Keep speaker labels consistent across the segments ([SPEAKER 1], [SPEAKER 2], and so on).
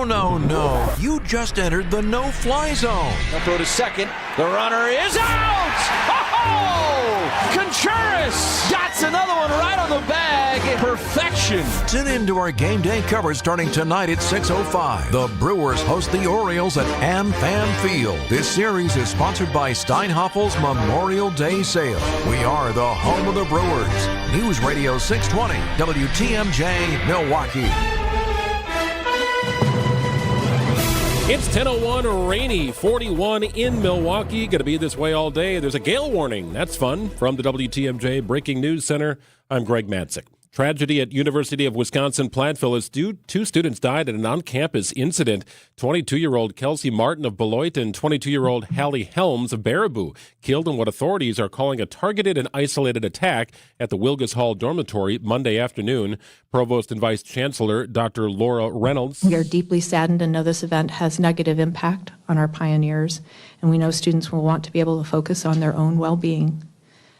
[SPEAKER 1] No. You just entered the no-fly zone.
[SPEAKER 2] They'll throw to second. The runner is out! Oh! Contreras got another one right on the bag. Perfection.
[SPEAKER 1] Tune into our game day coverage starting tonight at 6:05. The Brewers host the Orioles at AmFam Field. This series is sponsored by Steinhoffel's Memorial Day Sale. We are the home of the Brewers. News Radio 620, WTMJ, Milwaukee.
[SPEAKER 3] It's 10:01, rainy, 41 in Milwaukee. Going to be this way all day. There's a gale warning. That's fun. From the WTMJ Breaking News Center, I'm Greg Matzik. Tragedy at University of Wisconsin-Platteville as two students died in an on-campus incident. 22-year-old Kelsey Martin of Beloit and 22-year-old Hallie Helms of Baraboo killed in what authorities are calling a targeted and isolated attack at the Wilgus Hall dormitory Monday afternoon. Provost and Vice Chancellor Dr. Laura Reynolds.
[SPEAKER 4] We are deeply saddened and know this event has negative impact on our pioneers, and we know students will want to be able to focus on their own well-being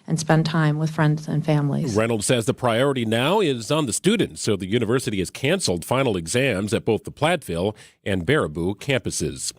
[SPEAKER 4] and spend time with friends and families.
[SPEAKER 3] Reynolds says the priority now is on the students, so the university has canceled final exams at both the Platteville and Baraboo campuses.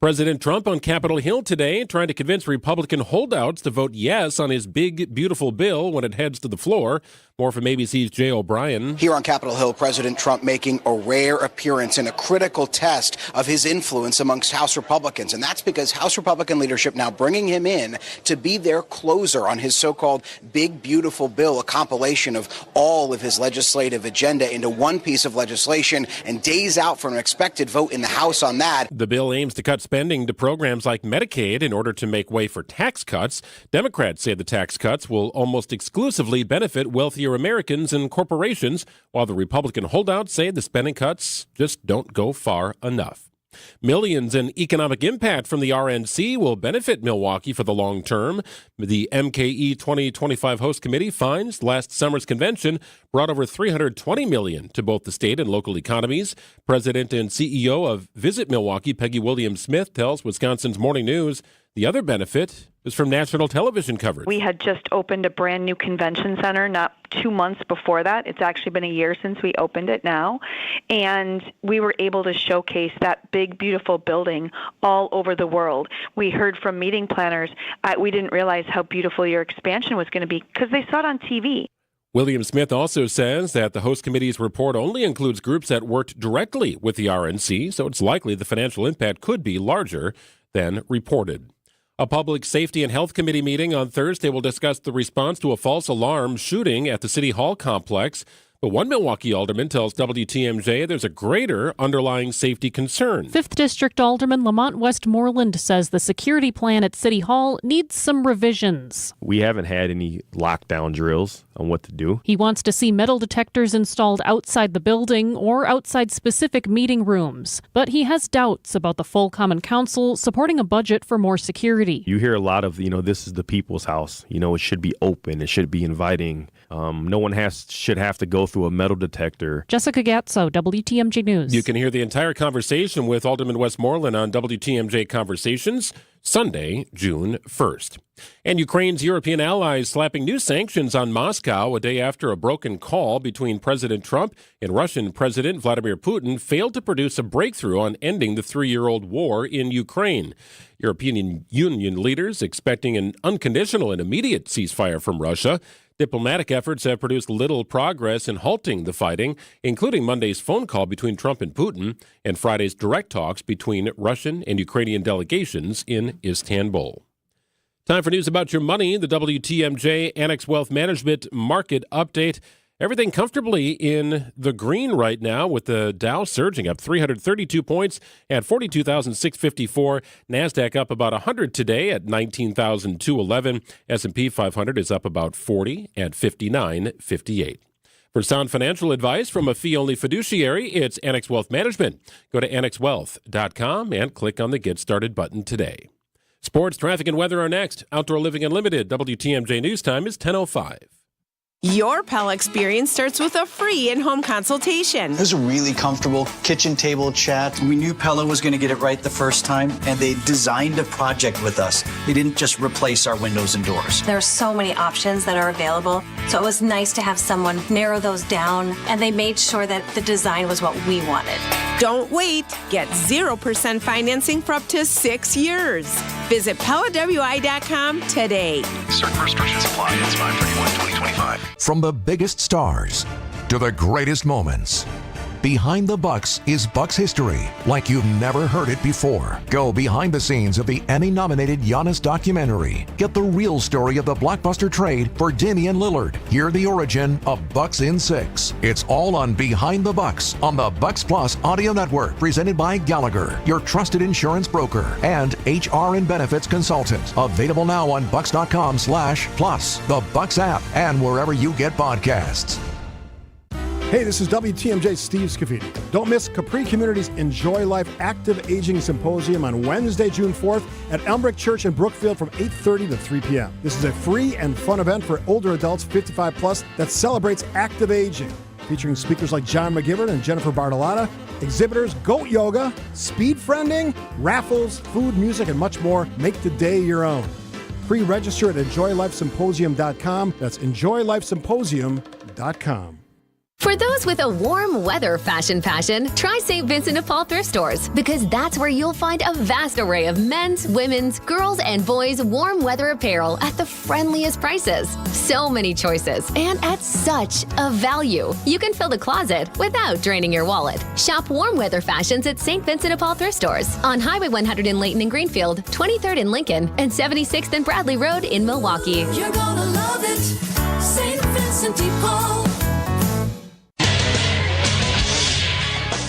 [SPEAKER 3] President Trump on Capitol Hill today trying to convince Republican holdouts to vote yes on his big, beautiful bill when it heads to the floor. More from ABC's Jay O'Brien.
[SPEAKER 5] Here on Capitol Hill, President Trump making a rare appearance in a critical test of his influence amongst House Republicans. And that's because House Republican leadership now bringing him in to be their closer on his so-called big, beautiful bill, a compilation of all of his legislative agenda into one piece of legislation, and days out from an expected vote in the House on that.
[SPEAKER 3] The bill aims to cut spending to programs like Medicaid in order to make way for tax cuts. Democrats say the tax cuts will almost exclusively benefit wealthier Americans and corporations, while the Republican holdouts say the spending cuts just don't go far enough. Millions in economic impact from the RNC will benefit Milwaukee for the long term. The MKE 2025 host committee finds last summer's convention brought over $320 million to both the state and local economies. President and CEO of Visit Milwaukee, Peggy Williams-Smith, tells Wisconsin's Morning News the other benefit is from national television coverage.
[SPEAKER 6] We had just opened a brand new convention center not 2 months before that. It's actually been a year since we opened it now. And we were able to showcase that big, beautiful building all over the world. We heard from meeting planners, we didn't realize how beautiful your expansion was going to be because they saw it on TV.
[SPEAKER 3] William Smith also says that the host committee's report only includes groups that worked directly with the RNC, so it's likely the financial impact could be larger than reported. A Public Safety and Health Committee meeting on Thursday will discuss the response to a false alarm shooting at the City Hall complex. But one Milwaukee alderman tells WTMJ there's a greater underlying safety concern.
[SPEAKER 7] 5th District Alderman Lamont Westmoreland says the security plan at City Hall needs some revisions.
[SPEAKER 8] We haven't had any lockdown drills on what to do.
[SPEAKER 7] He wants to see metal detectors installed outside the building or outside specific meeting rooms. But he has doubts about the full Common Council supporting a budget for more security.
[SPEAKER 8] You hear a lot of, this is the people's house. It should be open. It should be inviting. No one should have to go through a metal detector.
[SPEAKER 7] Jessica Gatso, WTMJ News.
[SPEAKER 3] You can hear the entire conversation with Alderman Westmoreland on WTMJ Conversations, Sunday, June 1st. And Ukraine's European allies slapping new sanctions on Moscow a day after a broken call between President Trump and Russian President Vladimir Putin failed to produce a breakthrough on ending the 3-year-old war in Ukraine. European Union leaders expecting an unconditional and immediate ceasefire from Russia. Diplomatic efforts have produced little progress in halting the fighting, including Monday's phone call between Trump and Putin and Friday's direct talks between Russian and Ukrainian delegations in Istanbul. Time for news about your money, the WTMJ Annex Wealth Management Market Update. Everything comfortably in the green right now with the Dow surging up 332 points at 42,654. NASDAQ up about 100 today at 19,211. S&P 500 is up about 40 at 59.58. For sound financial advice from a fee-only fiduciary, it's Annex Wealth Management. Go to annexwealth.com and click on the Get Started button today. Sports, traffic, and weather are next. Outdoor Living Unlimited. WTMJ News Time is 10:05.
[SPEAKER 9] Your Pell experience starts with a free in-home consultation.
[SPEAKER 10] It was a really comfortable kitchen table chat. We knew Pella was going to get it right the first time, and they designed a project with us. They didn't just replace our windows and doors.
[SPEAKER 11] There are so many options that are available, so it was nice to have someone narrow those down, and they made sure that the design was what we wanted.
[SPEAKER 9] Don't wait. Get 0% financing for up to 6 years. Visit PellaWI.com today.
[SPEAKER 12] Certain restrictions apply. It's 5/31/2025.
[SPEAKER 1] From the biggest stars to the greatest moments, Behind the Bucks is Bucks history like you've never heard it before. Go behind the scenes of the Emmy-nominated Giannis documentary. Get the real story of the blockbuster trade for Damian Lillard. Hear the origin of Bucks in 6. It's all on Behind the Bucks on the Bucks Plus audio network, presented by Gallagher, your trusted insurance broker and HR and benefits consultant. Available now on bucks.com/plus, the Bucks app, and wherever you get podcasts.
[SPEAKER 13] Hey, this is WTMJ Steve Scaffidi. Don't miss Capri Community's Enjoy Life Active Aging Symposium on Wednesday, June 4th at Elmbrook Church in Brookfield from 8:30 to 3 p.m. This is a free and fun event for older adults 55 plus that celebrates active aging, featuring speakers like John McGivern and Jennifer Bartolotta, exhibitors, goat yoga, speed friending, raffles, food, music, and much more. Make the day your own. Pre-register at enjoylifesymposium.com. That's enjoylifesymposium.com.
[SPEAKER 14] For those with a warm weather fashion passion, try St. Vincent de Paul thrift stores, because that's where you'll find a vast array of men's, women's, girls, and boys' warm weather apparel at the friendliest prices. So many choices, and at such a value. You can fill the closet without draining your wallet. Shop warm weather fashions at St. Vincent de Paul thrift stores on Highway 100 in Layton and Greenfield, 23rd in Lincoln, and 76th and Bradley Road in Milwaukee.
[SPEAKER 15] You're gonna love it, St. Vincent de Paul.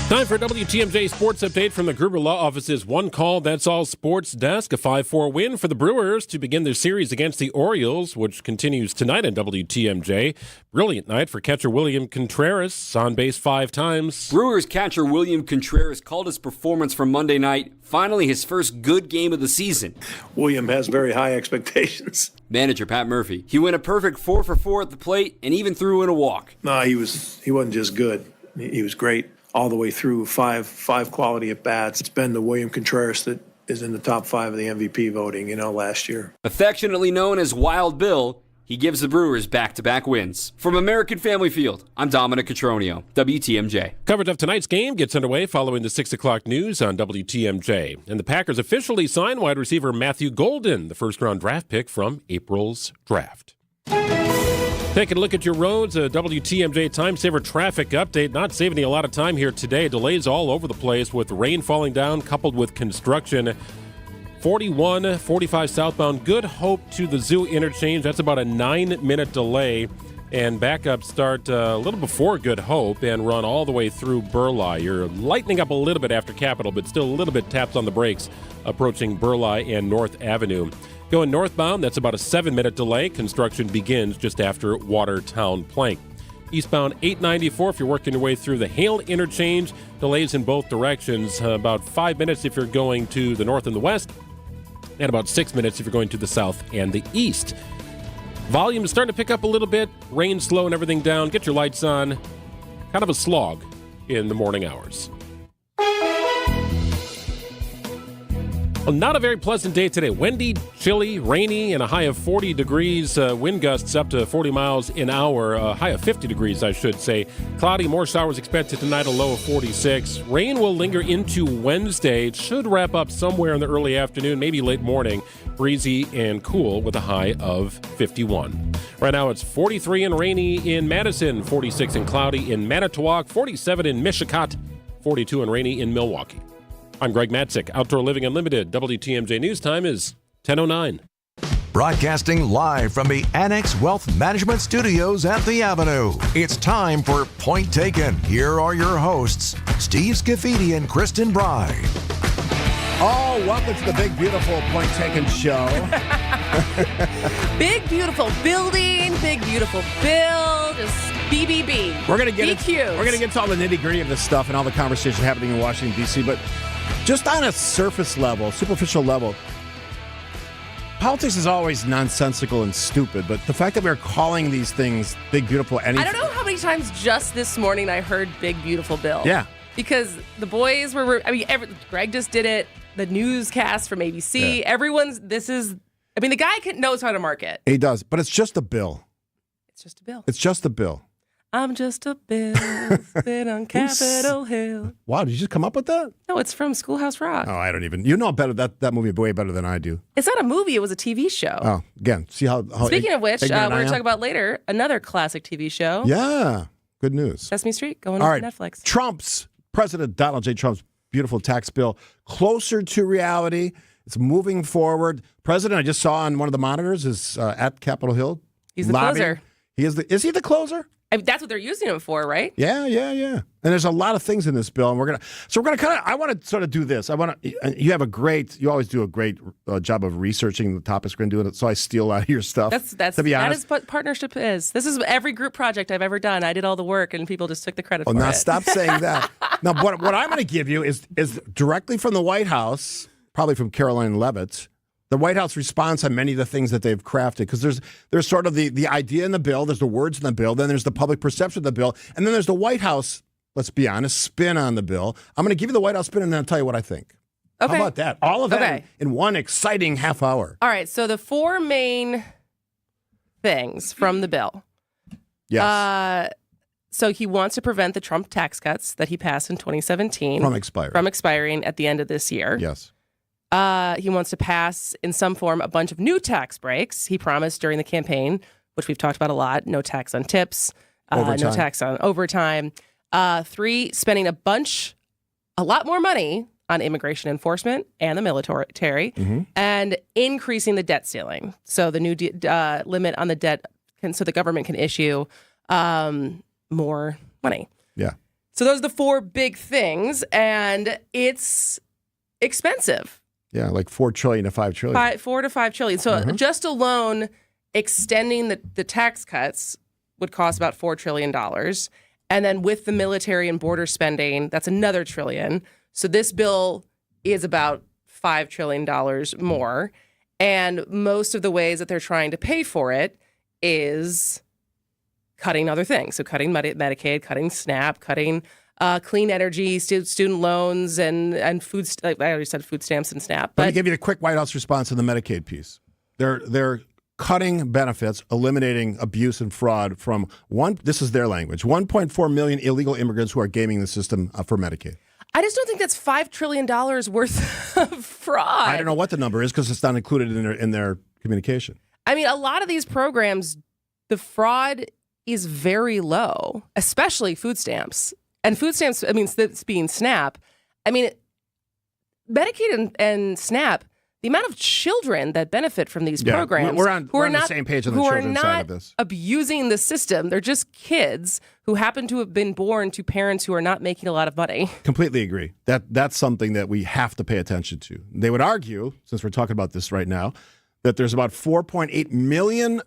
[SPEAKER 3] Time for WTMJ Sports Update from the Gruber Law Office's One Call, That's All Sports Desk. A 5-4 win for the Brewers to begin their series against the Orioles, which continues tonight on WTMJ. Brilliant night for catcher William Contreras, on base 5 times.
[SPEAKER 16] Brewers catcher William Contreras called his performance from Monday night finally his first good game of the season.
[SPEAKER 17] William has very high expectations.
[SPEAKER 16] Manager Pat Murphy. He went a perfect 4 for 4 at the plate and even threw in a walk.
[SPEAKER 17] No, he wasn't just good. He was great all the way through. Five quality at bats. It's been the William Contreras that is in the top 5 of the MVP voting, last year.
[SPEAKER 16] Affectionately known as Wild Bill, he gives the Brewers back-to-back wins. From American Family Field, I'm Dominic Cotroneo, WTMJ.
[SPEAKER 3] Coverage of tonight's game gets underway following the 6 o'clock news on WTMJ. And the Packers officially signed wide receiver Matthew Golden, the first-round draft pick from April's draft. Taking a look at your roads, a WTMJ Time Saver traffic update. Not saving you a lot of time here today. Delays all over the place with rain falling down coupled with construction. 41, 45 southbound, Good Hope to the Zoo interchange. That's about a 9-minute delay. And backups start a little before Good Hope and run all the way through Burleigh. You're lightening up a little bit after Capitol, but still a little bit taps on the brakes approaching Burleigh and North Avenue. Going northbound, that's about a 7-minute delay. Construction begins just after Watertown Plank. Eastbound 894, if you're working your way through the Hale interchange, delays in both directions. About 5 minutes if you're going to the north and the west, and about 6 minutes if you're going to the south and the east. Volume is starting to pick up a little bit. Rain slowing everything down. Get your lights on. Kind of a slog in the morning hours. Well, not a very pleasant day today. Windy, chilly, rainy, and a high of 40 degrees. Wind gusts up to 40 miles an hour. A high of 50 degrees, I should say. Cloudy, more showers expected tonight, a low of 46. Rain will linger into Wednesday. It should wrap up somewhere in the early afternoon, maybe late morning. Breezy and cool with a high of 51. Right now it's 43 and rainy in Madison, 46 and cloudy in Manitowoc, 47 in Mishicot, 42 and rainy in Milwaukee. I'm Greg Matzik, Outdoor Living Unlimited. WTMJ News Time is 10:09.
[SPEAKER 1] Broadcasting live from the Annex Wealth Management Studios at the Avenue. It's time for Point Taken. Here are your hosts, Steve Scaffidi and Kristin Brey.
[SPEAKER 13] Oh, welcome to the Big Beautiful Point Taken show.
[SPEAKER 18] Big beautiful building, big beautiful bill, just BBB.
[SPEAKER 13] We're gonna get to all the nitty-gritty of this stuff and all the conversation happening in Washington, D.C., but just on a surface level, superficial level, politics is always nonsensical and stupid, but the fact that we're calling these things Big Beautiful anything.
[SPEAKER 18] I don't know how many times just this morning I heard Big Beautiful Bill.
[SPEAKER 13] Yeah.
[SPEAKER 18] Because the boys were, Greg just did it, the newscast from ABC, the guy knows how to market.
[SPEAKER 13] He does, but it's just a bill.
[SPEAKER 18] It's just a bill.
[SPEAKER 13] It's just a bill.
[SPEAKER 18] I'm just a bill sit on Capitol Hill.
[SPEAKER 13] Wow, did you just come up with that?
[SPEAKER 18] No, it's from Schoolhouse Rock.
[SPEAKER 13] Oh, I don't even. You know better that movie way better than I do.
[SPEAKER 18] It's not a movie. It was a TV show.
[SPEAKER 13] Oh, again, see how
[SPEAKER 18] Speaking of which, we're
[SPEAKER 13] ignorant I
[SPEAKER 18] going to
[SPEAKER 13] am?
[SPEAKER 18] talk about later another classic TV show.
[SPEAKER 13] Yeah, good news.
[SPEAKER 18] Sesame Street going
[SPEAKER 13] All
[SPEAKER 18] on
[SPEAKER 13] right,
[SPEAKER 18] Netflix.
[SPEAKER 13] President Donald J. Trump's beautiful tax bill closer to reality. It's moving forward. President, I just saw on one of the monitors, is at Capitol Hill.
[SPEAKER 18] He's the
[SPEAKER 13] lobbying.
[SPEAKER 18] closer.
[SPEAKER 13] Is he the closer?
[SPEAKER 18] I mean, that's what they're using him for, right?
[SPEAKER 13] Yeah. And there's a lot of things in this bill, and we're gonna kind of. I want to sort of do this. You always do a great job of researching the topics we're going to do, so I steal out of your stuff.
[SPEAKER 18] That's
[SPEAKER 13] to be
[SPEAKER 18] that
[SPEAKER 13] honest.
[SPEAKER 18] is what partnership is. This is every group project I've ever done. I did all the work, and people just took the credit for
[SPEAKER 13] Now
[SPEAKER 18] it.
[SPEAKER 13] stop saying that. Now, what I'm going to give you is directly from the White House, probably from Caroline Leavitt. The White House response on many of the things that they've crafted, because there's sort of the idea in the bill, there's the words in the bill, then there's the public perception of the bill, and then there's the White House, let's be honest, spin on the bill. I'm going to give you the White House spin, and then I'll tell you what I think.
[SPEAKER 18] Okay.
[SPEAKER 13] How about that? All of that in one exciting half hour.
[SPEAKER 18] All right, so the four main things from the bill.
[SPEAKER 13] Yes.
[SPEAKER 18] So he wants to prevent the Trump tax cuts that he passed in 2017
[SPEAKER 13] From expiring
[SPEAKER 18] at the end of this year.
[SPEAKER 13] Yes.
[SPEAKER 18] He wants to pass, in some form, a bunch of new tax breaks. He promised during the campaign, which we've talked about a lot, no tax on tips, no tax on overtime. 3, spending a lot more money on immigration enforcement and the military, and increasing the debt ceiling. So the new limit on the debt, so the government can issue more money.
[SPEAKER 13] Yeah.
[SPEAKER 18] So those are the 4 big things, and it's expensive.
[SPEAKER 13] Yeah, like $4 trillion to $5 trillion.
[SPEAKER 18] 4 to 5 trillion. So just alone extending the tax cuts would cost about $4 trillion. And then with the military and border spending, that's another $1 trillion. So this bill is about $5 trillion more. And most of the ways that they're trying to pay for it is cutting other things. So cutting Medicaid, cutting SNAP, cutting clean energy, student loans, and food. I already said food stamps and SNAP.
[SPEAKER 13] Let me give you the quick White House response to the Medicaid piece. They're cutting benefits, eliminating abuse and fraud from this is their language, 1.4 million illegal immigrants who are gaming the system for Medicaid.
[SPEAKER 18] I just don't think that's $5 trillion worth of fraud.
[SPEAKER 13] I don't know what the number is because it's not included in their communication.
[SPEAKER 18] I mean, a lot of these programs, the fraud is very low, especially food stamps. And food stamps, I mean, that's being SNAP. I mean, Medicaid and SNAP, the amount of children that benefit from these programs
[SPEAKER 13] we're on the same page on the children's side of this.
[SPEAKER 18] Abusing the system. They're just kids who happen to have been born to parents who are not making a lot of money.
[SPEAKER 13] Completely agree. That's something that we have to pay attention to. They would argue, since we're talking about this right now, that there's about 4.8 million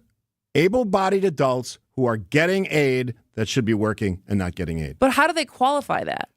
[SPEAKER 13] able-bodied adults who are getting aid that should be working and not getting aid.
[SPEAKER 18] But how do they qualify that?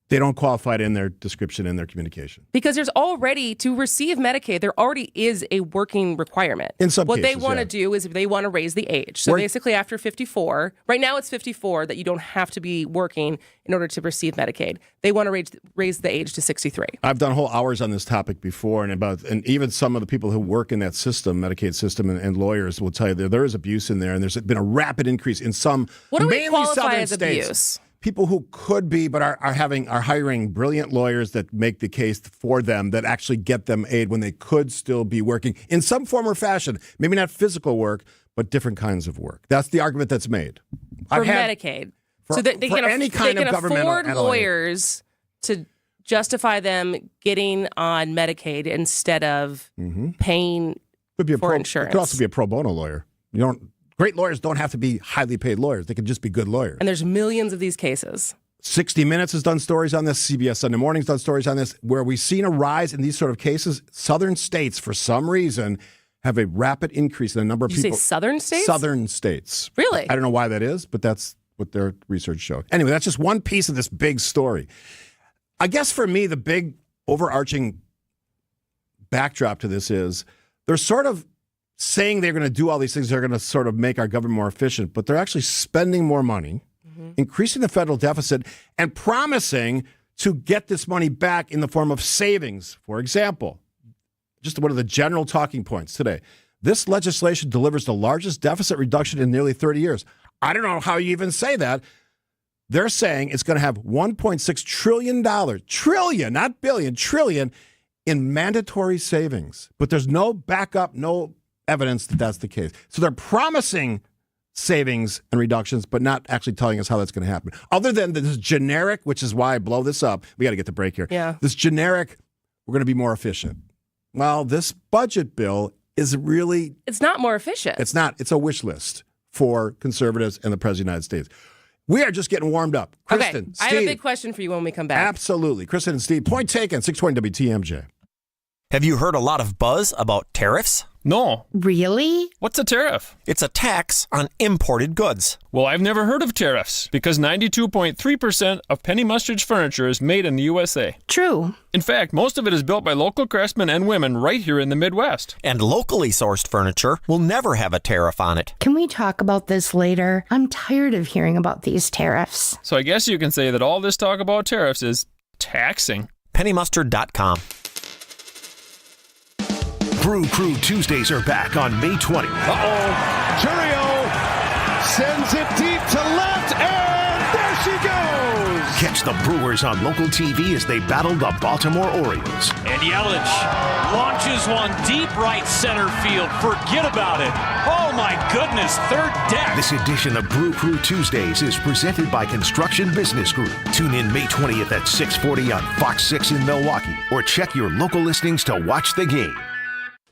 [SPEAKER 13] They don't qualify it in their description, in their communication.
[SPEAKER 18] Because there's already, to receive Medicaid, there already is a working requirement.
[SPEAKER 13] In some
[SPEAKER 18] what
[SPEAKER 13] cases,
[SPEAKER 18] they want to do is they want to raise the age. So basically after 54, right now it's 54 that you don't have to be working in order to receive Medicaid. They want to raise the age to 63.
[SPEAKER 13] I've done whole hours on this topic before, and even some of the people who work in that system, Medicaid system, and lawyers will tell you there is abuse in there, and there's been a rapid increase in some
[SPEAKER 18] what do we
[SPEAKER 13] mainly
[SPEAKER 18] qualify
[SPEAKER 13] southern
[SPEAKER 18] as
[SPEAKER 13] states.
[SPEAKER 18] Abuse?
[SPEAKER 13] People who could be, but are hiring brilliant lawyers that make the case for them, that actually get them aid when they could still be working in some form or fashion. Maybe not physical work, but different kinds of work. That's the argument that's made.
[SPEAKER 18] For Medicaid.
[SPEAKER 13] So
[SPEAKER 18] that they can afford lawyers to justify them getting on Medicaid instead of paying for insurance.
[SPEAKER 13] It could also be a pro bono lawyer. Great lawyers don't have to be highly paid lawyers. They can just be good lawyers.
[SPEAKER 18] And there's millions of these cases.
[SPEAKER 13] 60 Minutes has done stories on this. CBS Sunday Morning's done stories on this, where we've seen a rise in these sort of cases. Southern states, for some reason, have a rapid increase in the number of people.
[SPEAKER 18] Did you say southern states?
[SPEAKER 13] Southern states.
[SPEAKER 18] Really?
[SPEAKER 13] I don't know why that is, but that's what their research showed. Anyway, that's just one piece of this big story. I guess for me, the big overarching backdrop to this is they're sort of saying they're going to do all these things, they're going to sort of make our government more efficient, but they're actually spending more money, increasing the federal deficit, and promising to get this money back in the form of savings. For example, just one of the general talking points today, this legislation delivers the largest deficit reduction in nearly 30 years. I don't know how you even say that. They're saying it's going to have $1.6 trillion, not billion, trillion in mandatory savings. But there's no backup, no evidence that that's the case. So they're promising savings and reductions, but not actually telling us how that's going to happen. Other than this generic, which is why I blow this up. We got to get the break here.
[SPEAKER 18] Yeah.
[SPEAKER 13] This generic, we're going to be more efficient. Well, this budget bill is really...
[SPEAKER 18] It's not more efficient.
[SPEAKER 13] It's not. It's a wish list for conservatives and the President of the United States. We are just getting warmed up. Kristin,
[SPEAKER 18] okay,
[SPEAKER 13] Steve.
[SPEAKER 18] I have a big question for you when we come back.
[SPEAKER 13] Absolutely. Kristin and Steve, point taken, 620 WTMJ.
[SPEAKER 19] Have you heard a lot of buzz about tariffs?
[SPEAKER 20] No.
[SPEAKER 21] Really?
[SPEAKER 20] What's a tariff?
[SPEAKER 19] It's a tax on imported goods.
[SPEAKER 20] Well, I've never heard of tariffs because 92.3% of Penny Mustard's furniture is made in the USA.
[SPEAKER 21] True.
[SPEAKER 20] In fact, most of it is built by local craftsmen and women right here in the Midwest.
[SPEAKER 19] And locally sourced furniture will never have a tariff on it.
[SPEAKER 21] Can we talk about this later? I'm tired of hearing about these tariffs.
[SPEAKER 20] So I guess you can say that all this talk about tariffs is taxing.
[SPEAKER 19] PennyMustard.com.
[SPEAKER 12] Brew Crew Tuesdays are back on May 20th.
[SPEAKER 2] Churio sends it deep to left, and there she goes.
[SPEAKER 12] Catch the Brewers on local TV as they battle the Baltimore Orioles.
[SPEAKER 2] And Yelich launches one deep right center field. Forget about it. Oh, my goodness, third deck.
[SPEAKER 12] This edition of Brew Crew Tuesdays is presented by Construction Business Group. Tune in May 20th at 6:40 on Fox 6 in Milwaukee, or check your local listings to watch the game.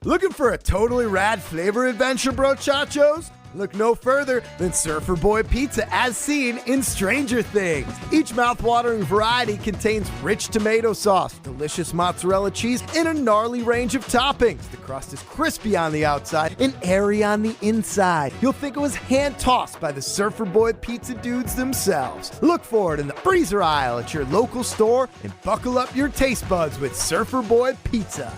[SPEAKER 22] Looking for a totally rad flavor adventure, brochachos? Look no further than Surfer Boy Pizza as seen in Stranger Things. Each mouth-watering variety contains rich tomato sauce, delicious mozzarella cheese, and a gnarly range of toppings. The crust is crispy on the outside and airy on the inside. You'll think it was hand-tossed by the Surfer Boy Pizza dudes themselves. Look for it in the freezer aisle at your local store and buckle up your taste buds with Surfer Boy Pizza.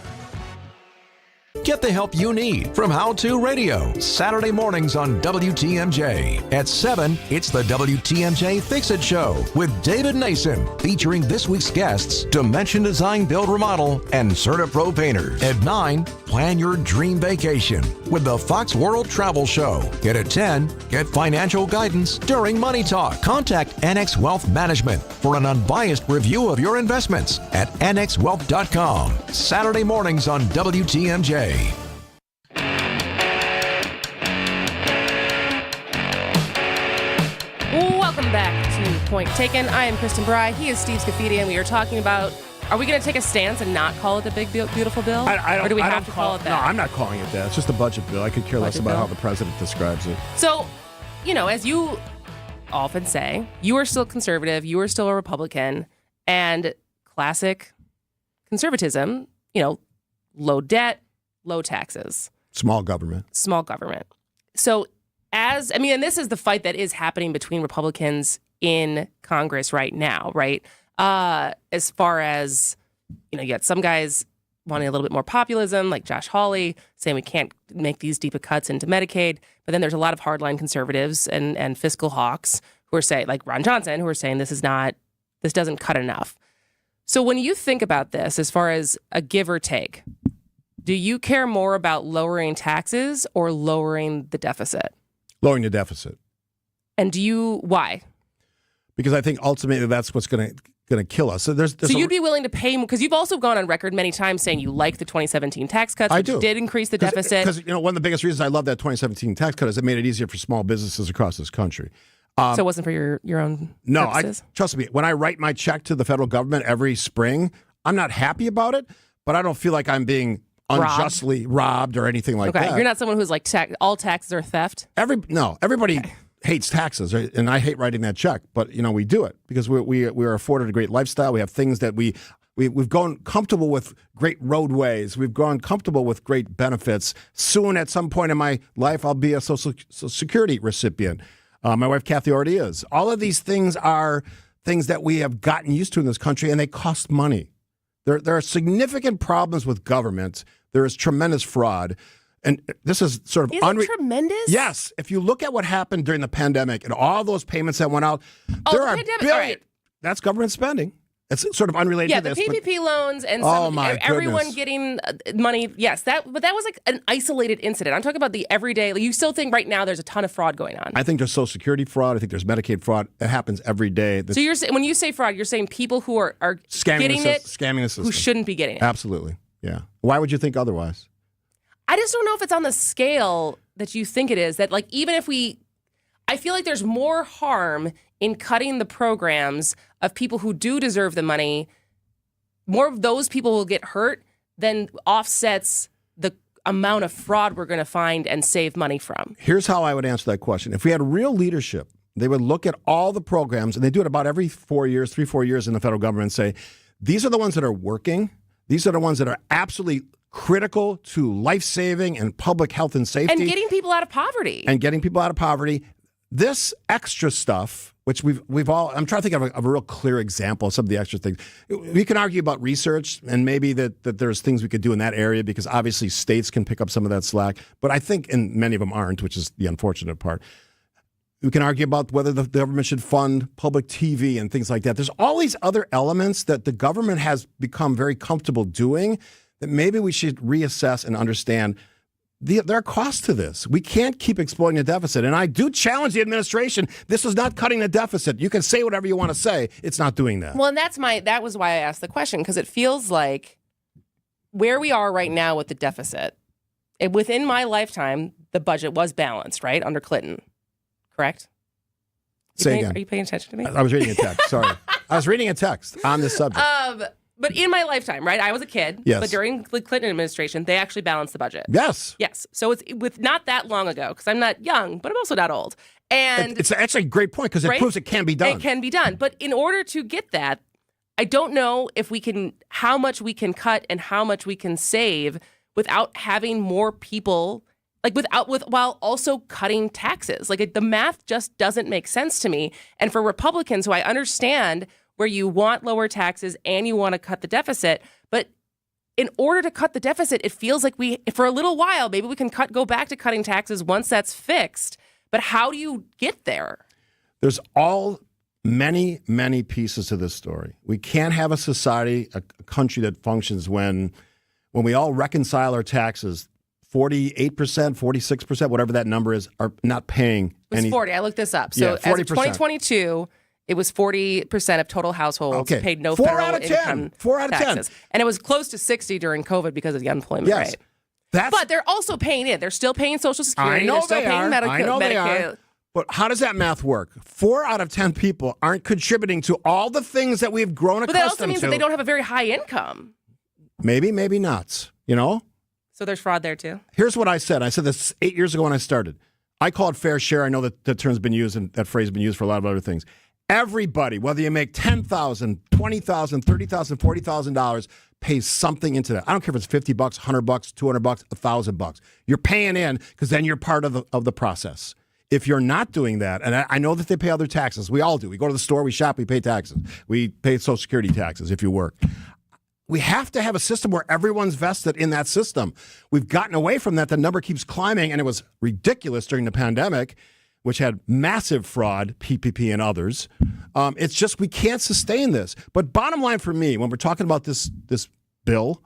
[SPEAKER 1] Get the help you need from How To Radio, Saturday mornings on WTMJ. At 7, it's the WTMJ Fix-It Show with David Nason, featuring this week's guests, Dimension Design Build Remodel and CertaPro Painters. At 9, plan your dream vacation with the Fox World Travel Show. And at 10, get financial guidance during Money Talk. Contact NX Wealth Management for an unbiased review of your investments at nxwealth.com. Saturday mornings on WTMJ.
[SPEAKER 18] Welcome back to Point Taken. I am Kristin Brey. He is Steve Scaffidi, and we are talking about, are we going to take a stance and not call it the big, beautiful bill?
[SPEAKER 13] Or
[SPEAKER 18] do we have to call it that?
[SPEAKER 13] No, I'm not calling it that. It's just a budget bill. I could care less about how the president describes it.
[SPEAKER 18] So, as you often say, you are still conservative, you are still a Republican, and classic conservatism, low debt, low taxes.
[SPEAKER 13] Small government.
[SPEAKER 18] So and this is the fight that is happening between Republicans in Congress right now, right? As far as, you got some guys wanting a little bit more populism, like Josh Hawley, saying we can't make these deep cuts into Medicaid. But then there's a lot of hardline conservatives and fiscal hawks who are saying, like Ron Johnson, who are saying this doesn't cut enough. So when you think about this, as far as a give or take, do you care more about lowering taxes or lowering the deficit?
[SPEAKER 13] Lowering the deficit.
[SPEAKER 18] And why?
[SPEAKER 13] Because I think ultimately that's what's going to kill us. So
[SPEAKER 18] you'd be willing to pay more, because you've also gone on record many times saying you like the 2017 tax cuts, which did increase the deficit.
[SPEAKER 13] Because one of the biggest reasons I love that 2017 tax cut is it made it easier for small businesses across this country.
[SPEAKER 18] So it wasn't for your own purposes?
[SPEAKER 13] Trust me, when I write my check to the federal government every spring, I'm not happy about it, but I don't feel like I'm being unjustly robbed or anything like that.
[SPEAKER 18] Okay, you're not someone who's like, all taxes are theft?
[SPEAKER 13] Everybody hates taxes, right? And I hate writing that check, but we do it because we are afforded a great lifestyle. We have things that we've gone comfortable with, great roadways. We've gone comfortable with great benefits. Soon, at some point in my life, I'll be a Social Security recipient. My wife, Kathy, already is. All of these things are things that we have gotten used to in this country, and they cost money. There are significant problems with government. There is tremendous fraud. And this is sort of...
[SPEAKER 18] Is it tremendous?
[SPEAKER 13] Yes. If you look at what happened during the pandemic and all those payments that went out, there are billions. Right. That's government spending. It's sort of unrelated to
[SPEAKER 18] the
[SPEAKER 13] this.
[SPEAKER 18] PPP loans and everyone getting money. Yes, but that was like an isolated incident. I'm talking about the everyday. You still think right now there's a ton of fraud going on.
[SPEAKER 13] I think there's Social Security fraud. I think there's Medicaid fraud. It happens every day.
[SPEAKER 18] So when you say fraud, you're saying people who are getting
[SPEAKER 13] scamming the system.
[SPEAKER 18] Who shouldn't be getting it.
[SPEAKER 13] Absolutely. Yeah. Why would you think otherwise?
[SPEAKER 18] I just don't know if it's on the scale that you think it is. That like even if I feel like there's more harm in cutting the programs of people who do deserve the money. More of those people will get hurt than offsets the amount of fraud we're going to find and save money from.
[SPEAKER 13] Here's how I would answer that question. If we had real leadership, they would look at all the programs, and they do it about every 4 years, 3-4 years in the federal government, and say, these are the ones that are working. These are the ones that are absolutely critical to life-saving and public health and safety.
[SPEAKER 18] And getting people out of poverty.
[SPEAKER 13] This extra stuff, which we've all, I'm trying to think of a real clear example of some of the extra things. We can argue about research and maybe that there's things we could do in that area because obviously states can pick up some of that slack. But I think, and many of them aren't, which is the unfortunate part. We can argue about whether the government should fund public TV and things like that. There's all these other elements that the government has become very comfortable doing that maybe we should reassess and understand. There are costs to this. We can't keep exploiting the deficit. And I do challenge the administration. This is not cutting the deficit. You can say whatever you want to say. It's not doing that.
[SPEAKER 18] Well, and that was why I asked the question, because it feels like where we are right now with the deficit, within my lifetime, the budget was balanced, right, under Clinton. Correct?
[SPEAKER 13] Say again.
[SPEAKER 18] Are you paying attention to me?
[SPEAKER 13] I was reading a text. Sorry. I was reading a text on this subject.
[SPEAKER 18] But in my lifetime, right? I was a kid.
[SPEAKER 13] Yes.
[SPEAKER 18] But during the Clinton administration, they actually balanced the budget.
[SPEAKER 13] Yes.
[SPEAKER 18] Yes. So it's with not that long ago, because I'm not young, but I'm also not old. And
[SPEAKER 13] it's actually a great point because it proves it can be done.
[SPEAKER 18] It can be done. But in order to get that, I don't know if how much we can cut and how much we can save without having more people, while also cutting taxes. The math just doesn't make sense to me. And for Republicans, who I understand where you want lower taxes and you want to cut the deficit, but in order to cut the deficit, it feels like for a little while, maybe we can go back to cutting taxes once that's fixed. But how do you get there?
[SPEAKER 13] There's many, many pieces to this story. We can't have a society, a country that functions when we all reconcile our taxes, 48%, 46%, whatever that number is, are not paying any.
[SPEAKER 18] It was 40. I looked this up. So as of 2022, it was 40% of total households paid no federal income
[SPEAKER 13] 4 out of 10.
[SPEAKER 18] taxes. And it was close to 60 during COVID because of the unemployment rate. But they're also paying it. They're still paying Social Security.
[SPEAKER 13] I know
[SPEAKER 18] they're still paying
[SPEAKER 13] Medicaid. They are. But how does that math work? 4 out of 10 people aren't contributing to all the things that we've grown accustomed to.
[SPEAKER 18] But that also means that they don't have a very high income.
[SPEAKER 13] Maybe not.
[SPEAKER 18] So there's fraud there too?
[SPEAKER 13] Here's what I said. I said this 8 years ago when I started. I call it fair share. I know that term's been used and that phrase has been used for a lot of other things. Everybody, whether you make $10,000, $20,000, $30,000, $40,000, pays something into that. I don't care if it's $50, $100, $200, $1,000. You're paying in because then you're part of the process. If you're not doing that, and I know that they pay other taxes. We all do. We go to the store, we shop, we pay taxes. We pay Social Security taxes if you work. We have to have a system where everyone's vested in that system. We've gotten away from that. The number keeps climbing, and it was ridiculous during the pandemic, which had massive fraud, PPP and others. It's just we can't sustain this. But bottom line for me, when we're talking about this bill,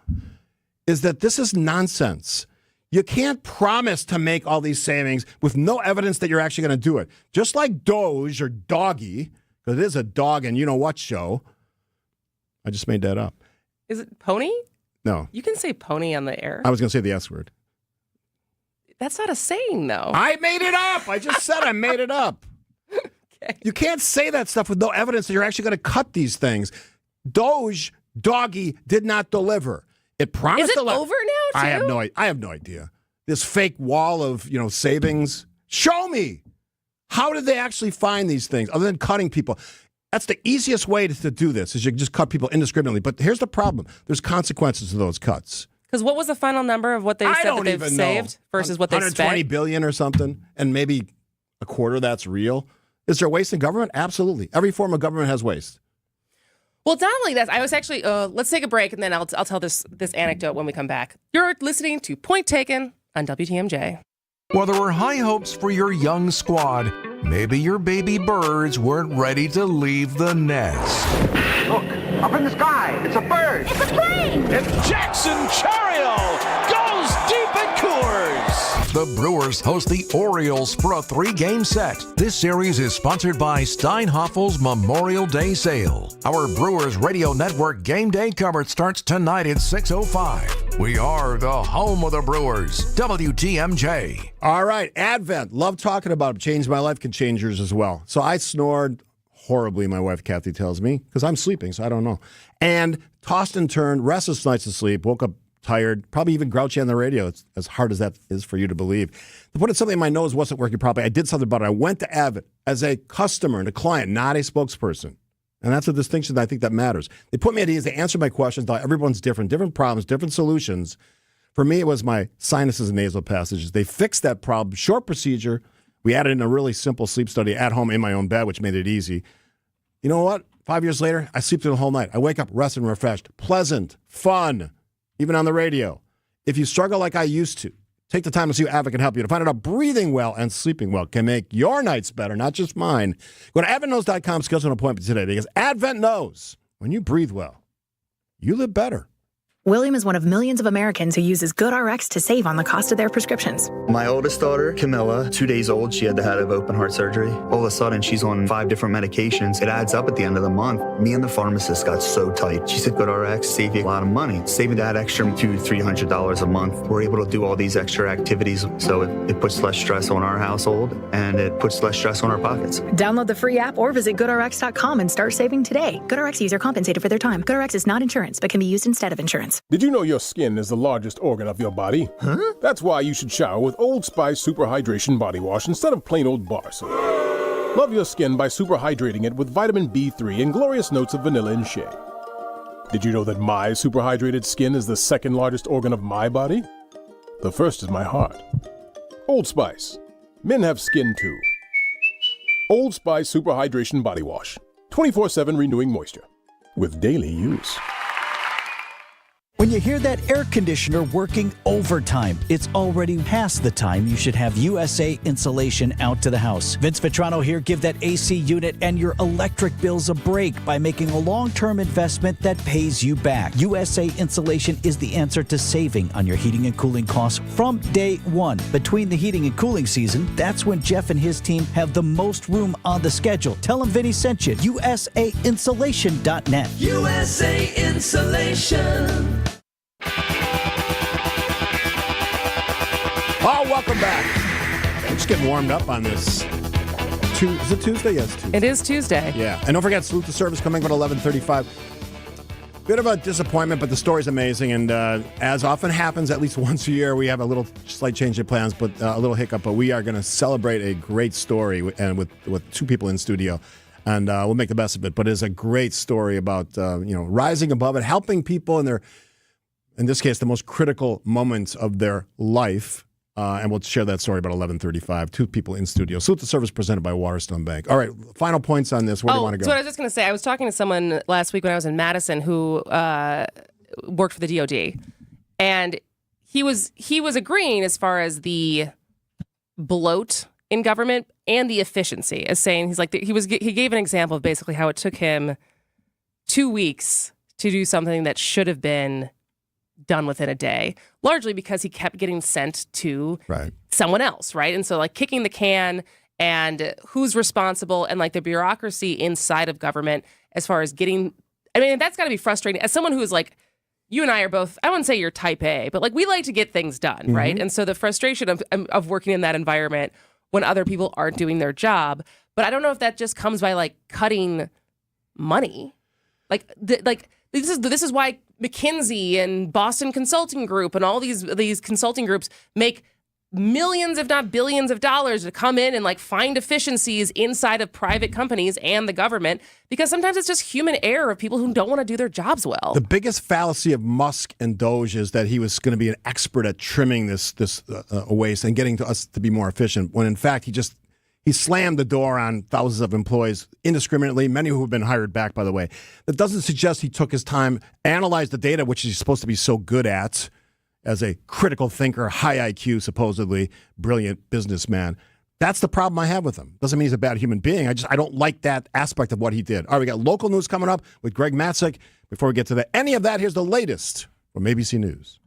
[SPEAKER 13] is that this is nonsense. You can't promise to make all these savings with no evidence that you're actually going to do it. Just like Doge or Doggy, because it is a dog and you-know-what show. I just made that up.
[SPEAKER 18] Is it pony?
[SPEAKER 13] No.
[SPEAKER 18] You can say pony on the air.
[SPEAKER 13] I was going to say the S word.
[SPEAKER 18] That's not a saying, though.
[SPEAKER 13] I made it up. I just said I made it up. Okay. You can't say that stuff with no evidence that you're actually going to cut these things. Doge, Doggy did not deliver. It promised.
[SPEAKER 18] Is it over now, too?
[SPEAKER 13] I have no idea. This fake wall of savings. Show me. How did they actually find these things other than cutting people? That's the easiest way to do this, is you just cut people indiscriminately. But here's the problem. There's consequences to those cuts.
[SPEAKER 18] Because what was the final number of what they said that they've saved versus what they spent?
[SPEAKER 13] $120 billion or something, and maybe a quarter that's real. Is there waste in government? Absolutely. Every form of government has waste.
[SPEAKER 18] Well, it's not only that. I was actually, let's take a break, and then I'll tell this anecdote when we come back. You're listening to Point Taken on WTMJ.
[SPEAKER 1] Well, there were high hopes for your young squad. Maybe your baby birds weren't ready to leave the nest.
[SPEAKER 4] Look, Up in the sky. It's a bird.
[SPEAKER 15] It's a plane.
[SPEAKER 2] It's Jackson Chariot goes deep at Coors.
[SPEAKER 1] The Brewers host the Orioles for a 3-game set. This series is sponsored by Steinhoffel's Memorial Day Sale. Our Brewers Radio Network game day coverage starts tonight at 6:05. We are the home of the Brewers, WTMJ.
[SPEAKER 13] All right, Advent. Love talking about it. Changed my life, can change yours as well. So I snored horribly, my wife Kathy tells me, because I'm sleeping, so I don't know. And tossed and turned, restless nights of sleep, woke up tired, probably even grouchy on the radio. It's as hard as that is for you to believe. To put it something in my nose wasn't working properly. I did something about it. I went to Advent as a customer and a client, not a spokesperson. And that's a distinction that I think that matters. They put me at ease. They answered my questions. Everyone's different problems, different solutions. For me, it was my sinuses and nasal passages. They fixed that problem. Short procedure. We added in a really simple sleep study at home in my own bed, which made it easy. You know what? 5 years later, I sleep through the whole night. I wake up rested and refreshed. Pleasant. Fun. Even on the radio. If you struggle like I used to, take the time to see how Advent can help you. To find out how breathing well and sleeping well can make your nights better, not just mine. Go to AdventKnows.com, schedule an appointment today, because Advent knows when you breathe well, you live better.
[SPEAKER 5] William is one of millions of Americans who uses GoodRx to save on the cost of their prescriptions.
[SPEAKER 23] My oldest daughter, Camilla, 2 days old, she had to have open heart surgery. All of a sudden, she's on 5 different medications. It adds up at the end of the month. Me and the pharmacist got so tight. She said, GoodRx, save you a lot of money. Saving that extra $200-300 a month. We're able to do all these extra activities, so it puts less stress on our household, and it puts less stress on our pockets.
[SPEAKER 5] Download the free app or visit GoodRx.com and start saving today. GoodRx user compensated for their time. GoodRx is not insurance, but can be used instead of insurance.
[SPEAKER 24] Did you know your skin is the largest organ of your body? Huh? That's why you should shower with Old Spice Super Hydration Body Wash instead of plain old bar soap. Love your skin by super hydrating it with vitamin B3 and glorious notes of vanilla and shea. Did you know that my super hydrated skin is the second largest organ of my body? The first is my heart. Old Spice. Men have skin too. Old Spice Super Hydration Body Wash. 24/7 renewing moisture. With daily use.
[SPEAKER 25] When you hear that air conditioner working overtime, it's already past the time you should have USA Insulation out to the house. Vince Vitrano here. Give that AC unit and your electric bills a break by making a long-term investment that pays you back. USA Insulation is the answer to saving on your heating and cooling costs from day one. Between the heating and cooling season, that's when Jeff and his team have the most room on the schedule. Tell them Vinny sent you. USAinsulation.net.
[SPEAKER 15] USA Insulation.
[SPEAKER 13] Oh, welcome back. I'm just getting warmed up on this. Is it Tuesday? Yes, Tuesday.
[SPEAKER 18] It is Tuesday.
[SPEAKER 13] Yeah. And don't forget, Salute the Service coming up at 11:35. Bit of a disappointment, but the story's amazing. And as often happens, at least once a year, we have a little slight change of plans, but a little hiccup. But we are going to celebrate a great story and with 2 people in studio. And we'll make the best of it. But it's a great story about rising above it, helping people in their, in this case, the most critical moments of their life. And we'll share that story about 11:35. 2 people in studio. Salute the Service presented by Waterstone Bank. All right, final points on this. Where do you want to go?
[SPEAKER 18] So what I was just going to say, I was talking to someone last week when I was in Madison who worked for the DOD, and he was agreeing as far as the bloat in government and the efficiency, as saying he gave an example of basically how it took him 2 weeks to do something that should have been done within a day, largely because he kept getting sent to someone else, right? And so like kicking the can and who's responsible and like the bureaucracy inside of government as far as getting, I mean, that's got to be frustrating. As someone who is like, you and I are both, I wouldn't say you're type A, but like we like to get things done, right? And so the frustration of working in that environment when other people aren't doing their job, but I don't know if that just comes by like cutting money. This is why McKinsey and Boston Consulting Group and all these consulting groups make millions, if not billions of dollars to come in and like find efficiencies inside of private companies and the government, because sometimes it's just human error of people who don't want to do their jobs well.
[SPEAKER 13] The biggest fallacy of Musk and Doge is that he was going to be an expert at trimming this waste and getting to us to be more efficient, when in fact he slammed the door on thousands of employees indiscriminately, many who have been hired back, by the way. That doesn't suggest he took his time, analyzed the data, which he's supposed to be so good at as a critical thinker, high IQ, supposedly brilliant businessman. That's the problem I have with him. Doesn't mean he's a bad human being. I don't like that aspect of what he did. All right, we got local news coming up with Greg Matzek. Before we get to any of that, here's the latest from ABC News.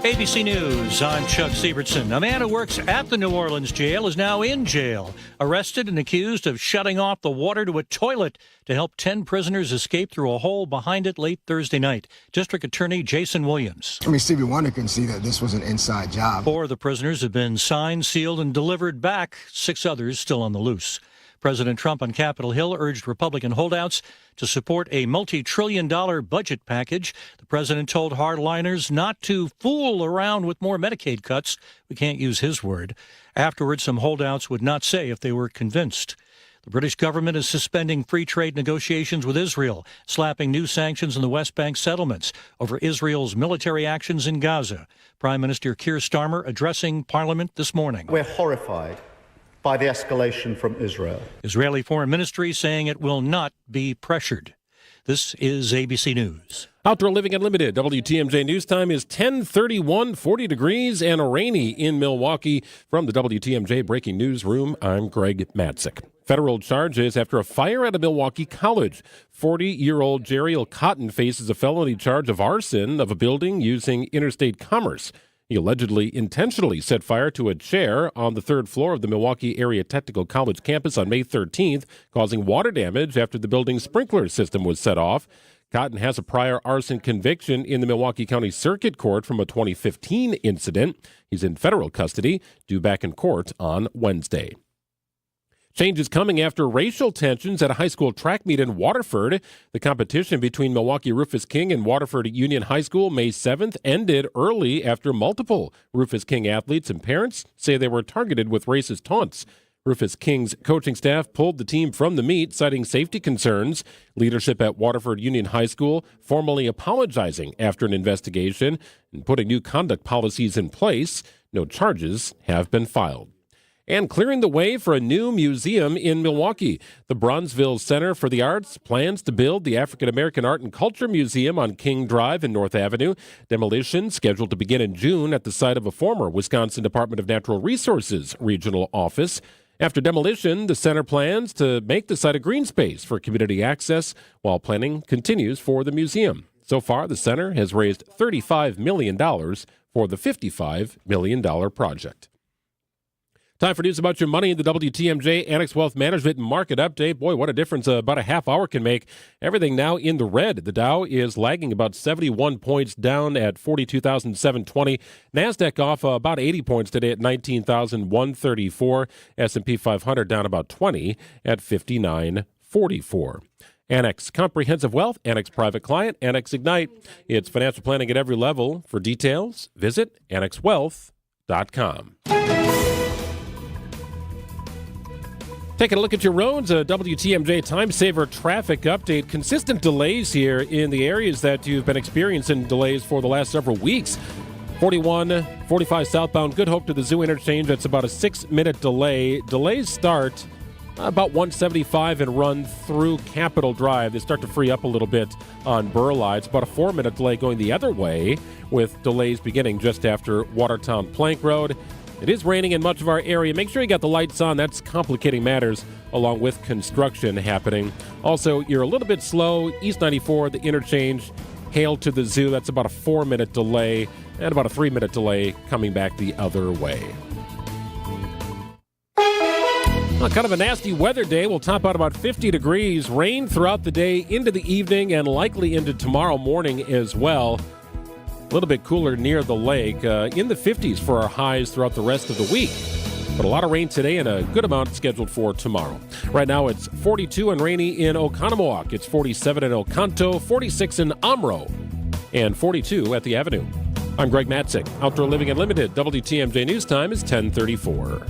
[SPEAKER 6] ABC News, I'm Chuck Siebertson. A man who works at the New Orleans jail is now in jail, arrested and accused of shutting off the water to a toilet to help 10 prisoners escape through a hole behind it late Thursday night. District Attorney Jason Williams.
[SPEAKER 7] Stevie Wonder can see that this was an inside job.
[SPEAKER 6] 4 of the prisoners have been signed, sealed, and delivered back. 6 others still on the loose. President Trump on Capitol Hill urged Republican holdouts to support a multi-trillion-dollar budget package. The president told hardliners not to fool around with more Medicaid cuts. We can't use his word. Afterwards, some holdouts would not say if they were convinced. The British government is suspending free trade negotiations with Israel, slapping new sanctions on the West Bank settlements over Israel's military actions in Gaza. Prime Minister Keir Starmer addressing Parliament this morning.
[SPEAKER 8] We're horrified by the escalation from Israel.
[SPEAKER 6] Israeli Foreign Ministry saying it will not be pressured. This is ABC News.
[SPEAKER 3] Outdoor Living Unlimited. WTMJ News Time is 10:31, 40 degrees and rainy in Milwaukee. From the WTMJ Breaking News Room, I'm Greg Matzek. Federal charges after a fire at a Milwaukee college. 40-year-old Jeriel Cotton faces a felony charge of arson of a building using interstate commerce. He allegedly intentionally set fire to a chair on the 3rd floor of the Milwaukee Area Technical College campus on May 13th, causing water damage after the building's sprinkler system was set off. Cotton has a prior arson conviction in the Milwaukee County Circuit Court from a 2015 incident. He's in federal custody, due back in court on Wednesday. Change is coming after racial tensions at a high school track meet in Waterford. The competition between Milwaukee Rufus King and Waterford Union High School May 7th ended early after multiple Rufus King athletes and parents say they were targeted with racist taunts. Rufus King's coaching staff pulled the team from the meet, citing safety concerns. Leadership at Waterford Union High School formally apologizing after an investigation and putting new conduct policies in place. No charges have been filed. And clearing the way for a new museum in Milwaukee. The Bronzeville Center for the Arts plans to build the African American Art and Culture Museum on King Drive and North Avenue. Demolition scheduled to begin in June at the site of a former Wisconsin Department of Natural Resources regional office. After demolition, the center plans to make the site a green space for community access while planning continues for the museum. So far, the center has raised $35 million for the $55 million project. Time for news about your money in the WTMJ Annex Wealth Management Market Update. Boy, what a difference about a half hour can make. Everything now in the red. The Dow is lagging about 71 points down at 42,720. NASDAQ off about 80 points today at 19,134. S&P 500 down about 20 at 5944. Annex Comprehensive Wealth, Annex Private Client, Annex Ignite. It's financial planning at every level. For details, visit annexwealth.com. Taking a look at your roads, a WTMJ Time Saver traffic update. Consistent delays here in the areas that you've been experiencing delays for the last several weeks. 45 southbound, Good Hope to the Zoo interchange. That's about a 6-minute delay. Delays start about 175 and run through Capitol Drive. They start to free up a little bit on Burleigh. It's about a 4-minute delay going the other way, with delays beginning just after Watertown Plank Road. It is raining in much of our area. Make sure you got the lights on. That's complicating matters, along with construction happening. Also, you're a little bit slow. East 94, the interchange, Hale to the Zoo. That's about a 4-minute delay, and about a 3-minute delay coming back the other way. Well, kind of a nasty weather day. We'll top out about 50 degrees. Rain throughout the day into the evening and likely into tomorrow morning as well. A little bit cooler near the lake, in the 50s for our highs throughout the rest of the week. But a lot of rain today and a good amount scheduled for tomorrow. Right now it's 42 and rainy in Oconomowoc. It's 47 in Oconto, 46 in Omro, and 42 at the Avenue. I'm Greg Matzek. Outdoor Living Unlimited. WTMJ News Time is 10:34.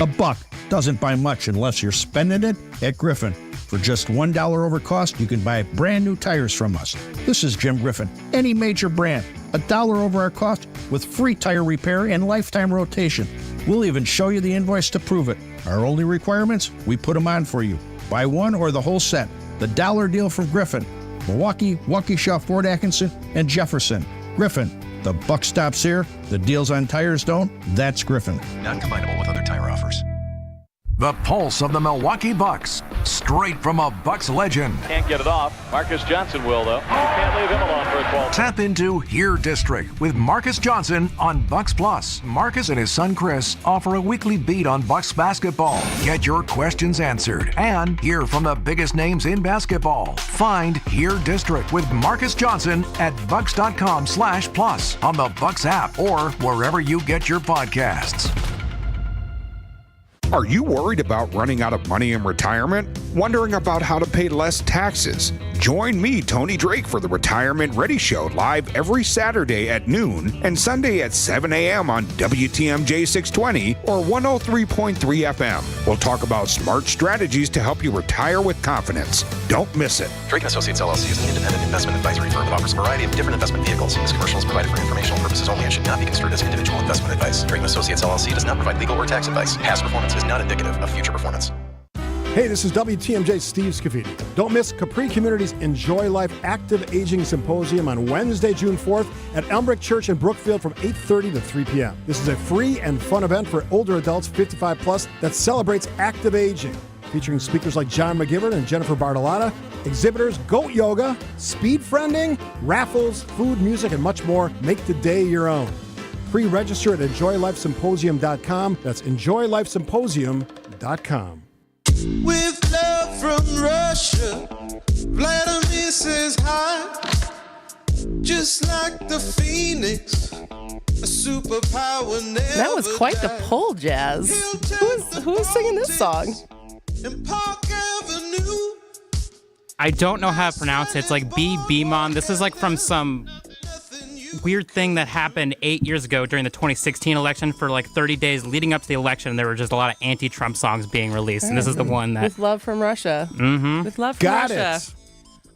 [SPEAKER 10] A buck doesn't buy much unless you're spending it at Griffin. For just $1 over cost, you can buy brand new tires from us. This is Jim Griffin. Any major brand, $1 over our cost with free tire repair and lifetime rotation. We'll even show you the invoice to prove it. Our only requirements, we put them on for you. Buy one or the whole set. The dollar deal from Griffin. Milwaukee, Waukesha, Fort Atkinson, and Jefferson. Griffin, The buck stops here. The deals on tires don't. That's Griffin.
[SPEAKER 1] Not combinable with other tire offers. The pulse of the Milwaukee Bucks, straight from a Bucks legend.
[SPEAKER 2] Can't get it off. Marcus Johnson will, though. You can't leave him alone for a 12.
[SPEAKER 1] Tap into Here District with Marcus Johnson on Bucks Plus. Marcus and his son Chris offer a weekly beat on Bucks basketball. Get your questions answered and hear from the biggest names in basketball. Find Here District with Marcus Johnson at bucks.com/plus on the Bucks app or wherever you get your podcasts.
[SPEAKER 9] Are you worried about running out of money in retirement? Wondering about how to pay less taxes? Join me, Tony Drake, for the Retirement Ready Show live every Saturday at noon and Sunday at 7 a.m. on WTMJ 620 or 103.3 FM. We'll talk about smart strategies to help you retire with confidence. Don't miss it.
[SPEAKER 11] Drake & Associates LLC is an independent investment advisory firm that offers a variety of different investment vehicles. This commercial is provided for informational purposes only and should not be construed as individual investment advice. Drake & Associates LLC does not provide legal or tax advice. Past performance is not indicative of future performance.
[SPEAKER 13] Hey, this is WTMJ Steve Scaffidi. Don't miss Capri Community's Enjoy Life Active Aging Symposium on Wednesday, June 4th at Elmbrick Church in Brookfield from 8:30 to 3 p.m. This is a free and fun event for older adults 55 plus that celebrates active aging, featuring speakers like John McGivern and Jennifer Bartolotta, exhibitors, goat yoga, speed friending, raffles, food, music, and much more. Make the day your own. Pre-register at enjoylifesymposium.com. That's enjoylifesymposium.com.
[SPEAKER 14] With love from Russia, Vladimir says hi. Just like the Phoenix, a superpower never
[SPEAKER 18] That was quite the pull, Jazz. Who is singing this song?
[SPEAKER 14] in Park Avenue.
[SPEAKER 16] I don't know how to pronounce it. It's like B-Mon. This is like from some weird thing that happened 8 years ago during the 2016 election. For like 30 days leading up to the election, there were just a lot of anti-Trump songs being released. And this is the one that...
[SPEAKER 18] With love from Russia.
[SPEAKER 16] Mm-hmm.
[SPEAKER 18] With love from
[SPEAKER 13] Got
[SPEAKER 18] Russia.
[SPEAKER 13] it.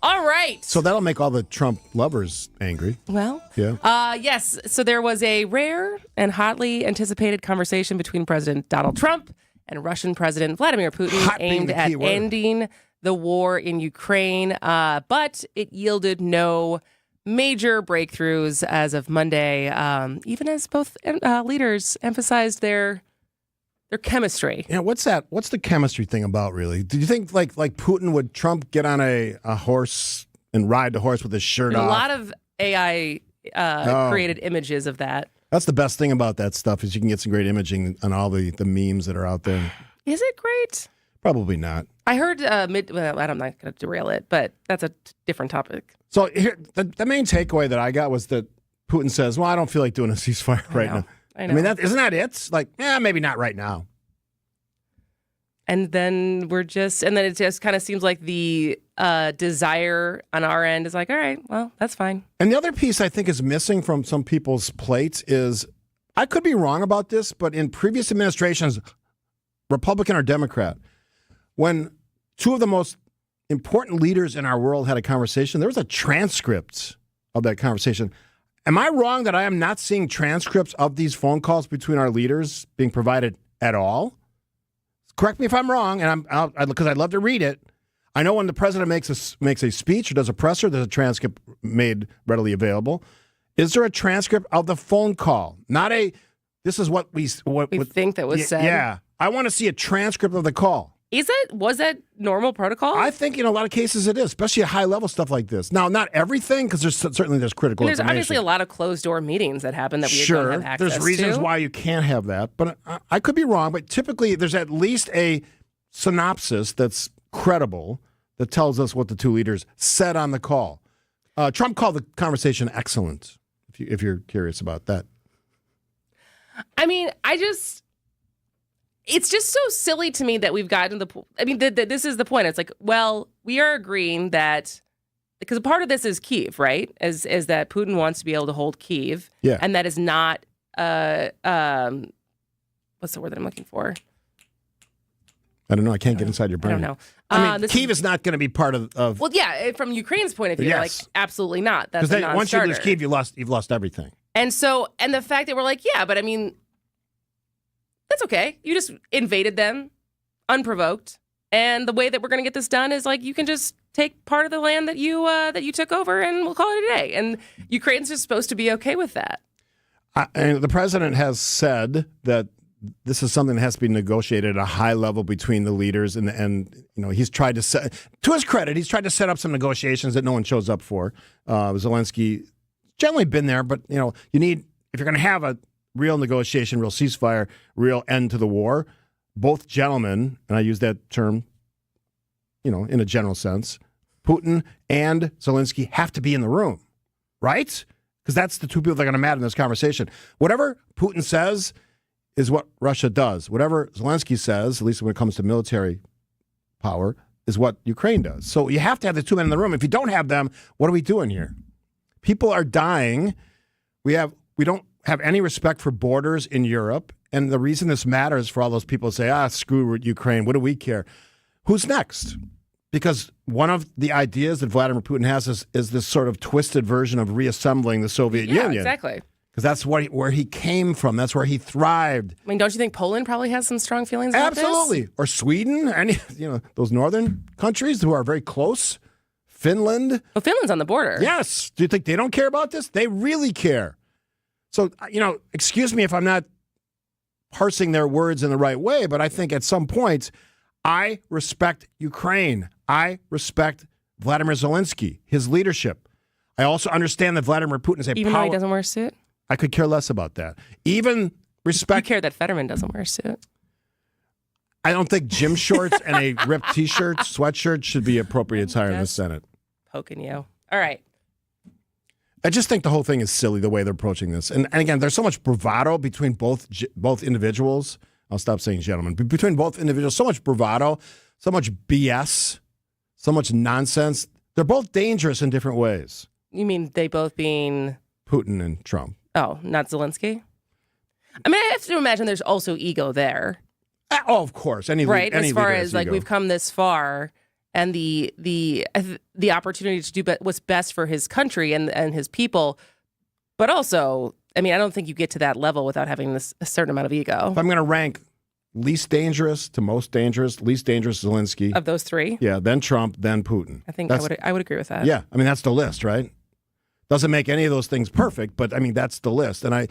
[SPEAKER 18] All right.
[SPEAKER 13] So that'll make all the Trump lovers angry.
[SPEAKER 18] Well,
[SPEAKER 13] yeah.
[SPEAKER 18] yes. So there was a rare and hotly anticipated conversation between President Donald Trump and Russian President Vladimir Putin aimed at ending the war in Ukraine. But it yielded no major breakthroughs as of Monday, even as both leaders emphasized their chemistry.
[SPEAKER 13] Yeah, what's that? What's the chemistry thing about, really? Do you think like Putin, would Trump get on a horse and ride the horse with his shirt off?
[SPEAKER 18] A lot of AI created images of that.
[SPEAKER 13] That's the best thing about that stuff is you can get some great imaging on all the memes that are out there.
[SPEAKER 18] Is it great?
[SPEAKER 13] Probably not.
[SPEAKER 18] I heard, I'm not going to derail it, but that's a different topic.
[SPEAKER 13] So here, the main takeaway that I got was that Putin says, well, I don't feel like doing a ceasefire right now.
[SPEAKER 18] I know.
[SPEAKER 13] mean, isn't that it? Like, maybe not right now.
[SPEAKER 18] And then it just kind of seems like the desire on our end is like, all right, well, that's fine.
[SPEAKER 13] And the other piece I think is missing from some people's plates is, I could be wrong about this, but in previous administrations, Republican or Democrat, when two of the most important leaders in our world had a conversation, there was a transcript of that conversation. Am I wrong that I am not seeing transcripts of these phone calls between our leaders being provided at all? Correct me if I'm wrong, and because I'd love to read it. I know when the president makes a speech or does a presser, there's a transcript made readily available. Is there a transcript of the phone call? Not a. This is what we
[SPEAKER 18] think that was said.
[SPEAKER 13] Yeah, I want to see a transcript of the call.
[SPEAKER 18] Was that normal protocol?
[SPEAKER 13] I think in a lot of cases it is, especially high level stuff like this. Now, not everything, because there's critical.
[SPEAKER 18] There's
[SPEAKER 13] information.
[SPEAKER 18] obviously a lot of closed door meetings that happen that we don't have access to.
[SPEAKER 13] There's reasons why you can't have that, but I could be wrong. But typically, there's at least a synopsis that's credible that tells us what the two leaders said on the call. Trump called the conversation excellent. If you're curious about that,
[SPEAKER 18] I mean, it's just so silly to me that we've gotten to the. I mean, this is the point. It's like, well, we are agreeing that because part of this is Kyiv, right? Is that Putin wants to be able to hold Kyiv, and that is not. What's the word that I'm looking for?
[SPEAKER 13] I don't know. I can't get inside your brain.
[SPEAKER 18] I don't know.
[SPEAKER 13] I mean, Kyiv is not going to be part of.
[SPEAKER 18] Well, yeah, from Ukraine's point of view, like absolutely not. That's a non-starter.
[SPEAKER 13] Once you lose Kyiv, you've lost everything.
[SPEAKER 18] And the fact that we're like, yeah, but I mean, that's okay. You just invaded them unprovoked. And the way that we're going to get this done is like, you can just take part of the land that you took over, and we'll call it a day. And Ukraine's just supposed to be okay with that.
[SPEAKER 13] And the president has said that this is something that has to be negotiated at a high level between the leaders, and he's tried to set, to his credit, he's tried to set up some negotiations that no one shows up for. Zelensky generally been there, but you need, if you're going to have a real negotiation, real ceasefire, real end to the war, both gentlemen, and I use that term, in a general sense, Putin and Zelensky have to be in the room, right? Because that's the two people that are going to matter in this conversation. Whatever Putin says is what Russia does. Whatever Zelensky says, at least when it comes to military power, is what Ukraine does. So you have to have the two men in the room. If you don't have them, what are we doing here? People are dying. We don't have any respect for borders in Europe. And the reason this matters for all those people who say, screw Ukraine, what do we care? Who's next? Because one of the ideas that Vladimir Putin has is this sort of twisted version of reassembling the Soviet Union.
[SPEAKER 18] Yeah, exactly.
[SPEAKER 13] Because that's where he came from. That's where he thrived.
[SPEAKER 18] I mean, don't you think Poland probably has some strong feelings about this?
[SPEAKER 13] Absolutely. Or Sweden, those northern countries who are very close. Finland.
[SPEAKER 18] Oh, Finland's on the border.
[SPEAKER 13] Yes. Do you think they don't care about this? They really care. So, excuse me if I'm not parsing their words in the right way, but I think at some point, I respect Ukraine. I respect Vladimir Zelensky, his leadership. I also understand that Vladimir Putin is
[SPEAKER 18] Even though he doesn't wear a suit?
[SPEAKER 13] I could care less about that. Even respect.
[SPEAKER 18] You care that Fetterman doesn't wear a suit?
[SPEAKER 13] I don't think gym shorts and a ripped T-shirt, sweatshirt should be appropriate attire in the Senate.
[SPEAKER 18] Poking you. All right.
[SPEAKER 13] I just think the whole thing is silly the way they're approaching this. And again, there's so much bravado between both individuals. I'll stop saying gentlemen. But between both individuals, so much bravado, so much BS, so much nonsense. They're both dangerous in different ways.
[SPEAKER 18] You mean they both being...
[SPEAKER 13] Putin and Trump.
[SPEAKER 18] Oh, not Zelensky? I mean, I have to imagine there's also ego there.
[SPEAKER 13] Oh, of course. Any
[SPEAKER 18] as far
[SPEAKER 13] leader
[SPEAKER 18] as
[SPEAKER 13] has ego.
[SPEAKER 18] we've come this far, and the opportunity to do what's best for his country and his people, but also, I mean, I don't think you get to that level without having a certain amount of ego.
[SPEAKER 13] If I'm going to rank least dangerous to most dangerous, least dangerous Zelensky.
[SPEAKER 18] Of those three?
[SPEAKER 13] Yeah, then Trump, then Putin.
[SPEAKER 18] I think I would agree with that.
[SPEAKER 13] Yeah, I mean, that's the list, right? Doesn't make any of those things perfect, but I mean, that's the list. And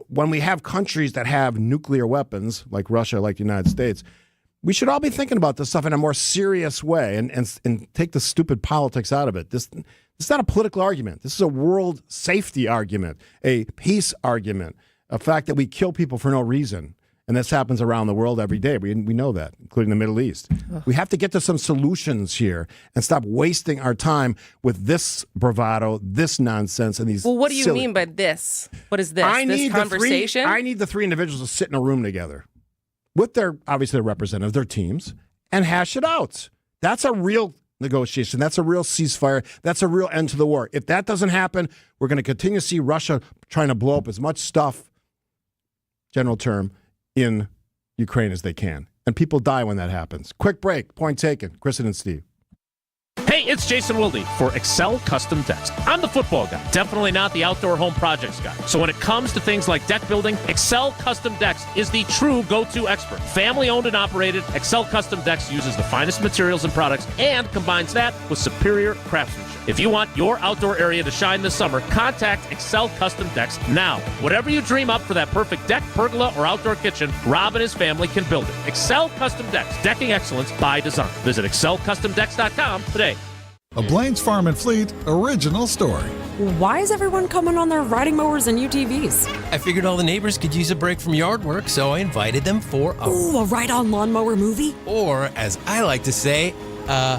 [SPEAKER 13] when we have countries that have nuclear weapons, like Russia, like the United States, we should all be thinking about this stuff in a more serious way and take the stupid politics out of it. This is not a political argument. This is a world safety argument, a peace argument, a fact that we kill people for no reason. And this happens around the world every day. We know that, including the Middle East. We have to get to some solutions here and stop wasting our time with this bravado, this nonsense, and these.
[SPEAKER 18] Well, what do you mean by this? What is this? This conversation?
[SPEAKER 13] I need the three individuals to sit in a room together with their representative, their teams, and hash it out. That's a real negotiation. That's a real ceasefire. That's a real end to the war. If that doesn't happen, we're going to continue to see Russia trying to blow up as much stuff, general term, in Ukraine as they can. And people die when that happens. Quick break. Point taken. Kristin and Steve.
[SPEAKER 12] Hey, it's Jason Wilde for Excel Custom Decks. I'm the football guy, definitely not the outdoor home projects guy. So when it comes to things like deck building, Excel Custom Decks is the true go-to expert. Family owned and operated, Excel Custom Decks uses the finest materials and products and combines that with superior craftsmanship. If you want your outdoor area to shine this summer, contact Excel Custom Decks now. Whatever you dream up for that perfect deck, pergola, or outdoor kitchen, Rob and his family can build it. Excel Custom Decks, decking excellence by design. Visit excelcustomdecks.com today.
[SPEAKER 17] A Blaine's Farm and Fleet original story.
[SPEAKER 19] Why is everyone coming on their riding mowers and UTVs?
[SPEAKER 20] I figured all the neighbors could use a break from yard work, so I invited them for
[SPEAKER 19] a ride-on lawnmower movie?
[SPEAKER 20] Or, as I like to say, a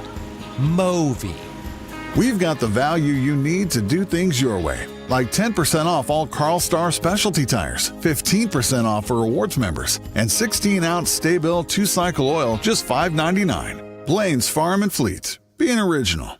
[SPEAKER 20] movie.
[SPEAKER 17] We've got the value you need to do things your way. Like 10% off all Carl Star specialty tires, 15% off for rewards members, and 16-ounce Stay-Bill 2-cycle oil, just $5.99. Blaine's Farm and Fleet. Being original.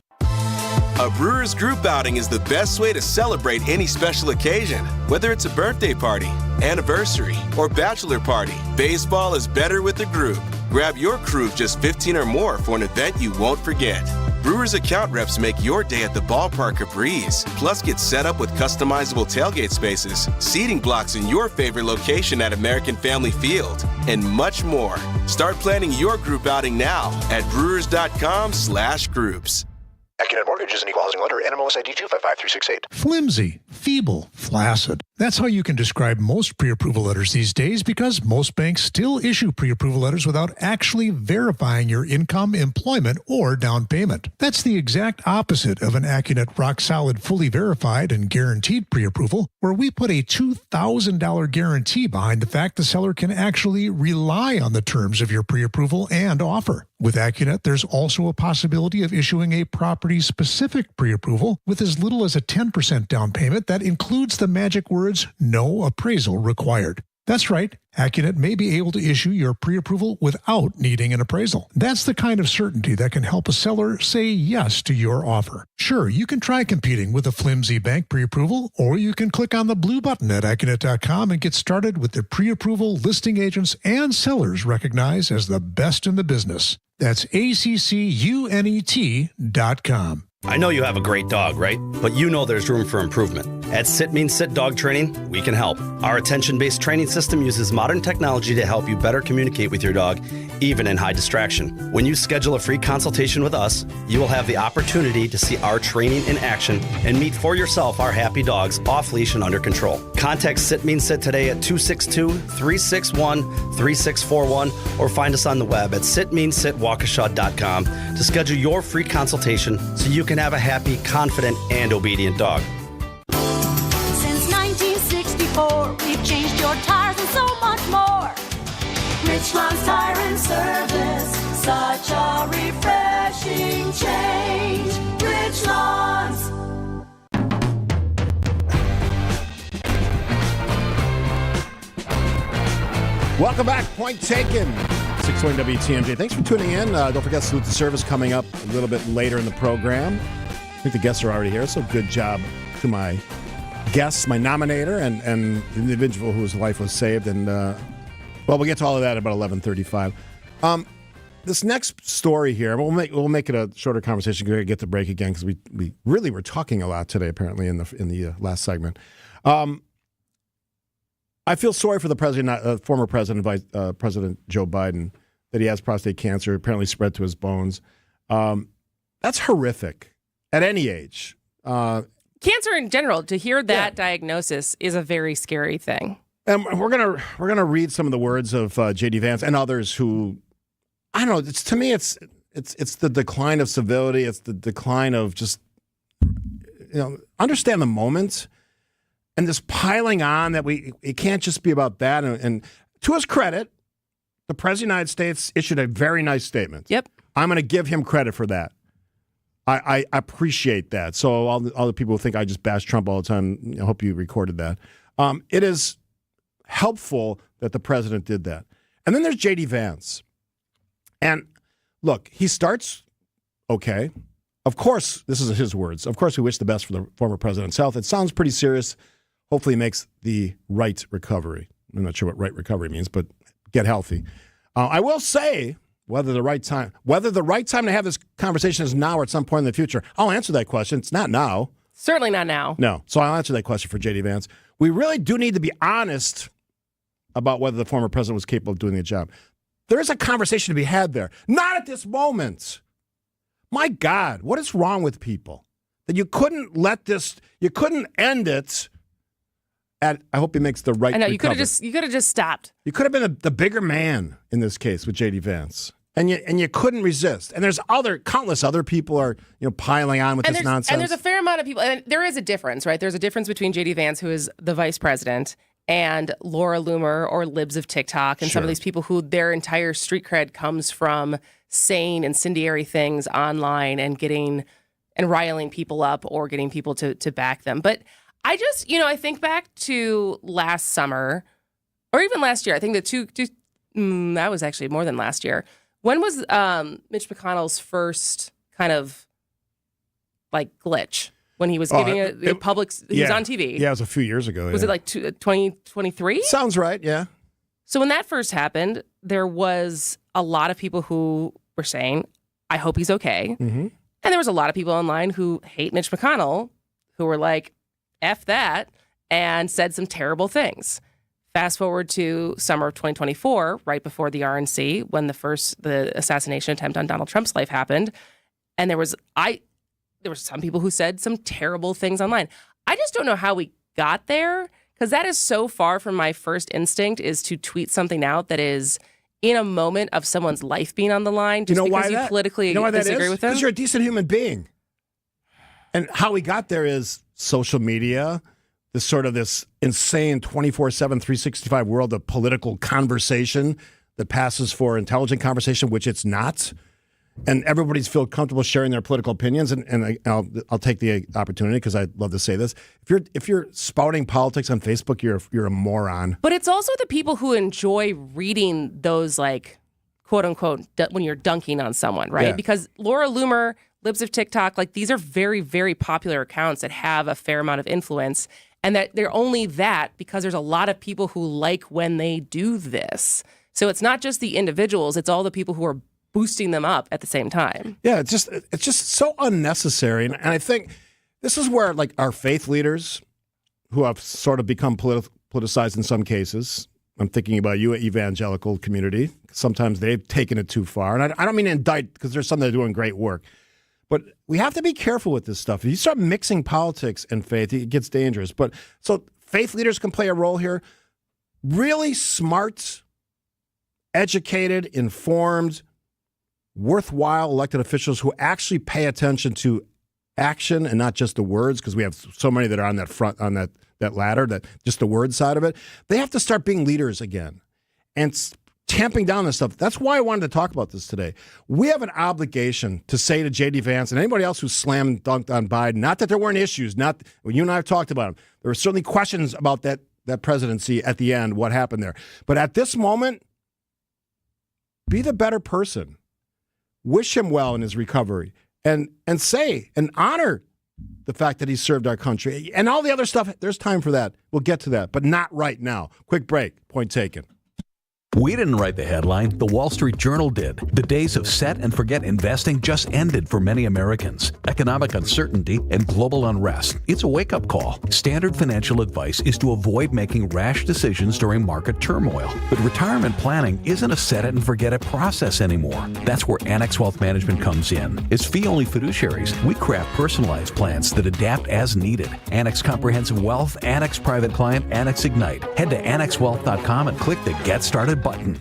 [SPEAKER 21] A Brewers group outing is the best way to celebrate any special occasion. Whether it's a birthday party, anniversary, or bachelor party, baseball is better with a group. Grab your crew of just 15 or more for an event you won't forget. Brewers account reps make your day at the ballpark a breeze. Plus, get set up with customizable tailgate spaces, seating blocks in your favorite location at American Family Field, and much more. Start planning your group outing now at brewers.com/groups.
[SPEAKER 4] Accunet Mortgage is an equal housing lender. NMLS ID 255368.
[SPEAKER 5] Flimsy, feeble, flaccid. That's how you can describe most pre-approval letters these days, because most banks still issue pre-approval letters without actually verifying your income, employment, or down payment. That's the exact opposite of an Accunet rock-solid, fully verified and guaranteed pre-approval, where we put a $2,000 guarantee behind the fact the seller can actually rely on the terms of your pre-approval and offer. With Accunet, there's also a possibility of issuing a property-specific pre-approval with as little as a 10% down payment that includes the magic words, "no appraisal required." That's right, Accunet may be able to issue your pre-approval without needing an appraisal. That's the kind of certainty that can help a seller say yes to your offer. Sure, you can try competing with a flimsy bank pre-approval, or you can click on the blue button at Accunet.com and get started with the pre-approval listing agents and sellers recognized as the best in the business. That's ACCUNET.com.
[SPEAKER 22] I know you have a great dog, right? But you know there's room for improvement. At Sit Means Sit Dog Training, we can help. Our attention-based training system uses modern technology to help you better communicate with your dog, even in high distraction. When you schedule a free consultation with us, you will have the opportunity to see our training in action and meet for yourself our happy dogs off leash and under control. Contact Sit Means Sit today at 262-361-3641 or find us on the web at sitmeansitwaukesha.com to schedule your free consultation so you can have a happy, confident, and obedient dog.
[SPEAKER 15] Since 1964, we've changed your tires and so much more. Richland's Tire and Service, such a refreshing change. Richland's.
[SPEAKER 13] Welcome back. Point taken. 620 WTMJ. Thanks for tuning in. Don't forget Salute the Service coming up a little bit later in the program. I think the guests are already here, so good job to my guests, my nominator, and the individual whose life was saved. And, we'll get to all of that at about 11:35. This next story here, we'll make it a shorter conversation. We're going to get the break again because we really were talking a lot today, apparently, in the last segment. I feel sorry for the president, former president, President Joe Biden, that he has prostate cancer, apparently spread to his bones. That's horrific at any age.
[SPEAKER 18] Cancer in general, to hear that diagnosis is a very scary thing.
[SPEAKER 13] And we're gonna read some of the words of J.D. Vance and others who, I don't know. To me, it's the decline of civility. It's the decline of just understand the moment. And this piling on that it can't just be about that. And to his credit, the President of the United States issued a very nice statement.
[SPEAKER 18] Yep.
[SPEAKER 13] I'm going to give him credit for that. I appreciate that. So all the people who think I just bash Trump all the time, I hope you recorded that. It is helpful that the president did that. And then there's J.D. Vance. And look, he starts, okay. Of course, this is his words. Of course, we wish the best for the former president's health. It sounds pretty serious. Hopefully, he makes the right recovery. I'm not sure what right recovery means, but get healthy. I will say whether the right time to have this conversation is now or at some point in the future. I'll answer that question. It's not now.
[SPEAKER 18] Certainly not now.
[SPEAKER 13] No. So I'll answer that question for J.D. Vance. We really do need to be honest about whether the former president was capable of doing the job. There is a conversation to be had there. Not at this moment. My God, what is wrong with people? That you couldn't end it at, I hope he makes the right recovery.
[SPEAKER 18] I know, you could have just stopped.
[SPEAKER 13] You could have been the bigger man in this case with J.D. Vance. And you couldn't resist. And there's countless other people are piling on with this nonsense.
[SPEAKER 18] And there's a fair amount of people, and there is a difference, right? There's a difference between J.D. Vance, who is the vice president, and Laura Loomer or Libs of TikTok and some of these people who their entire street cred comes from saying incendiary things online and riling people up or getting people to back them. But I just, I think back to last summer or even last year. I think that was actually more than last year. When was Mitch McConnell's first kind of glitch? When he was giving a public, he was on TV.
[SPEAKER 13] Yeah, it was a few years ago.
[SPEAKER 18] Was it 2023?
[SPEAKER 13] Sounds right, yeah.
[SPEAKER 18] So when that first happened, there was a lot of people who were saying, I hope he's okay. Mm-hmm. And there was a lot of people online who hate Mitch McConnell who were like, F that, and said some terrible things. Fast forward to summer of 2024, right before the RNC, when the assassination attempt on Donald Trump's life happened. And there was, there were some people who said some terrible things online. I just don't know how we got there, because that is so far from my first instinct, is to tweet something out that is in a moment of someone's life being on the line just because you politically disagree with them.
[SPEAKER 13] Because you're a decent human being. And how we got there is social media, this insane 24/7, 365 world of political conversation that passes for intelligent conversation, which it's not. And everybody's feel comfortable sharing their political opinions. And I'll take the opportunity, because I love to say this. If you're spouting politics on Facebook, you're a moron.
[SPEAKER 18] But it's also the people who enjoy reading those, like, quote unquote, when you're dunking on someone, right?
[SPEAKER 13] Yeah.
[SPEAKER 18] Because Laura Loomer, Libs of TikTok, like, these are very, very popular accounts that have a fair amount of influence. And that they're only that because there's a lot of people who like when they do this. So it's not just the individuals, it's all the people who are boosting them up at the same time.
[SPEAKER 13] Yeah, it's just so unnecessary. And I think this is where, like, our faith leaders, who have sort of become politicized in some cases, I'm thinking about you, evangelical community, sometimes they've taken it too far. And I don't mean to indict, because there's some that are doing great work. But we have to be careful with this stuff. If you start mixing politics and faith, it gets dangerous. But so faith leaders can play a role here. Really smart, educated, informed, worthwhile elected officials who actually pay attention to action and not just the words, because we have so many that are on that front, on that ladder, that just the word side of it. They have to start being leaders again and tamping down this stuff. That's why I wanted to talk about this today. We have an obligation to say to J.D. Vance and anybody else who slammed dunked on Biden, not that there weren't issues, you and I have talked about them. There were certainly questions about that presidency at the end, what happened there. But at this moment, be the better person. Wish him well in his recovery, and say and honor the fact that he served our country. And all the other stuff, there's time for that. We'll get to that, but not right now. Quick break. Point taken.
[SPEAKER 7] We didn't write the headline, the Wall Street Journal did. The days of set and forget investing just ended for many Americans. Economic uncertainty and global unrest. It's a wake-up call. Standard financial advice is to avoid making rash decisions during market turmoil. But retirement planning isn't a set it and forget it process anymore. That's where Annex Wealth Management comes in. As fee-only fiduciaries, we craft personalized plans that adapt as needed. Annex Comprehensive Wealth, Annex Private Client, Annex Ignite. Head to annexwealth.com and click the Get Started button.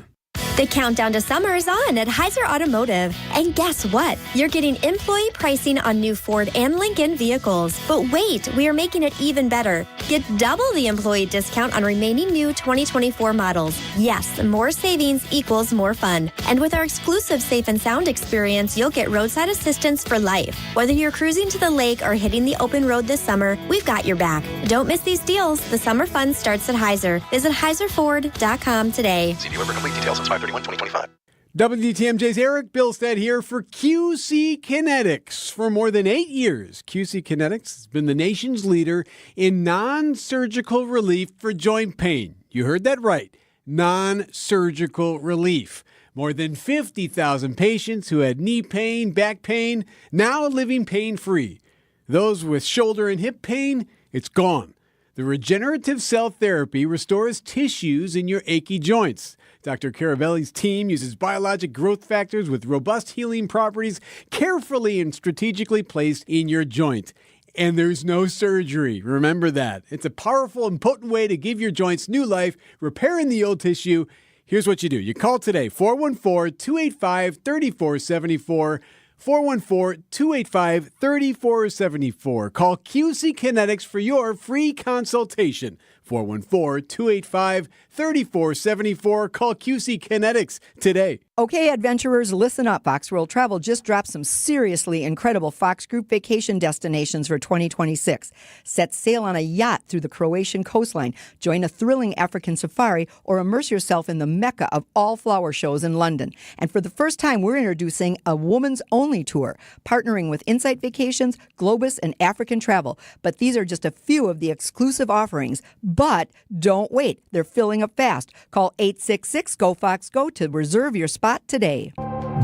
[SPEAKER 8] The countdown to summer is on at Heiser Automotive. And guess what? You're getting employee pricing on new Ford and Lincoln vehicles. But wait, we are making it even better. Get double the employee discount on remaining new 2024 models. Yes, more savings equals more fun. And with our exclusive Safe and Sound experience, you'll get roadside assistance for life. Whether you're cruising to the lake or hitting the open road this summer, we've got your back. Don't miss these deals. The summer fun starts at Heiser. Visit heiserford.com today.
[SPEAKER 11] See dealer for complete details since 5/31/2025.
[SPEAKER 23] WTMJ's Eric Bilstead here for QC Kinetics. For more than 8 years, QC Kinetics has been the nation's leader in non-surgical relief for joint pain. You heard that right. Non-surgical relief. More than 50,000 patients who had knee pain, back pain, now living pain-free. Those with shoulder and hip pain, it's gone. The regenerative cell therapy restores tissues in your achy joints. Dr. Caravelli's team uses biologic growth factors with robust healing properties carefully and strategically placed in your joint. And there's no surgery. Remember that. It's a powerful and potent way to give your joints new life, repairing the old tissue. Here's what you do. You call today, 414-285-3474. 414-285-3474. Call QC Kinetics for your free consultation. 414-285-3474. Call QC Kinetics today.
[SPEAKER 24] Okay, adventurers, listen up. Fox World Travel just dropped some seriously incredible Fox Group vacation destinations for 2026. Set sail on a yacht through the Croatian coastline, join a thrilling African safari, or immerse yourself in the mecca of all flower shows in London. And for the first time, we're introducing a woman's-only tour, partnering with Insight Vacations, Globus, and African Travel. But these are just a few of the exclusive offerings. But don't wait. They're filling up fast. Call 866-GO-FOX-GO to reserve your spot today.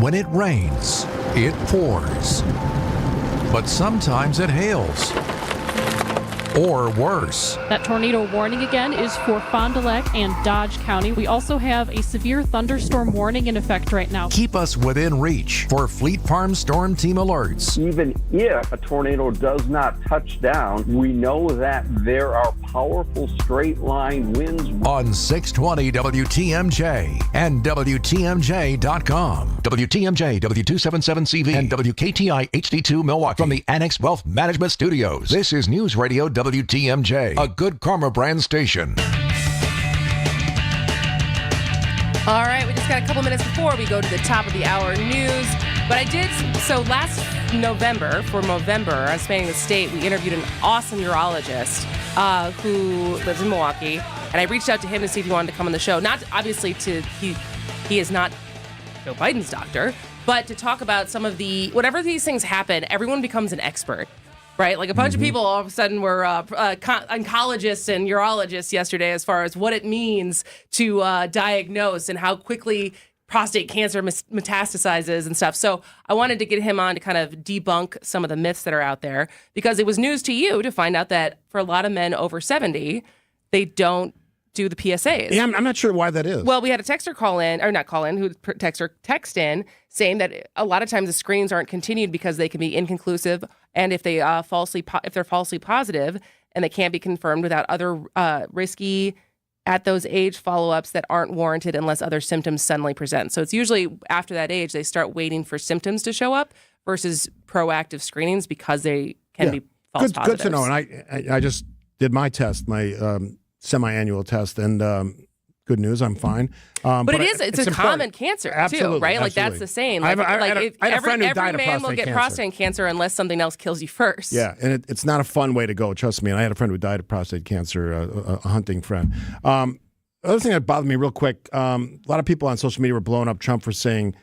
[SPEAKER 1] When it rains, it pours. But sometimes it hails. or worse.
[SPEAKER 2] That tornado warning again is for Fond du Lac and Dodge County. We also have a severe thunderstorm warning in effect right now.
[SPEAKER 1] Keep us within reach for Fleet Farm Storm Team alerts.
[SPEAKER 3] Even if a tornado does not touch down, we know that there are powerful straight line winds.
[SPEAKER 1] On 620 WTMJ and WTMJ.com. WTMJ, W277CV, and WKTI HD2 Milwaukee. From the Annex Wealth Management Studios, this is News Radio WTMJ, a Good Karma brand station.
[SPEAKER 18] All right, we just got a couple minutes before we go to the top of the hour news. But so last November, for Movember, on Spanning the State, we interviewed an awesome urologist who lives in Milwaukee. And I reached out to him to see if he wanted to come on the show. Not obviously he is not Joe Biden's doctor, but to talk about some of whenever these things happen, everyone becomes an expert, right? Like a bunch of people all of a sudden were oncologists and urologists yesterday as far as what it means to diagnose and how quickly prostate cancer metastasizes and stuff. So I wanted to get him on to kind of debunk some of the myths that are out there, because it was news to you to find out that for a lot of men over 70, they don't do the PSAs.
[SPEAKER 13] Yeah, I'm not sure why that is.
[SPEAKER 18] Well, we had a texter text in saying that a lot of times the screens aren't continued because they can be inconclusive, and if they're falsely positive and they can't be confirmed without other risky at those age follow-ups that aren't warranted unless other symptoms suddenly present. So it's usually after that age they start waiting for symptoms to show up versus proactive screenings because they can be false positives.
[SPEAKER 13] Good to know. And I just did my test, my semi-annual test, and good news, I'm fine.
[SPEAKER 18] But it's a common cancer too, right? Like that's the same. Like,
[SPEAKER 13] I had a friend who died of prostate cancer.
[SPEAKER 18] Every man will get prostate cancer unless something else kills you first.
[SPEAKER 13] Yeah, and it's not a fun way to go, trust me. And I had a friend who died of prostate cancer, a hunting friend. Other thing that bothered me real quick, a lot of people on social media were blowing up Trump for saying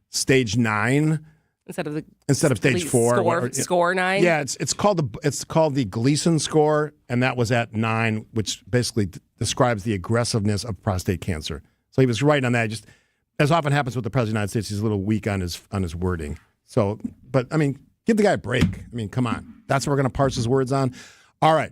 [SPEAKER 13] stage 9 instead of stage 4.
[SPEAKER 18] Score 9.
[SPEAKER 13] Yeah, it's called the Gleason score, and that was at 9, which basically describes the aggressiveness of prostate cancer. So he was right on that. Just as often happens with the president of the United States, he's a little weak on his wording. So, but I mean, give the guy a break. I mean, come on. That's what we're going to parse his words on. All right.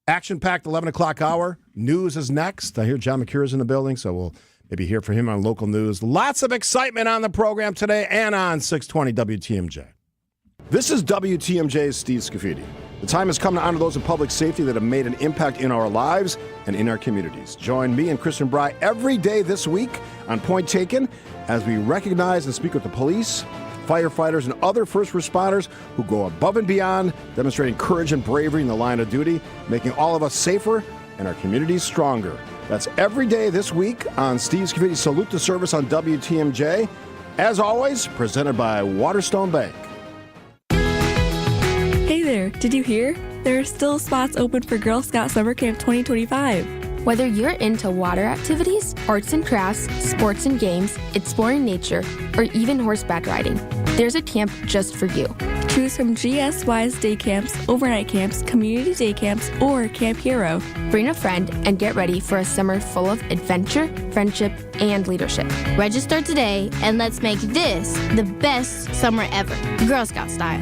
[SPEAKER 13] Action-packed 11 o'clock hour. News is next. I hear John McCure is in the building, so we'll maybe hear from him on local news. Lots of excitement on the program today and on 620 WTMJ. This is WTMJ's Steve Scaffidi. The time has come to honor those in public safety that have made an impact in our lives and in our communities. Join me and Kristin Brey every day this week on Point Taken as we recognize and speak with the police, firefighters, and other first responders who go above and beyond, demonstrating courage and bravery in the line of duty, making all of us safer and our communities stronger. That's every day this week on Steve Scaffidi Salute to Service on WTMJ. As always, presented by Waterstone Bank.
[SPEAKER 6] Hey there, did you hear? There are still spots open for Girl Scout Summer Camp 2025.
[SPEAKER 10] Whether you're into water activities, arts and crafts, sports and games, exploring nature, or even horseback riding, there's a camp just for you.
[SPEAKER 6] Choose from GSY's day camps, overnight camps, community day camps, or Camp Hero.
[SPEAKER 10] Bring a friend and get ready for a summer full of adventure, friendship, and leadership.
[SPEAKER 25] Register today and let's make this the best summer ever, Girl Scout style.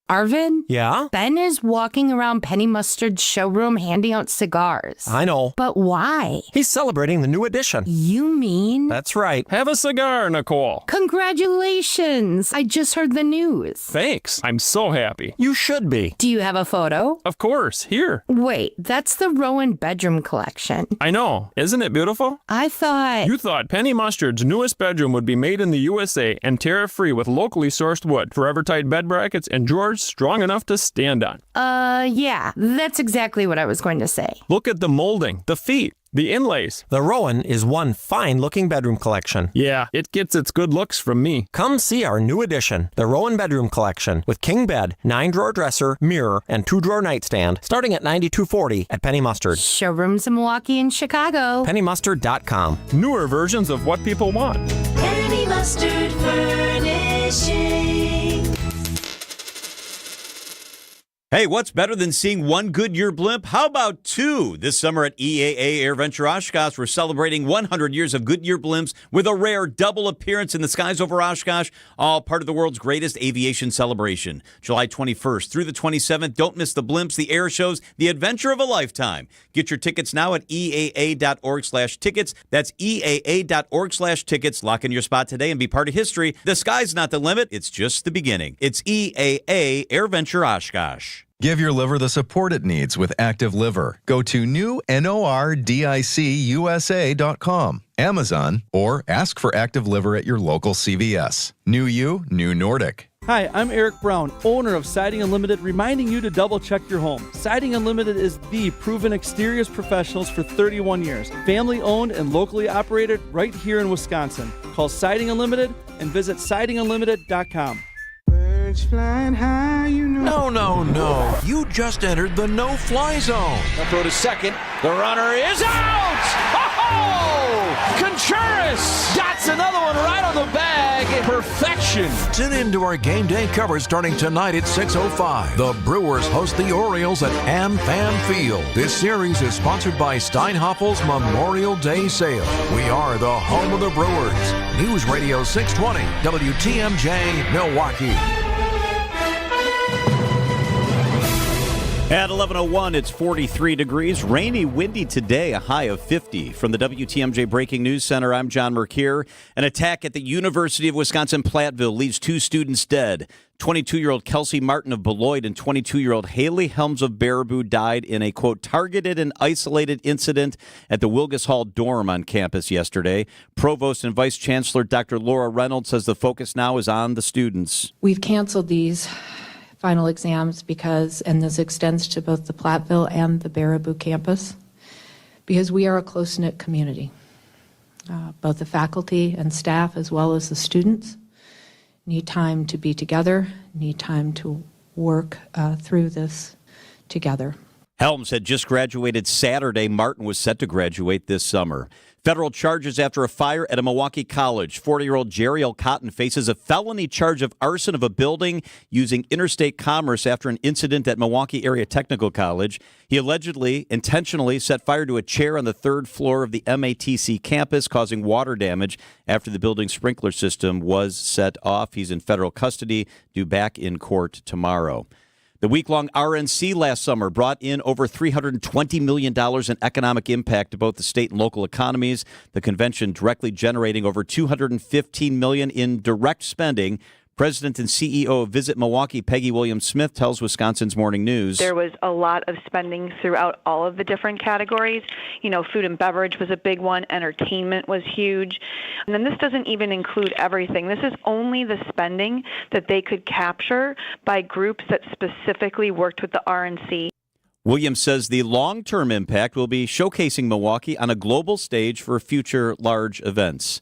[SPEAKER 26] Arvin?
[SPEAKER 27] Yeah?
[SPEAKER 26] Ben is walking around Penny Mustard's showroom handing out cigars.
[SPEAKER 27] I know.
[SPEAKER 26] But why?
[SPEAKER 27] He's celebrating the new edition.
[SPEAKER 26] You mean?
[SPEAKER 27] That's right.
[SPEAKER 28] Have a cigar, Nicole.
[SPEAKER 26] Congratulations. I just heard the news.
[SPEAKER 28] Thanks. I'm so happy.
[SPEAKER 27] You should be.
[SPEAKER 26] Do you have a photo?
[SPEAKER 28] Of course. Here.
[SPEAKER 26] Wait, that's the Rowan bedroom collection.
[SPEAKER 28] I know. Isn't it beautiful?
[SPEAKER 26] I thought...
[SPEAKER 28] You thought Penny Mustard's newest bedroom would be made in the USA and tariff-free with locally sourced wood, forever-tight bed brackets, and drawers strong enough to stand on.
[SPEAKER 26] Yeah, that's exactly what I was going to say.
[SPEAKER 28] Look at the molding, the feet, the inlays.
[SPEAKER 27] The Rowan is one fine-looking bedroom collection.
[SPEAKER 28] Yeah, it gets its good looks from me.
[SPEAKER 27] Come see our new addition, the Rowan bedroom collection, with king bed, 9-drawer dresser, mirror, and 2-drawer nightstand, starting at $92.40 at Penny Mustard.
[SPEAKER 26] Showrooms in Milwaukee and Chicago.
[SPEAKER 27] PennyMustard.com.
[SPEAKER 28] Newer versions of what people want.
[SPEAKER 15] Penny Mustard Furnishing.
[SPEAKER 9] Hey, what's better than seeing one Goodyear blimp? How about two? This summer at EAA AirVenture Oshkosh, we're celebrating 100 years of Goodyear blimps with a rare double appearance in the skies over Oshkosh, all part of the world's greatest aviation celebration. July 21st through the 27th. Don't miss the blimps, the air shows, the adventure of a lifetime. Get your tickets now at EAA.org/tickets. That's EAA.org/tickets. Lock in your spot today and be part of history. The sky's not the limit. It's just the beginning. It's EAA AirVenture Oshkosh.
[SPEAKER 12] Give your liver the support it needs with Active Liver. Go to newnordicusa.com, Amazon, or ask for Active Liver at your local CVS. New you, new Nordic.
[SPEAKER 14] Hi, I'm Eric Brown, owner of Siding Unlimited, reminding you to double-check your home. Siding Unlimited is the proven exteriors professionals for 31 years. Family-owned and locally operated right here in Wisconsin. Call Siding Unlimited and visit sidingunlimited.com.
[SPEAKER 1] Flying high, you know. No. You just entered the no-fly zone.
[SPEAKER 16] They'll throw to second. The runner is out! Oh! Contreras dots another one right on the bag. Perfection.
[SPEAKER 1] Tune in to our game day coverage starting tonight at 6:05. The Brewers host the Orioles at AmFam Field. This series is sponsored by Steinhoffel's Memorial Day Sale. We are the home of the Brewers. News Radio 620, WTMJ, Milwaukee.
[SPEAKER 9] At 11:01, it's 43 degrees, rainy, windy today, a high of 50. From the WTMJ Breaking News Center, I'm John Mercure. An attack at the University of Wisconsin-Platteville leaves 2 students dead. 22-year-old Kelsey Martin of Beloit and 22-year-old Haley Helms of Baraboo died in a, quote, targeted and isolated incident at the Wilgus Hall dorm on campus yesterday. Provost and Vice Chancellor Dr. Laura Reynolds says the focus now is on the students.
[SPEAKER 17] We've canceled these final exams and this extends to both the Platteville and the Baraboo campus, because we are a close-knit community. Both the faculty and staff as well as the students need time to be together, need time to work through this together.
[SPEAKER 9] Helms had just graduated Saturday. Martin was set to graduate this summer. Federal charges after a fire at a Milwaukee college. 40-year-old Jerry L. Cotton faces a felony charge of arson of a building using interstate commerce after an incident at Milwaukee Area Technical College. He allegedly intentionally set fire to a chair on the 3rd floor of the MATC campus, causing water damage after the building's sprinkler system was set off. He's in federal custody, due back in court tomorrow. The week-long RNC last summer brought in over $320 million in economic impact to both the state and local economies. The convention directly generating over $215 million in direct spending. President and CEO of Visit Milwaukee, Peggy Williams-Smith, tells Wisconsin's Morning News.
[SPEAKER 19] There was a lot of spending throughout all of the different categories. You know, food and beverage was a big one. Entertainment was huge. And then this doesn't even include everything. This is only the spending that they could capture by groups that specifically worked with the RNC.
[SPEAKER 9] Williams says the long-term impact will be showcasing Milwaukee on a global stage for future large events.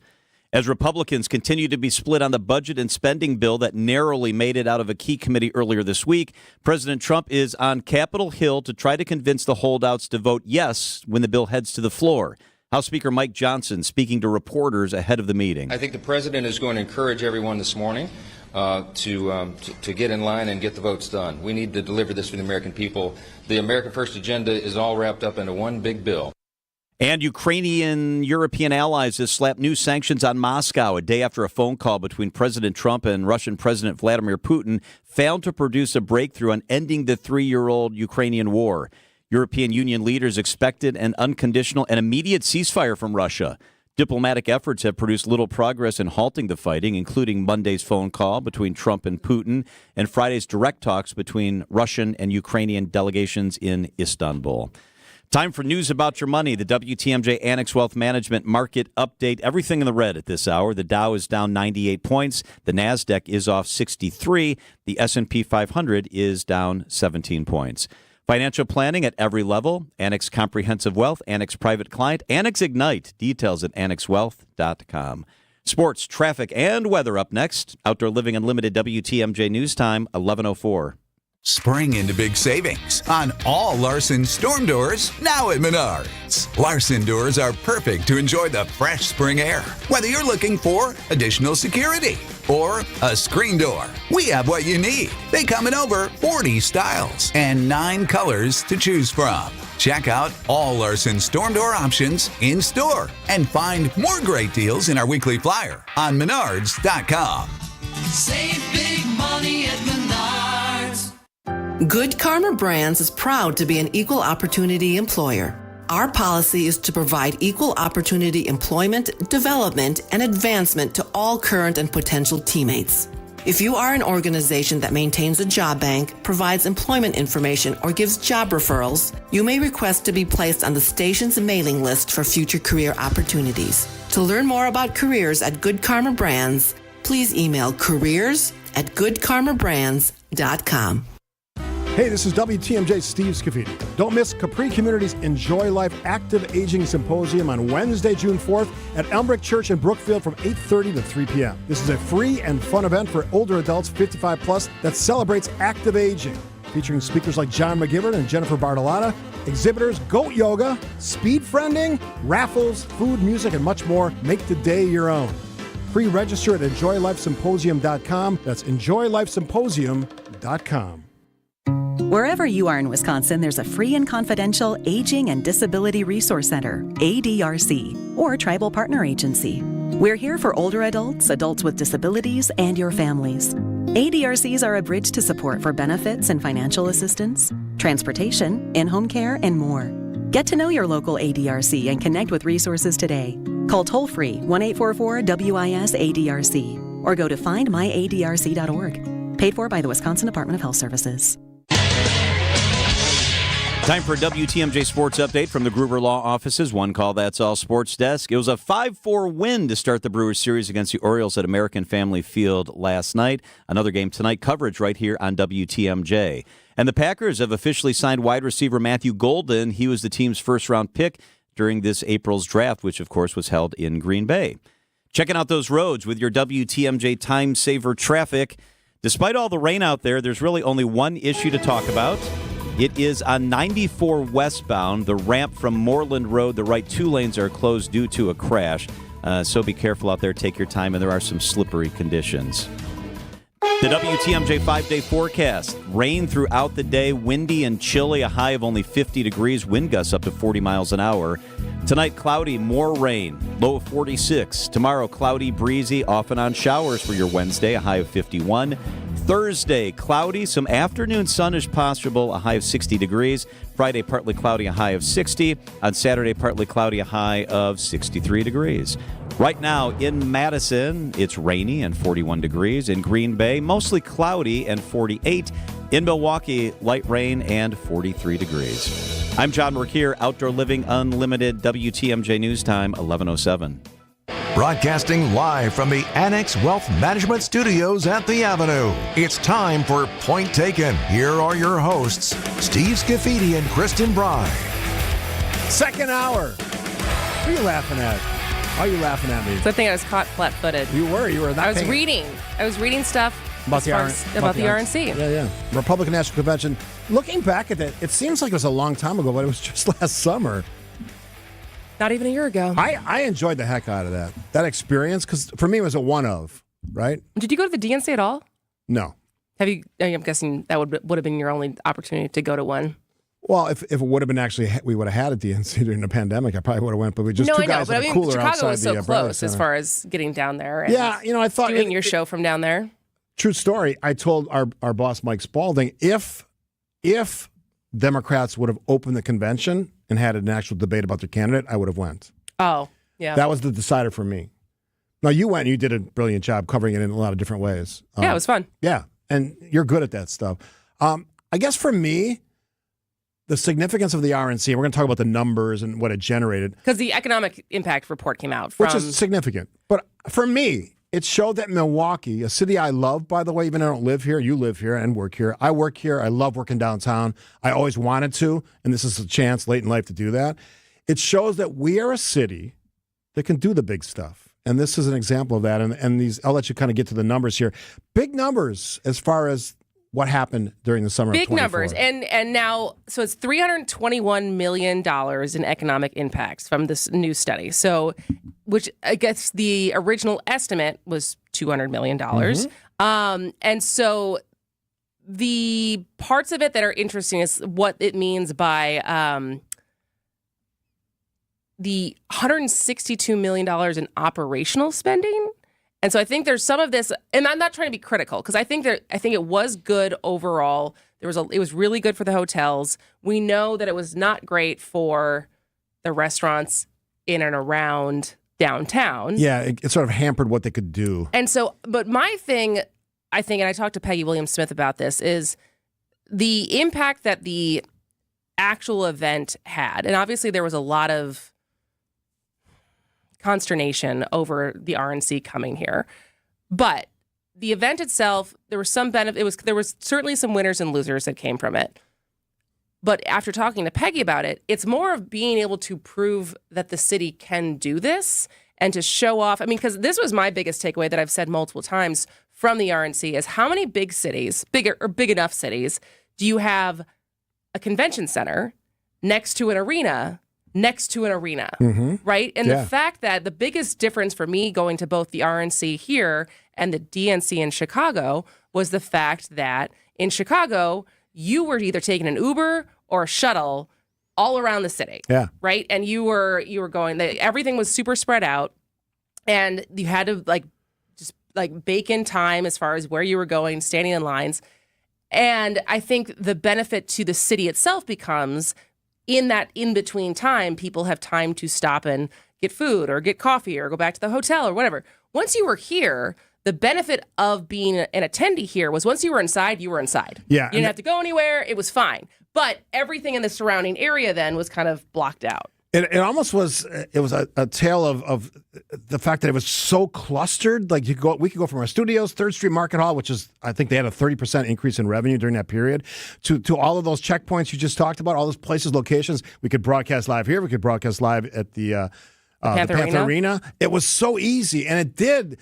[SPEAKER 9] As Republicans continue to be split on the budget and spending bill that narrowly made it out of a key committee earlier this week, President Trump is on Capitol Hill to try to convince the holdouts to vote yes when the bill heads to the floor. House Speaker Mike Johnson speaking to reporters ahead of the meeting.
[SPEAKER 20] I think the president is going to encourage everyone this morning to get in line and get the votes done. We need to deliver this for the American people. The American First agenda is all wrapped up into one big bill.
[SPEAKER 9] And Ukrainian European allies have slapped new sanctions on Moscow a day after a phone call between President Trump and Russian President Vladimir Putin failed to produce a breakthrough on ending the 3-year-old Ukrainian war. European Union leaders expected an unconditional and immediate ceasefire from Russia. Diplomatic efforts have produced little progress in halting the fighting, including Monday's phone call between Trump and Putin and Friday's direct talks between Russian and Ukrainian delegations in Istanbul. Time for news about your money. The WTMJ Annex Wealth Management Market Update. Everything in the red at this hour. The Dow is down 98 points. The NASDAQ is off 63. The S&P 500 is down 17 points. Financial planning at every level. Annex Comprehensive Wealth, Annex Private Client, Annex Ignite. Details at annexwealth.com. Sports, traffic, and weather up next. Outdoor Living Unlimited WTMJ News Time, 11:04.
[SPEAKER 21] Spring into big savings on all Larson storm doors now at Menards. Larson doors are perfect to enjoy the fresh spring air, whether you're looking for additional security, or a screen door. We have what you need. They come in over 40 styles and 9 colors to choose from. Check out all Larson storm door options in store and find more great deals in our weekly flyer on Menards.com.
[SPEAKER 15] Save big money at Menards.
[SPEAKER 4] Good Karma Brands is proud to be an equal opportunity employer. Our policy is to provide equal opportunity employment, development, and advancement to all current and potential teammates. If you are an organization that maintains a job bank, provides employment information, or gives job referrals, you may request to be placed on the station's mailing list for future career opportunities. To learn more about careers at Good Karma Brands, please email careers@goodkarmabrands.com.
[SPEAKER 13] Hey, this is WTMJ Steve Scaffidi. Don't miss Capri Community's Enjoy Life Active Aging Symposium on Wednesday, June 4th at Elmbrick Church in Brookfield from 8:30 to 3 p.m. This is a free and fun event for older adults 55 plus that celebrates active aging, featuring speakers like John McGivern and Jennifer Bartolotta, exhibitors, goat yoga, speed friending, raffles, food, music, and much more. Make the day your own. Pre-register at enjoylifesymposium.com. That's enjoylifesymposium.com.
[SPEAKER 5] Wherever you are in Wisconsin, there's a free and confidential Aging and Disability Resource Center, ADRC, or Tribal Partner Agency. We're here for older adults, adults with disabilities, and your families. ADRCs are a bridge to support for benefits and financial assistance, transportation, in-home care, and more. Get to know your local ADRC and connect with resources today. Call toll-free 1-844-WIS-ADRC or go to findmyadrc.org. Paid for by the Wisconsin Department of Health Services.
[SPEAKER 9] Time for a WTMJ Sports Update from the Gruber Law Offices. One call, that's all Sports Desk. It was a 5-4 win to start the Brewers series against the Orioles at American Family Field last night. Another game tonight, coverage right here on WTMJ. And the Packers have officially signed wide receiver Matthew Golden. He was the team's first-round pick during this April's draft, which, of course, was held in Green Bay. Checking out those roads with your WTMJ Time Saver traffic. Despite all the rain out there, there's really only one issue to talk about. It is on 94 westbound, the ramp from Moreland Road. The right 2 lanes are closed due to a crash. So be careful out there. Take your time, and there are some slippery conditions. The WTMJ 5-day forecast. Rain throughout the day, windy and chilly, a high of only 50 degrees, wind gusts up to 40 miles an hour. Tonight, cloudy, more rain, low of 46. Tomorrow, cloudy, breezy, off and on showers for your Wednesday, a high of 51. Thursday, cloudy, some afternoon sun is possible, a high of 60 degrees. Friday, partly cloudy, a high of 60. On Saturday, partly cloudy, a high of 63 degrees. Right now in Madison, it's rainy and 41 degrees. In Green Bay, mostly cloudy and 48. In Milwaukee, light rain and 43 degrees. I'm John Merkier, Outdoor Living Unlimited, WTMJ News Time, 11:07.
[SPEAKER 1] Broadcasting live from the Annex Wealth Management Studios at the Avenue. It's time for Point Taken. Here are your hosts, Steve Scaffidi and Kristin Brey.
[SPEAKER 13] Second hour. What are you laughing at? Why are you laughing at me?
[SPEAKER 18] So I think I was caught flat-footed.
[SPEAKER 13] You were.
[SPEAKER 18] I was reading stuff
[SPEAKER 13] about the
[SPEAKER 18] RNC.
[SPEAKER 13] Yeah. Republican National Convention. Looking back at that, it seems like it was a long time ago, but it was just last summer.
[SPEAKER 18] Not even a year ago.
[SPEAKER 13] I enjoyed the heck out of that experience, because for me it was a one of, right?
[SPEAKER 18] Did you go to the DNC at all?
[SPEAKER 13] No.
[SPEAKER 18] Have you? I'm guessing that would have been your only opportunity to go to one.
[SPEAKER 13] Well, if it would have been actually, we would have had a DNC during the pandemic, I probably would have went. But we just two guys at a cooler
[SPEAKER 18] Chicago
[SPEAKER 13] outside
[SPEAKER 18] was so
[SPEAKER 13] the
[SPEAKER 18] close as far as getting down there. And
[SPEAKER 13] I thought
[SPEAKER 18] doing your show from down there.
[SPEAKER 13] True story. I told our boss Mike Spalding, if Democrats would have opened the convention and had an actual debate about their candidate, I would have went.
[SPEAKER 18] Oh, yeah.
[SPEAKER 13] That was the decider for me. Now, you went and you did a brilliant job covering it in a lot of different ways.
[SPEAKER 18] Yeah, it was fun.
[SPEAKER 13] Yeah, and you're good at that stuff. I guess for me, the significance of the RNC, we're going to talk about the numbers and what it generated.
[SPEAKER 18] Because the economic impact report came out.
[SPEAKER 13] Which is significant. But for me, it showed that Milwaukee, a city I love, by the way, even though I don't live here, you live here and work here. I work here. I love working downtown. I always wanted to, and this is a chance late in life to do that. It shows that we are a city that can do the big stuff. And this is an example of that. And these, I'll let you kind of get to the numbers here. Big numbers as far as what happened during the summer of 24.
[SPEAKER 18] Big numbers. And now, so it's $321 million in economic impacts from this new study. So, which I guess the original estimate was $200 million. And so the parts of it that are interesting is what it means by the $162 million in operational spending. And so I think there's some of this, and I'm not trying to be critical because I think it was good overall. It was really good for the hotels. We know that it was not great for the restaurants in and around downtown.
[SPEAKER 13] Yeah, it sort of hampered what they could do.
[SPEAKER 18] And so, but my thing, I think, and I talked to Peggy Williams-Smith about this, is the impact that the actual event had. And obviously there was a lot of consternation over the RNC coming here. But the event itself, there was some benefit. There was certainly some winners and losers that came from it. But after talking to Peggy about it, it's more of being able to prove that the city can do this and to show off. I mean, because this was my biggest takeaway that I've said multiple times from the RNC is how many big cities, bigger or big enough cities, do you have a convention center next to an arena, right? And the fact that the biggest difference for me going to both the RNC here and the DNC in Chicago was the fact that in Chicago, you were either taking an Uber or a shuttle all around the city, right? And you were going, everything was super spread out, and you had to just bake in time as far as where you were going, standing in lines. And I think the benefit to the city itself becomes in that in-between time, people have time to stop and get food or get coffee or go back to the hotel or whatever. Once you were here, the benefit of being an attendee here was once you were inside, you were inside.
[SPEAKER 13] Yeah.
[SPEAKER 18] You didn't have to go anywhere. It was fine. But everything in the surrounding area then was kind of blocked out.
[SPEAKER 13] It almost was. It was a tale of the fact that it was so clustered. Like we could go from our studios, 3rd Street Market Hall, which is, I think they had a 30% increase in revenue during that period, to all of those checkpoints you just talked about, all those places, locations. We could broadcast live here. We could broadcast live at the Panther Arena. It was so easy, and it did.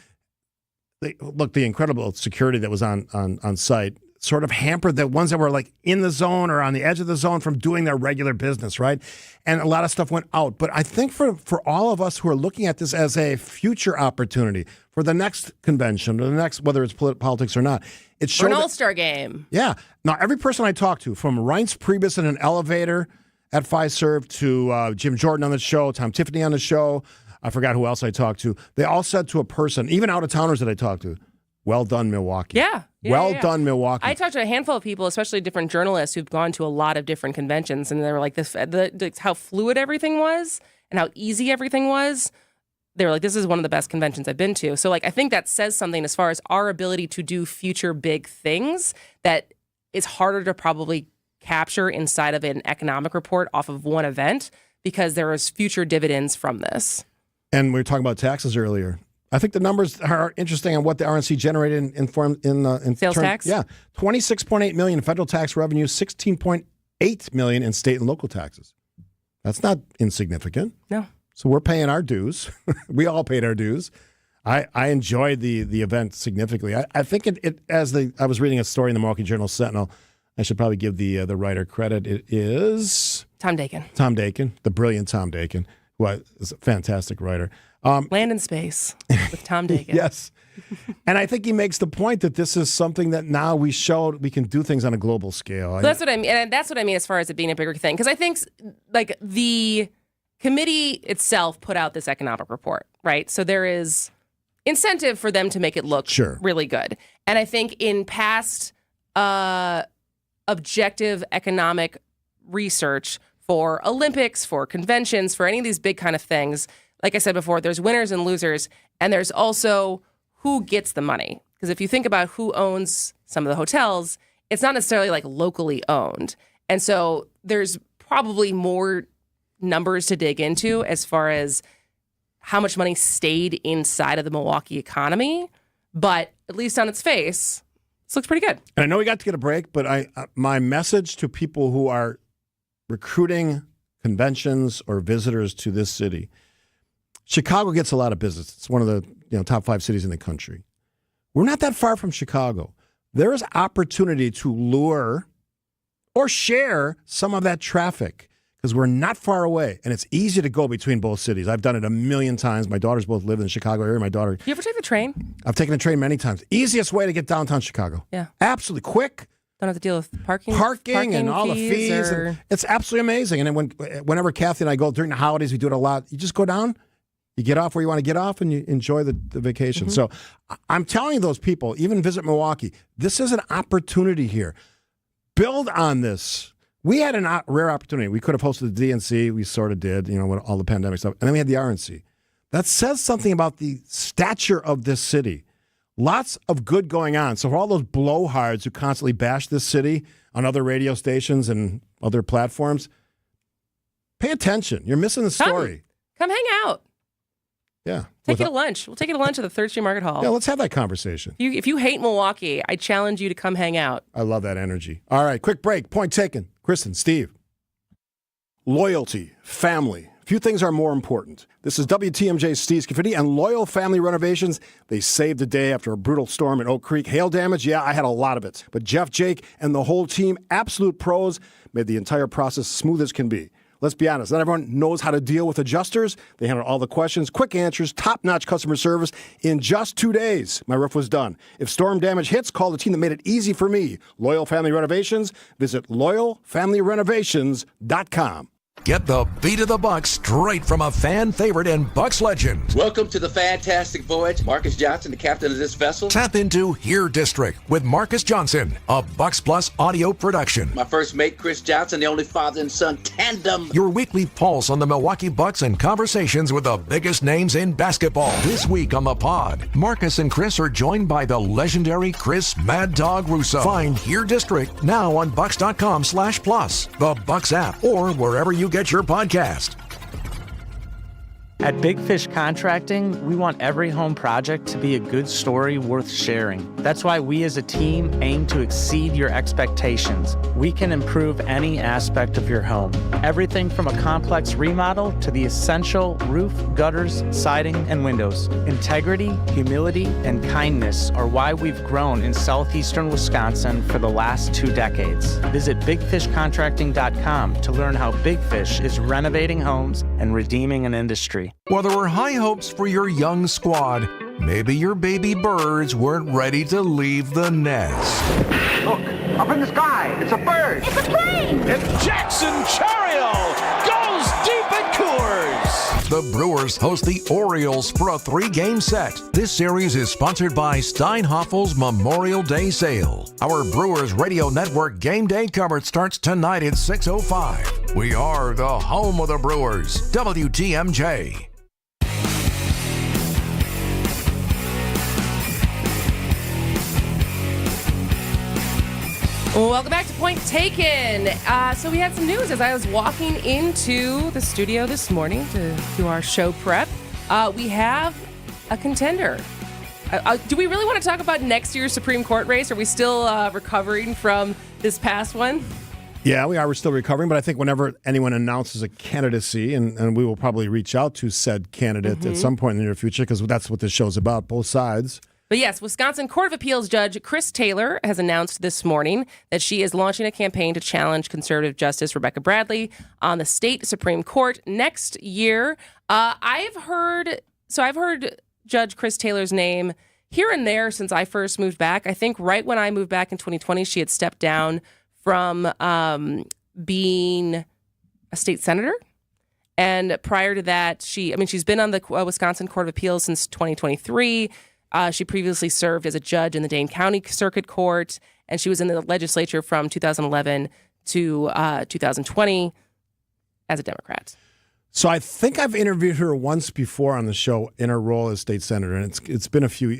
[SPEAKER 13] Look, the incredible security that was on site sort of hampered the ones that were in the zone or on the edge of the zone from doing their regular business, right? And a lot of stuff went out. But I think for all of us who are looking at this as a future opportunity for the next convention, or the next, whether it's politics or not, it showed
[SPEAKER 18] an all-star game.
[SPEAKER 13] Yeah. Now, every person I talked to, from Reince Priebus in an elevator at Fiserv to Jim Jordan on the show, Tom Tiffany on the show, I forgot who else I talked to, they all said to a person, even out-of-towners that I talked to, well done, Milwaukee.
[SPEAKER 18] Yeah.
[SPEAKER 13] Well done, Milwaukee.
[SPEAKER 18] I talked to a handful of people, especially different journalists who've gone to a lot of different conventions, and they were like, how fluid everything was and how easy everything was. They were like, this is one of the best conventions I've been to. So I think that says something as far as our ability to do future big things that is harder to probably capture inside of an economic report off of one event because there is future dividends from this.
[SPEAKER 13] And we were talking about taxes earlier. I think the numbers are interesting on what the RNC generated in
[SPEAKER 18] sales tax.
[SPEAKER 13] Yeah, $26.8 million in federal tax revenue, $16.8 million in state and local taxes. That's not insignificant.
[SPEAKER 18] No.
[SPEAKER 13] So we're paying our dues. We all paid our dues. I enjoyed the event significantly. I think I was reading a story in the Milwaukee Journal-Sentinel. I should probably give the writer credit. It is
[SPEAKER 18] Tom Dakin.
[SPEAKER 13] Tom Dakin, the brilliant Tom Dakin, who is a fantastic writer.
[SPEAKER 18] Land and Space with Tom Dakin.
[SPEAKER 13] Yes. And I think he makes the point that this is something that now we showed we can do things on a global scale.
[SPEAKER 18] That's what I mean. And that's what I mean as far as it being a bigger thing. Because I think the committee itself put out this economic report, right? So there is incentive for them to make it look really good. And I think in past objective economic research for Olympics, for conventions, for any of these big kind of things, like I said before, there's winners and losers, and there's also who gets the money. Because if you think about who owns some of the hotels, it's not necessarily locally owned. And so there's probably more numbers to dig into as far as how much money stayed inside of the Milwaukee economy. But at least on its face, this looks pretty good.
[SPEAKER 13] And I know we got to get a break, but my message to people who are recruiting conventions or visitors to this city, Chicago gets a lot of business. It's one of the top 5 cities in the country. We're not that far from Chicago. There is opportunity to lure or share some of that traffic. because we're not far away, and it's easy to go between both cities. I've done it a million times. My daughters both live in the Chicago area.
[SPEAKER 18] You ever take the train?
[SPEAKER 13] I've taken the train many times. Easiest way to get downtown Chicago.
[SPEAKER 18] Yeah.
[SPEAKER 13] Absolutely quick.
[SPEAKER 18] Don't have to deal with parking
[SPEAKER 13] and all the fees. And it's absolutely amazing. And then whenever Kathy and I go during the holidays, we do it a lot. You just go down, you get off where you want to get off, and you enjoy the vacation. So I'm telling those people, even visit Milwaukee, this is an opportunity here. Build on this. We had a rare opportunity. We could have hosted the DNC. We sort of did, with all the pandemic stuff. And then we had the RNC. That says something about the stature of this city. Lots of good going on. So for all those blowhards who constantly bash this city on other radio stations and other platforms, pay attention. You're missing the story.
[SPEAKER 18] Come hang out.
[SPEAKER 13] Yeah.
[SPEAKER 18] Take you to lunch. We'll take you to lunch at the 3rd Street Market Hall.
[SPEAKER 13] Yeah, let's have that conversation.
[SPEAKER 18] If you hate Milwaukee, I challenge you to come hang out.
[SPEAKER 13] I love that energy. All right, quick break. Point taken. Kristin, Steve. Loyalty, family. Few things are more important. This is WTMJ's Steve Scaffidi and Loyal Family Renovations. They saved the day after a brutal storm in Oak Creek. Hail damage, yeah, I had a lot of it. But Jeff, Jake, and the whole team, absolute pros, made the entire process smooth as can be. Let's be honest, not everyone knows how to deal with adjusters. They handle all the questions, quick answers, top-notch customer service. In just 2 days, my roof was done. If storm damage hits, call the team that made it easy for me. Loyal Family Renovations. Visit loyalfamilyrenovations.com.
[SPEAKER 1] Get the beat of the Bucks straight from a fan favorite and Bucks legend.
[SPEAKER 2] Welcome to the fantastic voyage. Marcus Johnson, the captain of this vessel.
[SPEAKER 1] Tap into Here District with Marcus Johnson, a Bucks Plus audio production.
[SPEAKER 2] My first mate, Chris Johnson, the only father and son tandem.
[SPEAKER 1] Your weekly pulse on the Milwaukee Bucks and conversations with the biggest names in basketball. This week on the pod, Marcus and Chris are joined by the legendary Chris Mad Dog Russo. Find Here District now on Bucks.com/plus, the Bucks app, or wherever you get your podcast.
[SPEAKER 3] At Big Fish Contracting, we want every home project to be a good story worth sharing. That's why we as a team aim to exceed your expectations. We can improve any aspect of your home. Everything from a complex remodel to the essential roof, gutters, siding, and windows. Integrity, humility, and kindness are why we've grown in southeastern Wisconsin for the last 2 decades. Visit bigfishcontracting.com to learn how Big Fish is renovating homes and redeeming an industry.
[SPEAKER 1] Well, there were high hopes for your young squad. Maybe your baby birds weren't ready to leave the nest.
[SPEAKER 7] Look, up in the sky, it's a bird.
[SPEAKER 25] It's a plane.
[SPEAKER 16] It's Jackson Chariot goes deep at Coors.
[SPEAKER 1] The Brewers host the Orioles for a 3-game set. This series is sponsored by Steinhoffel's Memorial Day Sale. Our Brewers Radio Network game day coverage starts tonight at 6:05. We are the home of the Brewers, WTMJ.
[SPEAKER 18] Welcome back to Point Taken. So we had some news as I was walking into the studio this morning to do our show prep. We have a contender. Do we really want to talk about next year's Supreme Court race? Are we still recovering from this past one?
[SPEAKER 13] Yeah, we are. We're still recovering, but I think whenever anyone announces a candidacy, and we will probably reach out to said candidate at some point in the near future, because that's what this show's about, both sides.
[SPEAKER 18] But yes, Wisconsin Court of Appeals Judge Chris Taylor has announced this morning that she is launching a campaign to challenge conservative Justice Rebecca Bradley on the state Supreme Court next year. I've heard Judge Chris Taylor's name here and there since I first moved back. I think right when I moved back in 2020, she had stepped down from being a state senator. And prior to that, she's been on the Wisconsin Court of Appeals since 2023. She previously served as a judge in the Dane County Circuit Court, and she was in the legislature from 2011 to 2020 as a Democrat.
[SPEAKER 13] So I think I've interviewed her once before on the show in her role as state senator, and it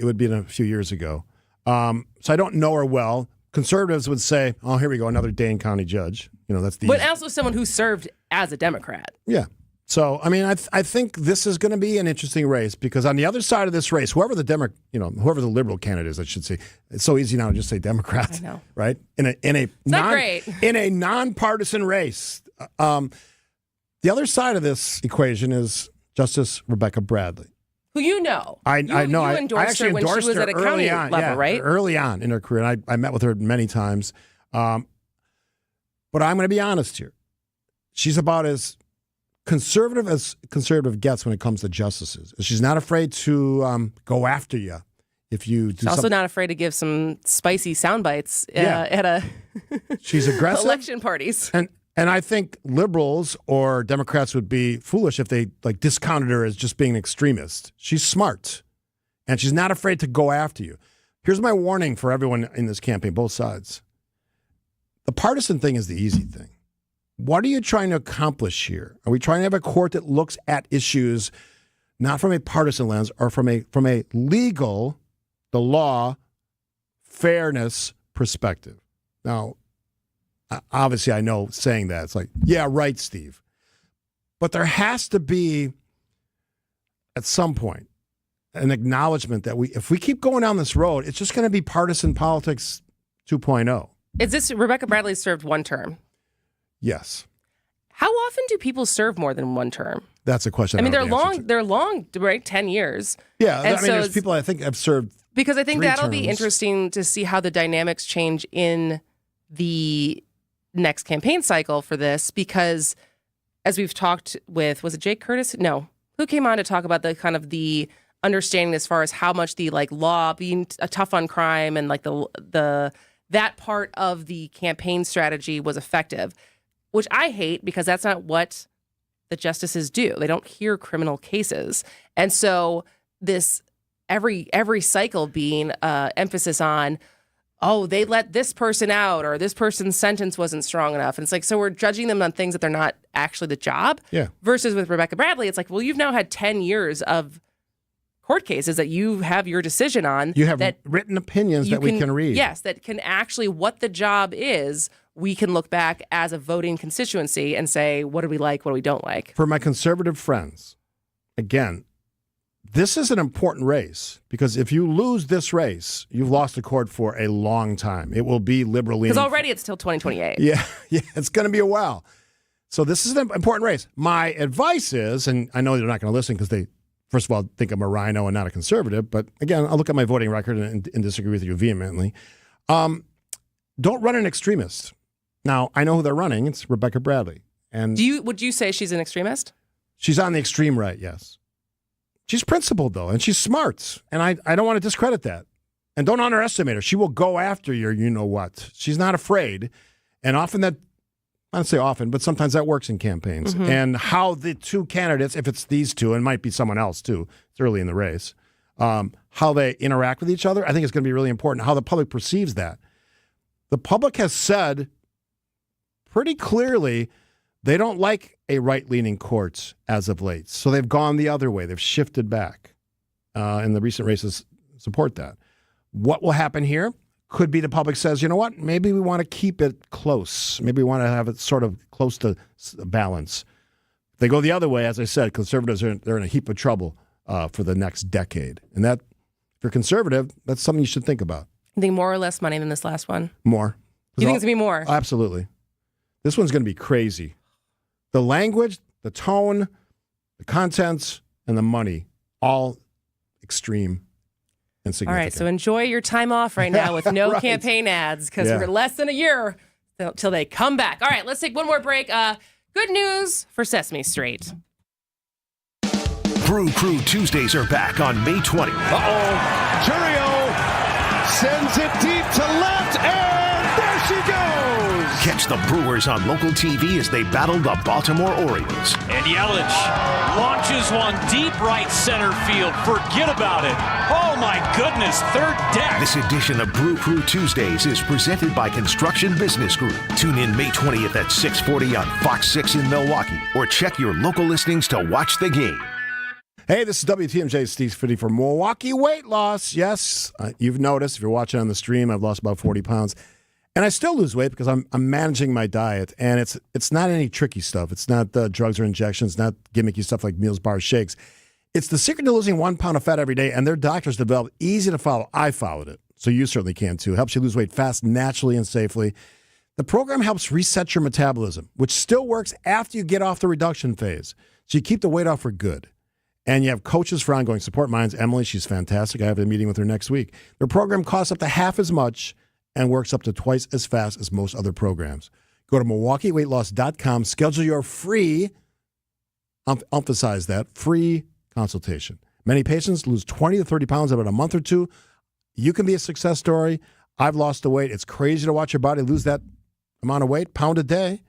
[SPEAKER 13] would be a few years ago. So I don't know her well. Conservatives would say, "Oh, here we go, another Dane County judge." That's the.
[SPEAKER 18] But also someone who served as a Democrat.
[SPEAKER 13] Yeah. So, I think this is going to be an interesting race because on the other side of this race, whoever the liberal candidate is, I should say, it's so easy now to just say Democrat,
[SPEAKER 18] I know.
[SPEAKER 13] Right? In a nonpartisan race. The other side of this equation is Justice Rebecca Bradley,
[SPEAKER 18] who you know.
[SPEAKER 13] I know.
[SPEAKER 18] I actually endorsed her when she was at a county level, right?
[SPEAKER 13] Early on in her career. And I met with her many times. But I'm going to be honest here. she's about as conservative gets when it comes to justices. She's not afraid to go after you if you do
[SPEAKER 18] She's also not afraid to give some spicy sound bites at
[SPEAKER 13] she's aggressive
[SPEAKER 18] election parties.
[SPEAKER 13] And I think liberals or Democrats would be foolish if they discounted her as just being an extremist. She's smart, and she's not afraid to go after you. Here's my warning for everyone in this campaign, both sides. The partisan thing is the easy thing. What are you trying to accomplish here? Are we trying to have a court that looks at issues not from a partisan lens or from a legal, the law, fairness perspective? Now, obviously, I know saying that it's like, yeah, right, Steve. But there has to be, at some point, an acknowledgement that if we keep going down this road, it's just going to be partisan politics 2.0.
[SPEAKER 18] Is this Rebecca Bradley served one term?
[SPEAKER 13] Yes.
[SPEAKER 18] How often do people serve more than one term?
[SPEAKER 13] That's a question.
[SPEAKER 18] I mean, they're long, right? 10 years.
[SPEAKER 13] Yeah,
[SPEAKER 18] and
[SPEAKER 13] there's people I think have served.
[SPEAKER 18] Because I think
[SPEAKER 13] 3
[SPEAKER 18] that'll
[SPEAKER 13] terms.
[SPEAKER 18] be interesting to see how the dynamics change in the next campaign cycle for this. Because as we've talked with, was it Jake Curtis? No, who came on to talk about the kind of the understanding as far as how much the law being tough on crime and that part of the campaign strategy was effective. Which I hate because that's not what the justices do. They don't hear criminal cases. And so this every cycle being emphasis on, oh, they let this person out or this person's sentence wasn't strong enough. And it's like, so we're judging them on things that they're not actually the job.
[SPEAKER 13] Yeah.
[SPEAKER 18] Versus with Rebecca Bradley, it's like, well, you've now had 10 years of court cases that you have your decision on.
[SPEAKER 13] You have
[SPEAKER 18] that
[SPEAKER 13] written opinions that we can read.
[SPEAKER 18] Yes, that can actually, what the job is, we can look back as a voting constituency and say, what do we like, what do we don't like?
[SPEAKER 13] For my conservative friends, again, this is an important race because if you lose this race, you've lost the court for a long time. It will be liberal leaning.
[SPEAKER 18] Because already it's till 2028.
[SPEAKER 13] Yeah, it's going to be a while. So this is an important race. My advice is, and I know they're not going to listen because they, first of all, think I'm a rhino and not a conservative, but again, I'll look at my voting record and disagree with you vehemently. Don't run an extremist. Now, I know who they're running. It's Rebecca Bradley. And
[SPEAKER 18] would you say she's an extremist?
[SPEAKER 13] She's on the extreme right, yes. She's principled, though, and she's smart. And I don't want to discredit that. And don't underestimate her. She will go after your you-know-what. She's not afraid. And often that, I don't say often, but sometimes that works in campaigns.
[SPEAKER 18] Mm-hmm.
[SPEAKER 13] And how the two candidates, if it's these two, and it might be someone else too, it's early in the race, how they interact with each other, I think it's going to be really important, how the public perceives that. The public has said pretty clearly they don't like a right-leaning court as of late. So they've gone the other way. They've shifted back. And the recent races support that. What will happen here? Could be the public says, you know what, maybe we want to keep it close. Maybe we want to have it sort of close to balance. If they go the other way, as I said, conservatives they're in a heap of trouble for the next decade. And that, if you're conservative, that's something you should think about.
[SPEAKER 18] You think more or less money than this last one?
[SPEAKER 13] More.
[SPEAKER 18] You think it's going to be more?
[SPEAKER 13] Absolutely. This one's going to be crazy. The language, the tone, the contents, and the money, all extreme and significant.
[SPEAKER 18] All right, so enjoy your time off right now with no
[SPEAKER 13] Right.
[SPEAKER 18] campaign ads because we're less than a year till they come back. All right, let's take one more break. Good news for Sesame Street.
[SPEAKER 6] Brew Crew Tuesdays are back on May 20th.
[SPEAKER 8] Uh-oh. Churio sends it deep to left, and there she goes.
[SPEAKER 6] Catch the Brewers on local TV as they battle the Baltimore Orioles.
[SPEAKER 16] And Yelich launches one deep right center field. Forget about it. Oh, my goodness. Third deck.
[SPEAKER 6] This edition of Brew Crew Tuesdays is presented by Construction Business Group. Tune in May 20th at 6:40 on Fox 6 in Milwaukee, or check your local listings to watch the game.
[SPEAKER 13] Hey, this is WTMJ Steve Scaffidi for Milwaukee Weight Loss. Yes, you've noticed if you're watching on the stream, I've lost about 40 pounds. And I still lose weight because I'm managing my diet. And it's not any tricky stuff. It's not drugs or injections, not gimmicky stuff like meals, bars, shakes. It's the secret to losing 1 pound of fat every day. And their doctors developed easy to follow. I followed it. So you certainly can too. Helps you lose weight fast, naturally, and safely. The program helps reset your metabolism, which still works after you get off the reduction phase. So you keep the weight off for good. And you have coaches for ongoing support. Mine's Emily. She's fantastic. I have a meeting with her next week. Their program costs up to half as much and works up to twice as fast as most other programs. Go to MilwaukeeWeightLoss.com. Schedule your free, emphasize that, free consultation. Many patients lose 20 to 30 pounds in about a month or two. You can be a success story. I've lost the weight. It's crazy to watch your body lose that amount of weight, pound a day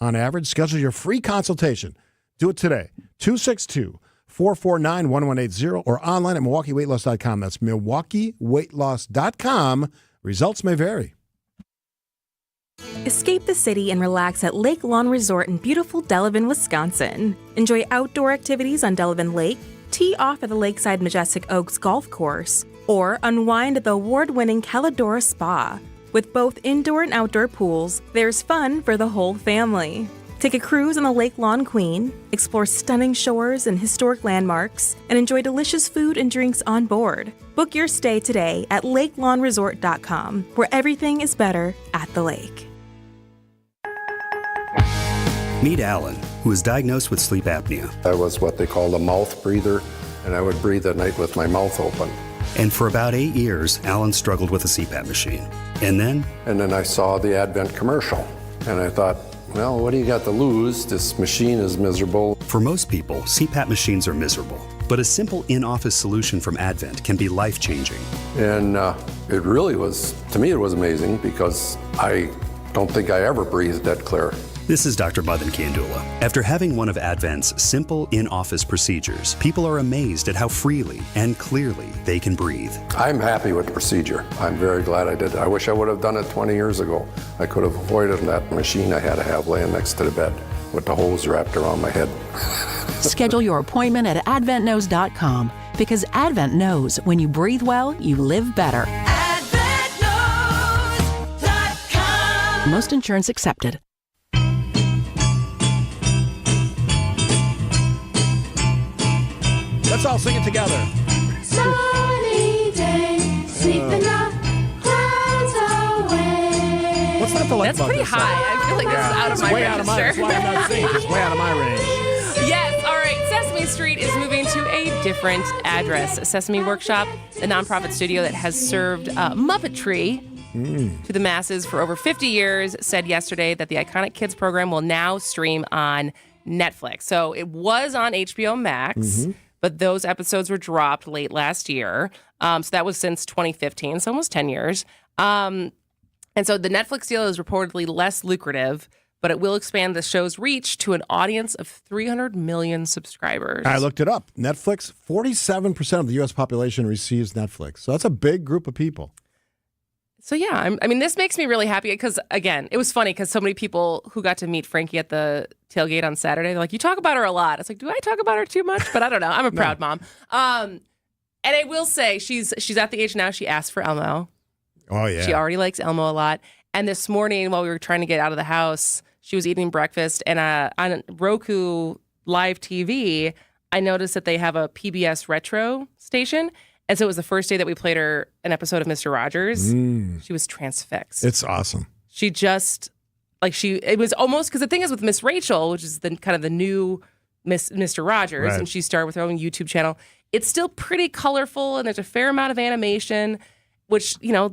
[SPEAKER 13] on average. Schedule your free consultation. Do it today. 262-449-1180 or online at MilwaukeeWeightLoss.com. That's MilwaukeeWeightLoss.com. Results may vary.
[SPEAKER 10] Escape the city and relax at Lake Lawn Resort in beautiful Delavan, Wisconsin. Enjoy outdoor activities on Delavan Lake, tee off at the Lakeside Majestic Oaks Golf Course, or unwind at the award-winning Caladora Spa. With both indoor and outdoor pools, there's fun for the whole family. Take a cruise on the Lake Lawn Queen, explore stunning shores and historic landmarks, and enjoy delicious food and drinks on board. Book your stay today at LakeLawnResort.com, where everything is better at the lake.
[SPEAKER 11] Meet Alan, who was diagnosed with sleep apnea.
[SPEAKER 22] I was what they call a mouth breather, and I would breathe at night with my mouth open.
[SPEAKER 11] And for about 8 years, Alan struggled with a CPAP machine. And then
[SPEAKER 22] I saw the Advent commercial, and I thought, well, what do you got to lose? This machine is miserable.
[SPEAKER 11] For most people, CPAP machines are miserable. But a simple in-office solution from Advent can be life-changing.
[SPEAKER 22] And it really was, to me, it was amazing because I don't think I ever breathed that clear.
[SPEAKER 11] This is Dr. Madan Kandula. After having one of Advent's simple in-office procedures, people are amazed at how freely and clearly they can breathe.
[SPEAKER 22] I'm happy with the procedure. I'm very glad I did it. I wish I would have done it 20 years ago. I could have avoided that machine I had to have laying next to the bed with the hose wrapped around my head.
[SPEAKER 23] Schedule your appointment at AdventKnows.com because Advent knows when you breathe well, you live better. AdventKnows.com. Most insurance accepted.
[SPEAKER 13] Let's all sing it together.
[SPEAKER 15] Sunny day, sweep the clouds away.
[SPEAKER 13] What's not to like
[SPEAKER 18] That's
[SPEAKER 13] about
[SPEAKER 18] pretty
[SPEAKER 13] this
[SPEAKER 18] high.
[SPEAKER 13] song?
[SPEAKER 18] I feel like this is out of my
[SPEAKER 13] way out of my,
[SPEAKER 18] register.
[SPEAKER 13] that's why I'm not singing. It's way out of my range.
[SPEAKER 18] Yes, all right. Sesame Street is moving to a different address. Sesame Workshop, the nonprofit studio that has served Muppetry to the masses for over 50 years, said yesterday that the iconic kids program will now stream on Netflix. So it was on HBO Max, but those episodes were dropped late last year. So that was since 2015, so almost 10 years. And so the Netflix deal is reportedly less lucrative, but it will expand the show's reach to an audience of 300 million subscribers.
[SPEAKER 13] I looked it up. Netflix, 47% of the U.S. population receives Netflix. So that's a big group of people.
[SPEAKER 18] So yeah, I mean, this makes me really happy because, again, it was funny because so many people who got to meet Frankie at the tailgate on Saturday, they're like, you talk about her a lot. It's like, do I talk about her too much? But I don't know. I'm a proud mom. And I will say she's at the age now she asked for Elmo.
[SPEAKER 13] Oh, yeah.
[SPEAKER 18] She already likes Elmo a lot. And this morning while we were trying to get out of the house, she was eating breakfast. And on Roku Live TV, I noticed that they have a PBS retro station. And so it was the first day that we played her an episode of Mr. Rogers. She was transfixed.
[SPEAKER 13] It's awesome.
[SPEAKER 18] She just, it was almost, because the thing is with Miss Rachel, which is the kind of the new Mr. Rogers,
[SPEAKER 13] Right.
[SPEAKER 18] and she started with her own YouTube channel, it's still pretty colorful and there's a fair amount of animation, which, all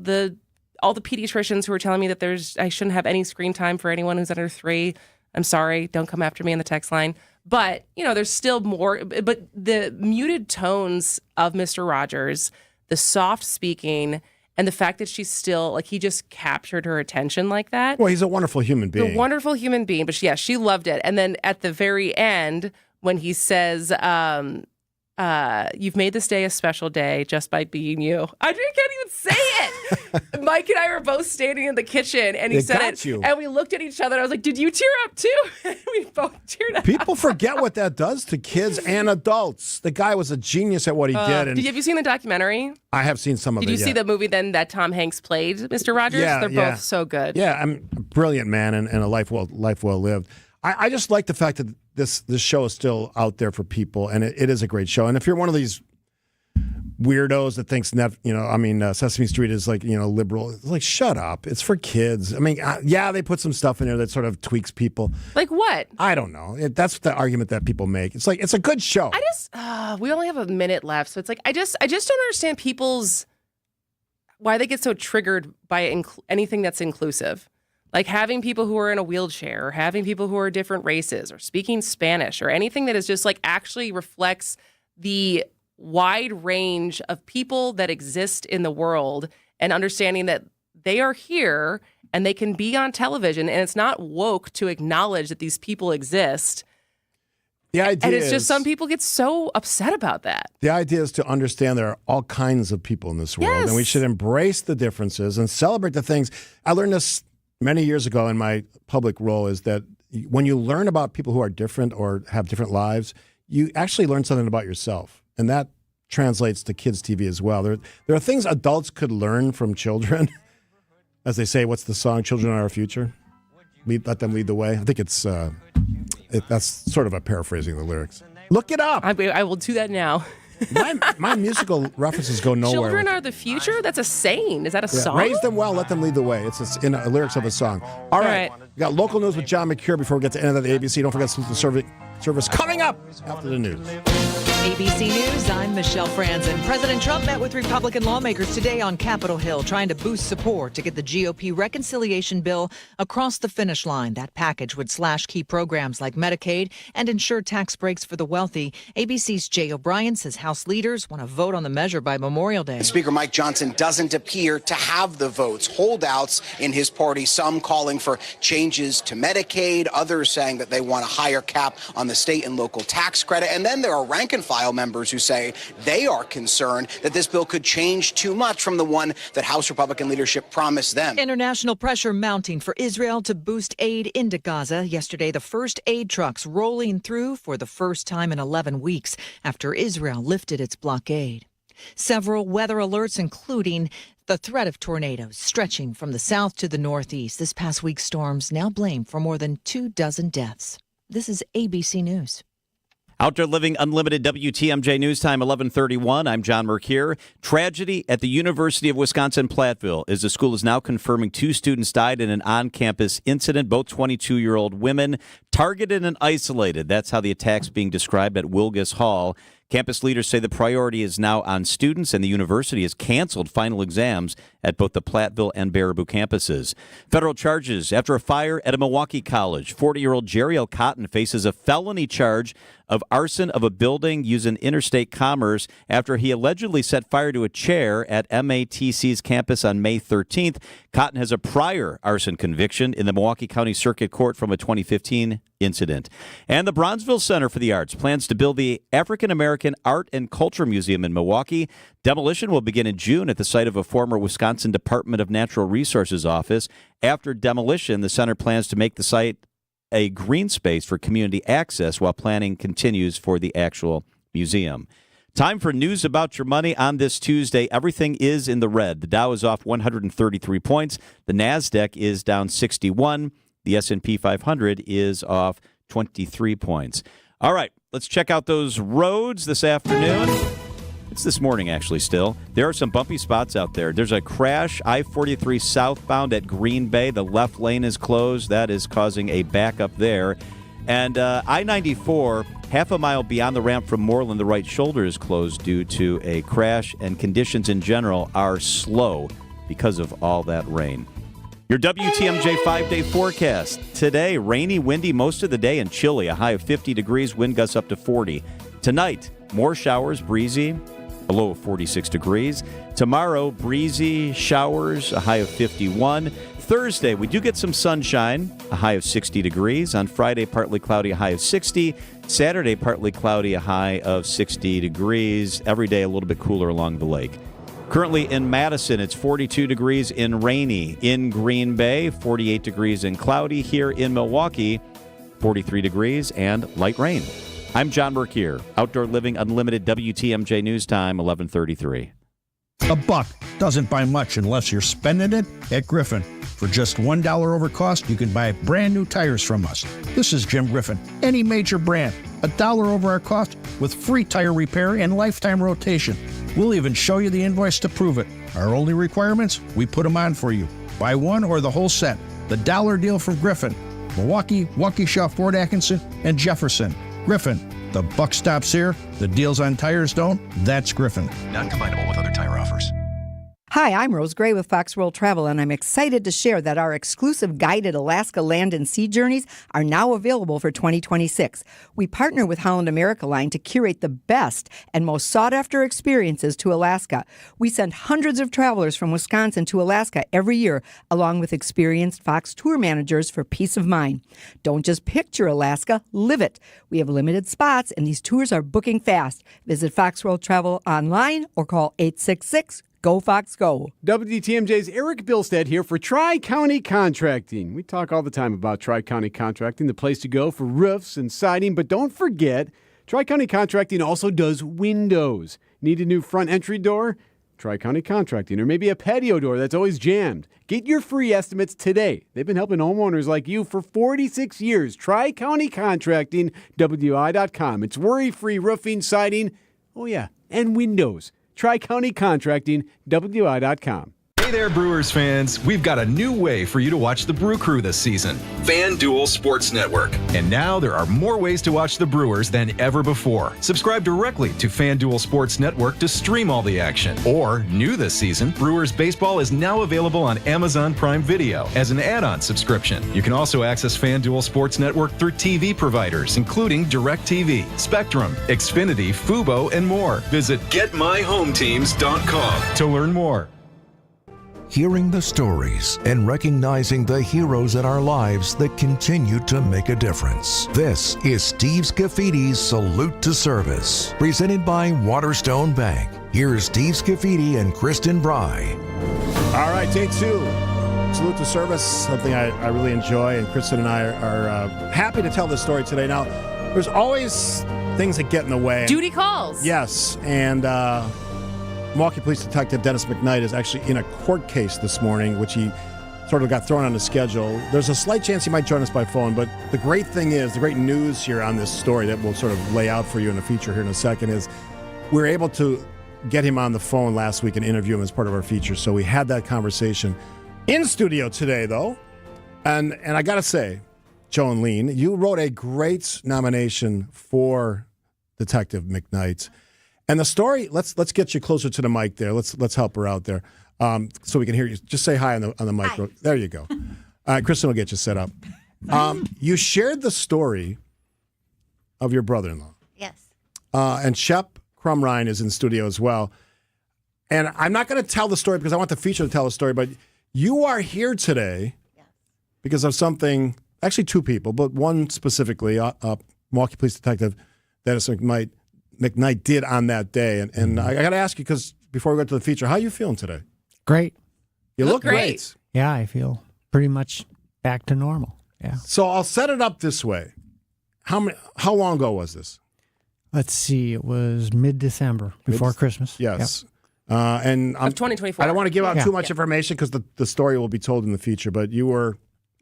[SPEAKER 18] the pediatricians who were telling me that I shouldn't have any screen time for anyone who's under 3. I'm sorry, don't come after me on the text line. But, there's still more. But the muted tones of Mr. Rogers, the soft speaking, and the fact that she's still, he just captured her attention like that.
[SPEAKER 13] Well, he's a wonderful human being.
[SPEAKER 18] A wonderful human being. But she loved it. And then at the very end, when he says, you've made this day a special day just by being you. I can't even say it. Mike and I were both standing in the kitchen, and he said it.
[SPEAKER 13] You.
[SPEAKER 18] And we looked at each other. And I was like, "Did you tear up too?" And we both teared up.
[SPEAKER 13] People forget what that does to kids and adults. The guy was a genius at what he did. And
[SPEAKER 18] Have you seen the documentary?
[SPEAKER 13] I have seen some of it.
[SPEAKER 18] Did you see the movie then that Tom Hanks played Mr. Rogers?
[SPEAKER 13] Yeah,
[SPEAKER 18] They're both so good.
[SPEAKER 13] Yeah, I'm a brilliant man and a life well lived. I just like the fact that this show is still out there for people, and it is a great show. And if you're one of these weirdos that thinks Sesame Street is liberal, it's like, shut up. It's for kids. I mean, they put some stuff in there that sort of tweaks people.
[SPEAKER 18] Like what?
[SPEAKER 13] I don't know. That's the argument that people make. It's like, it's a good show.
[SPEAKER 18] We only have a minute left, so it's like I just don't understand why they get so triggered by anything that's inclusive. Like having people who are in a wheelchair or having people who are different races or speaking Spanish or anything that is just like actually reflects the wide range of people that exist in the world and understanding that they are here and they can be on television and it's not woke to acknowledge that these people exist.
[SPEAKER 13] The idea
[SPEAKER 18] and it's just some people get so upset about that.
[SPEAKER 13] The idea is to understand there are all kinds of people in this world, and we should embrace the differences and celebrate the things. I learned this many years ago in my public role, is that when you learn about people who are different or have different lives, you actually learn something about yourself. And that translates to kids' TV as well. There are things adults could learn from children. As they say, what's the song? Children are our future. Let them lead the way. I think it's that's sort of a paraphrasing of the lyrics. Look it up.
[SPEAKER 18] I will do that now.
[SPEAKER 13] My musical references go nowhere.
[SPEAKER 18] Children are the future? That's a saying. Is that a song?
[SPEAKER 13] Raise them well, let them lead the way. It's in the lyrics of a song. All right. We got local news with John McCure before we get to end of the ABC. Don't forget the service coming up after the news.
[SPEAKER 12] ABC News, I'm Michelle Franzen. President Trump met with Republican lawmakers today on Capitol Hill, trying to boost support to get the GOP reconciliation bill across the finish line. That package would slash key programs like Medicaid and ensure tax breaks for the wealthy. ABC's Jay O'Brien says House leaders want to vote on the measure by Memorial Day.
[SPEAKER 14] Speaker Mike Johnson doesn't appear to have the votes. Holdouts in his party, some calling for changes to Medicaid, others saying that they want a higher cap on the state and local tax credit. And then there are rank and file members who say they are concerned that this bill could change too much from the one that House Republican leadership promised them.
[SPEAKER 12] International pressure mounting for Israel to boost aid into Gaza. Yesterday, the first aid trucks rolling through for the first time in 11 weeks after Israel lifted its blockade. Several weather alerts, including the threat of tornadoes stretching from the south to the northeast. This past week's storms now blamed for more than 24 deaths. This is ABC News.
[SPEAKER 9] Outdoor Living Unlimited WTMJ News Time 11:31. I'm John Mercure. Tragedy at the University of Wisconsin-Platteville as the school is now confirming 2 students died in an on-campus incident, both 22-year-old women, targeted and isolated. That's how the attack's being described at Wilgus Hall. Campus leaders say the priority is now on students, and the university has canceled final exams at both the Platteville and Baraboo campuses. Federal charges after a fire at a Milwaukee college. 40-year-old Jerry L. Cotton faces a felony charge of arson of a building using interstate commerce after he allegedly set fire to a chair at MATC's campus on May 13th. Cotton has a prior arson conviction in the Milwaukee County Circuit Court from a 2015 incident. And the Bronzeville Center for the Arts plans to build the African American Art and Culture Museum in Milwaukee. Demolition will begin in June at the site of a former Wisconsin Department of Natural Resources office. After demolition, the center plans to make the site a green space for community access while planning continues for the actual museum. Time for news about your money on this Tuesday. Everything is in the red. The Dow is off 133 points. The NASDAQ is down 61. The S&P 500 is off 23 points. All right, let's check out those roads this afternoon. It's this morning, actually, still. There are some bumpy spots out there. There's a crash, I-43 southbound at Green Bay. The left lane is closed. That is causing a backup there. And I-94, half a mile beyond the ramp from Moreland, the right shoulder is closed due to a crash, and conditions in general are slow because of all that rain. Your WTMJ 5-day forecast. Today, rainy, windy most of the day and chilly. A high of 50 degrees, wind gusts up to 40. Tonight, more showers, breezy, a low of 46 degrees. Tomorrow, breezy, showers, a high of 51. Thursday, we do get some sunshine, a high of 60 degrees. On Friday, partly cloudy, a high of 60. Saturday, partly cloudy, a high of 60 degrees. Every day, a little bit cooler along the lake. Currently in Madison, it's 42 degrees in rainy. In Green Bay, 48 degrees and cloudy. Here in Milwaukee, 43 degrees and light rain. I'm John Mercure. Outdoor Living Unlimited WTMJ News Time, 11:33.
[SPEAKER 17] A buck doesn't buy much unless you're spending it at Griffin. For just $1 over cost, you can buy brand new tires from us. This is Jim Griffin. Any major brand, $1 over our cost with free tire repair and lifetime rotation. We'll even show you the invoice to prove it. Our only requirements, we put them on for you. Buy one or the whole set. The dollar deal from Griffin. Milwaukee, Waukesha, Fort Atkinson, and Jefferson. Griffin. The buck stops here. The deals on tires don't. That's Griffin.
[SPEAKER 6] Not combinable with other tire offers.
[SPEAKER 4] Hi, I'm Rose Gray with Fox World Travel, and I'm excited to share that our exclusive guided Alaska land and sea journeys are now available for 2026. We partner with Holland America Line to curate the best and most sought-after experiences to Alaska. We send hundreds of travelers from Wisconsin to Alaska every year, along with experienced Fox tour managers for peace of mind. Don't just picture Alaska, live it. We have limited spots, and these tours are booking fast. Visit Fox World Travel online or call 866 Go Fox Go.
[SPEAKER 19] WTMJ's Eric Bilstead here for Tri-County Contracting. We talk all the time about Tri-County Contracting, the place to go for roofs and siding, but don't forget, Tri-County Contracting also does windows. Need a new front entry door? Tri-County Contracting, or maybe a patio door that's always jammed. Get your free estimates today. They've been helping homeowners like you for 46 years. Tri-County Contracting, WI.com. It's worry-free roofing, siding, oh yeah, and windows. Tri-County Contracting, WI.com.
[SPEAKER 20] Hey there, Brewers fans. We've got a new way for you to watch the Brew Crew this season. FanDuel Sports Network. And now there are more ways to watch the Brewers than ever before. Subscribe directly to FanDuel Sports Network to stream all the action. Or, new this season, Brewers Baseball is now available on Amazon Prime Video as an add-on subscription. You can also access FanDuel Sports Network through TV providers, including DirecTV, Spectrum, Xfinity, Fubo, and more. Visit GetMyHomeTeams.com to learn more.
[SPEAKER 1] Hearing the stories and recognizing the heroes in our lives that continue to make a difference. This is Steve Scaffidi's Salute to Service, presented by Waterstone Bank. Here's Steve Scaffidi and Kristin Brey.
[SPEAKER 13] All right, day 2. Salute to Service, something I really enjoy, and Kristin and I are happy to tell this story today. Now, there's always things that get in the way.
[SPEAKER 18] Duty calls.
[SPEAKER 13] Yes, and Milwaukee Police Detective Dennis McKnight is actually in a court case this morning, which he sort of got thrown on the schedule. There's a slight chance he might join us by phone, but the great thing is, the great news here on this story that we'll sort of lay out for you in a feature here in a second is we were able to get him on the phone last week and interview him as part of our feature. So we had that conversation in studio today, though. And I got to say, Joan Lean, you wrote a great nomination for Detective McKnight. And the story, let's get you closer to the mic there. Let's help her out there so we can hear you. Just say hi on the mic. Hi. There you go. Kristin will get you set up. You shared the story of your brother-in-law.
[SPEAKER 21] Yes.
[SPEAKER 13] And Shep Crumrine is in studio as well. And I'm not going to tell the story because I want the feature to tell the story, but you are here today because of something, actually 2 people, but one specifically, Milwaukee Police Detective Dennis McKnight did on that day. And I got to ask you, because before we go to the feature, how are you feeling today?
[SPEAKER 24] Great.
[SPEAKER 13] You look great.
[SPEAKER 24] Yeah, I feel pretty much back to normal. Yeah.
[SPEAKER 13] So I'll set it up this way. How long ago was this?
[SPEAKER 24] Let's see. It was mid-December, before Christmas.
[SPEAKER 13] Yes.
[SPEAKER 24] Yep.
[SPEAKER 13] And
[SPEAKER 18] of 2024.
[SPEAKER 13] I don't want to give out too much information because the story will be told in the feature, but you were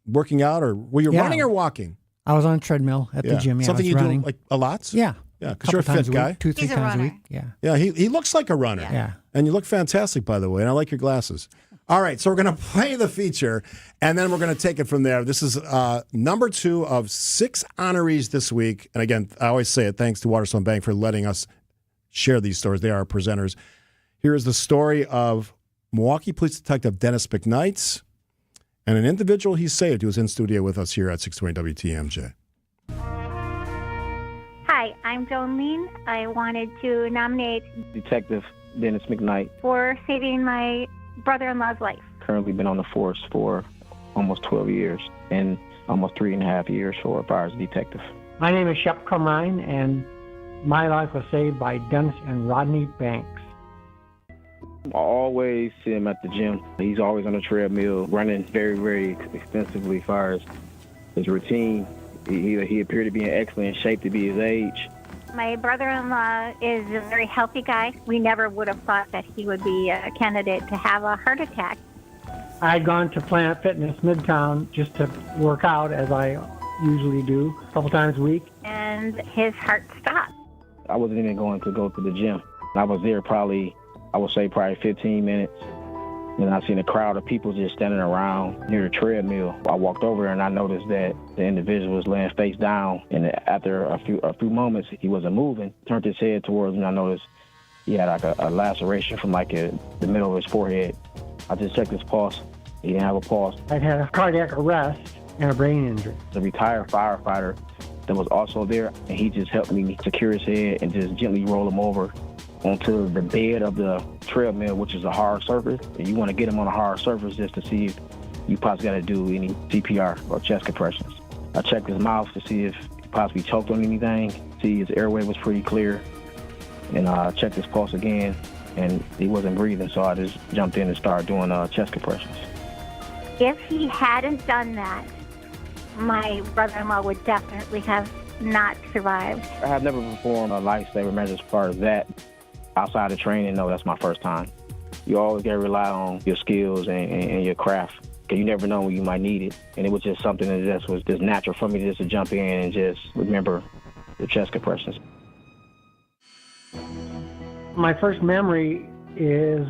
[SPEAKER 13] working out, or were you running or walking?
[SPEAKER 24] I was on a treadmill at the gym. Yeah,
[SPEAKER 13] something you
[SPEAKER 24] running.
[SPEAKER 13] do like a lot?
[SPEAKER 24] Yeah.
[SPEAKER 13] Yeah, because you're a fit guy.
[SPEAKER 24] 2-3 times a week. Yeah.
[SPEAKER 13] Yeah, he looks like a runner.
[SPEAKER 24] Yeah.
[SPEAKER 13] And you look fantastic, by the way, and I like your glasses. All right, so we're going to play the feature, and then we're going to take it from there. This is number 2 of 6 honorees this week. And again, I always say it, thanks to Waterstone Bank for letting us share these stories. They are our presenters. Here is the story of Milwaukee Police Detective Dennis McKnight and an individual he saved who was in studio with us here at 620 WTMJ.
[SPEAKER 26] Hi, I'm Joan Lean. I wanted to nominate
[SPEAKER 27] Detective Dennis McKnight
[SPEAKER 26] for saving my brother-in-law's life.
[SPEAKER 27] Currently been on the force for almost 12 years and almost 3.5 years for fire as a detective.
[SPEAKER 28] My name is Shep Crumrine, and my life was saved by Dennis and Rodney Banks.
[SPEAKER 27] I always see him at the gym. He's always on the treadmill, running very, very extensively as far as his routine. He appeared to be in excellent shape to be his age.
[SPEAKER 26] My brother-in-law is a very healthy guy. We never would have thought that he would be a candidate to have a heart attack.
[SPEAKER 28] I had gone to Planet Fitness Midtown just to work out, as I usually do, a couple times a week.
[SPEAKER 26] And his heart stopped.
[SPEAKER 27] I wasn't even going to go to the gym. I was there probably 15 minutes. And I seen a crowd of people just standing around near the treadmill. I walked over there and I noticed that the individual was laying face down. And after a few moments, he wasn't moving. Turned his head towards me. I noticed He had like a laceration from like the middle of his forehead. I just checked his pulse. He didn't have a pulse.
[SPEAKER 28] I'd had a cardiac arrest and a brain injury.
[SPEAKER 27] The retired firefighter that was also there, and he just helped me secure his head and just gently roll him over onto the bed of the treadmill, which is a hard surface. And you want to get him on a hard surface just to see if you possibly got to do any CPR or chest compressions. I checked his mouth to see if he possibly choked on anything, see his airway was pretty clear, and I checked his pulse again, and he wasn't breathing, so I just jumped in and started doing chest compressions.
[SPEAKER 26] If he hadn't done that, my brother-in-law would definitely have not survived.
[SPEAKER 27] I have never performed a lifesaver measure as far as that. Outside of training, no, that's my first time. You always got to rely on your skills and your craft, because you never know when you might need it. And it was just something that just was just natural for me just to jump in and just remember the chest compressions.
[SPEAKER 28] My first memory is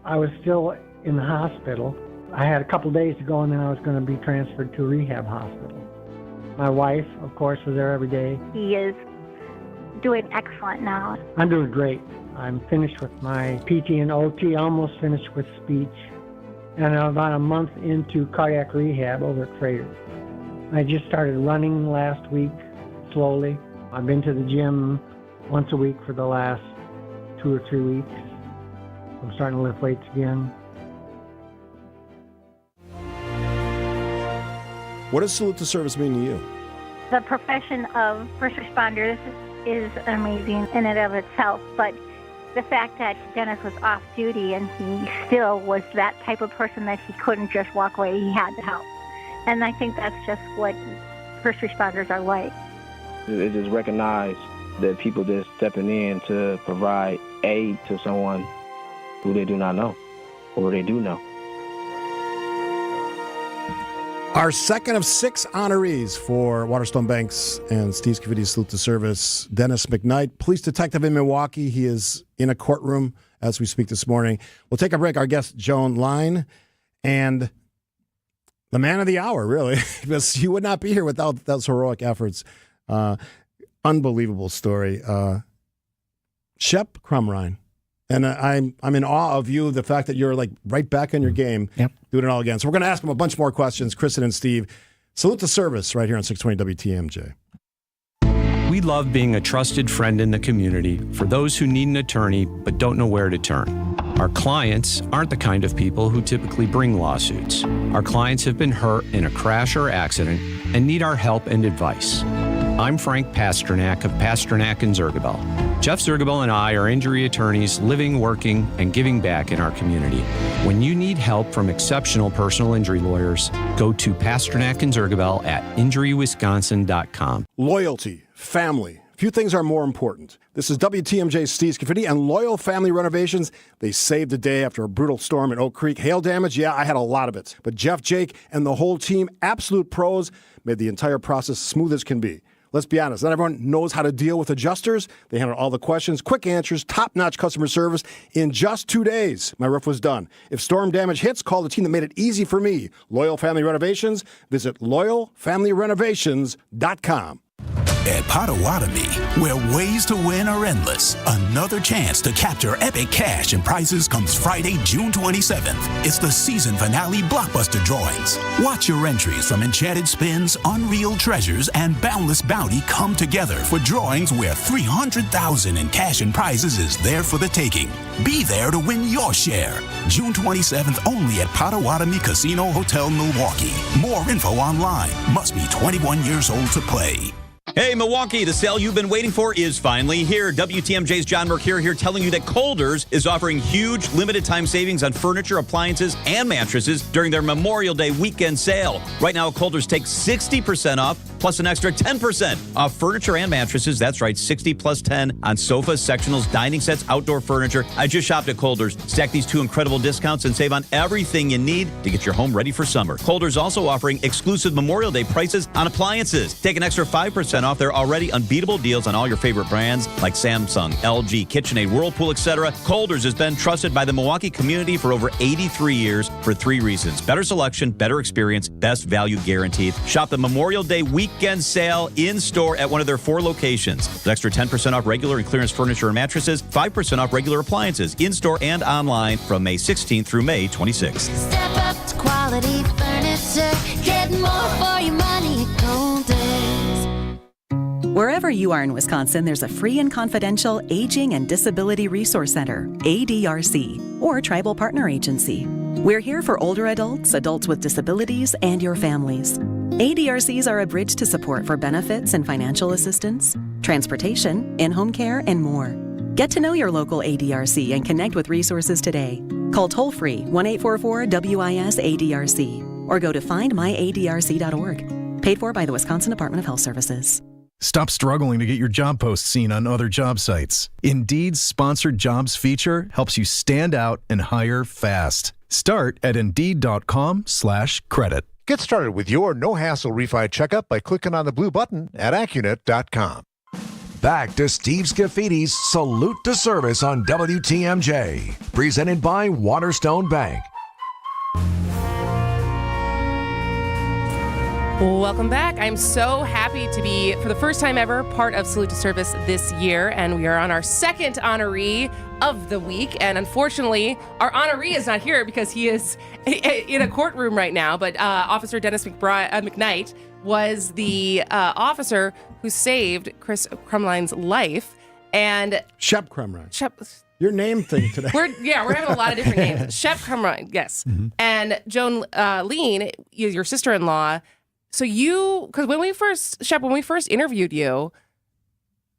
[SPEAKER 28] I was still in the hospital. I had a couple days to go, and then I was going to be transferred to a rehab hospital. My wife, of course, was there every day.
[SPEAKER 26] He is doing excellent now.
[SPEAKER 28] I'm doing great. I'm finished with my PT and OT, almost finished with speech, and I'm about a month into cardiac rehab over at Freighter. I just started running last week, slowly. I've been to the gym once a week for the last 2 or 3 weeks. I'm starting to lift weights again.
[SPEAKER 13] What does salute to service mean to you?
[SPEAKER 26] The profession of first responders is amazing in and of itself, but the fact that Dennis was off duty and he still was that type of person that he couldn't just walk away, he had to help. And I think that's just what first responders are like.
[SPEAKER 27] It just recognize that people just stepping in to provide aid to someone who they do not know, or they do know.
[SPEAKER 13] Our second of 6 honorees for Waterstone Banks and Steve Scaffidi Salute to Service, Dennis McKnight, police detective in Milwaukee. He is in a courtroom as we speak this morning. We'll take a break. Our guest, Joan Line, and the man of the hour, really, because you would not be here without those heroic efforts. Unbelievable story. Shep Crumrine. And I'm in awe of you, the fact that you're like right back in your game, doing it all again. So we're going to ask him a bunch more questions, Kristin and Steve. Salute to service right here on 620 WTMJ.
[SPEAKER 2] We love being a trusted friend in the community for those who need an attorney but don't know where to turn. Our clients aren't the kind of people who typically bring lawsuits. Our clients have been hurt in a crash or accident and need our help and advice. I'm Frank Pasternak of Pasternak and Zergabel. Jeff Zergabel and I are injury attorneys living, working, and giving back in our community. When you need help from exceptional personal injury lawyers, go to Pasternak and Zergabel at injurywisconsin.com.
[SPEAKER 13] Loyalty, family. Few things are more important. This is WTMJ's Steve Scaffidi and Loyal Family Renovations. They saved the day after a brutal storm in Oak Creek. Hail damage, yeah, I had a lot of it. But Jeff, Jake, and the whole team, absolute pros, made the entire process smooth as can be. Let's be honest, not everyone knows how to deal with adjusters. They handle all the questions, quick answers, top-notch customer service. In just 2 days, my roof was done. If storm damage hits, call the team that made it easy for me. Loyal Family Renovations. Visit loyalfamilyrenovations.com.
[SPEAKER 3] At Potawatomi, where ways to win are endless, another chance to capture epic cash and prizes comes Friday, June 27th. It's the season finale blockbuster drawings. Watch your entries from Enchanted Spins, Unreal Treasures, and Boundless Bounty come together for drawings where $300,000 in cash and prizes is there for the taking. Be there to win your share. June 27th only at Potawatomi Casino Hotel, Milwaukee. More info online. Must be 21 years old to play.
[SPEAKER 9] Hey, Milwaukee, the sale you've been waiting for is finally here. WTMJ's John Mercure here telling you that Kohlers is offering huge limited-time savings on furniture, appliances, and mattresses during their Memorial Day weekend sale. Right now, Kohlers takes 60% off, plus an extra 10% off furniture and mattresses. That's right, 60 plus 10 on sofas, sectionals, dining sets, outdoor furniture. I just shopped at Kohlers. Stack these 2 incredible discounts and save on everything you need to get your home ready for summer. Kohlers also offering exclusive Memorial Day prices on appliances. Take an extra 5% off their already unbeatable deals on all your favorite brands like Samsung, LG, KitchenAid, Whirlpool, etc. Kohlers has been trusted by the Milwaukee community for over 83 years for 3 reasons. Better selection, better experience, best value guaranteed. Shop the Memorial Day weekend weekend sale in-store at one of their 4 locations. An extra 10% off regular and clearance furniture and mattresses, 5% off regular appliances, in-store and online from May 16th through May 26th.
[SPEAKER 15] Step up to quality furniture. Get more for your money at Golders.
[SPEAKER 23] Wherever you are in Wisconsin, there's a free and confidential Aging and Disability Resource Center, ADRC, or Tribal Partner Agency. We're here for older adults, adults with disabilities, and your families. ADRCs are a bridge to support for benefits and financial assistance, transportation, in-home care, and more. Get to know your local ADRC and connect with resources today. Call toll-free 1-844-WIS-ADRC or go to findmyadrc.org. Paid for by the Wisconsin Department of Health Services.
[SPEAKER 20] Stop struggling to get your job post seen on other job sites. Indeed's sponsored jobs feature helps you stand out and hire fast. Start at Indeed.com/credit.
[SPEAKER 5] Get started with your no-hassle refi checkup by clicking on the blue button at Accunet.com.
[SPEAKER 1] Back to Steve Scaffidi's Salute to Service on WTMJ. Presented by Waterstone Bank.
[SPEAKER 18] Welcome back. I'm so happy to be, for the first time ever, part of Salute to Service this year, and we are on our second honoree of the week. And unfortunately, our honoree is not here because he is in a courtroom right now. But Officer Dennis McKnight was the officer who saved Chris Crumline's life. And
[SPEAKER 13] Shep Crumline. Your name thing today.
[SPEAKER 18] We're having a lot of different names. Shep Crumline, yes. Mm-hmm. And Joan Lean, your sister-in-law. So because when we first interviewed you,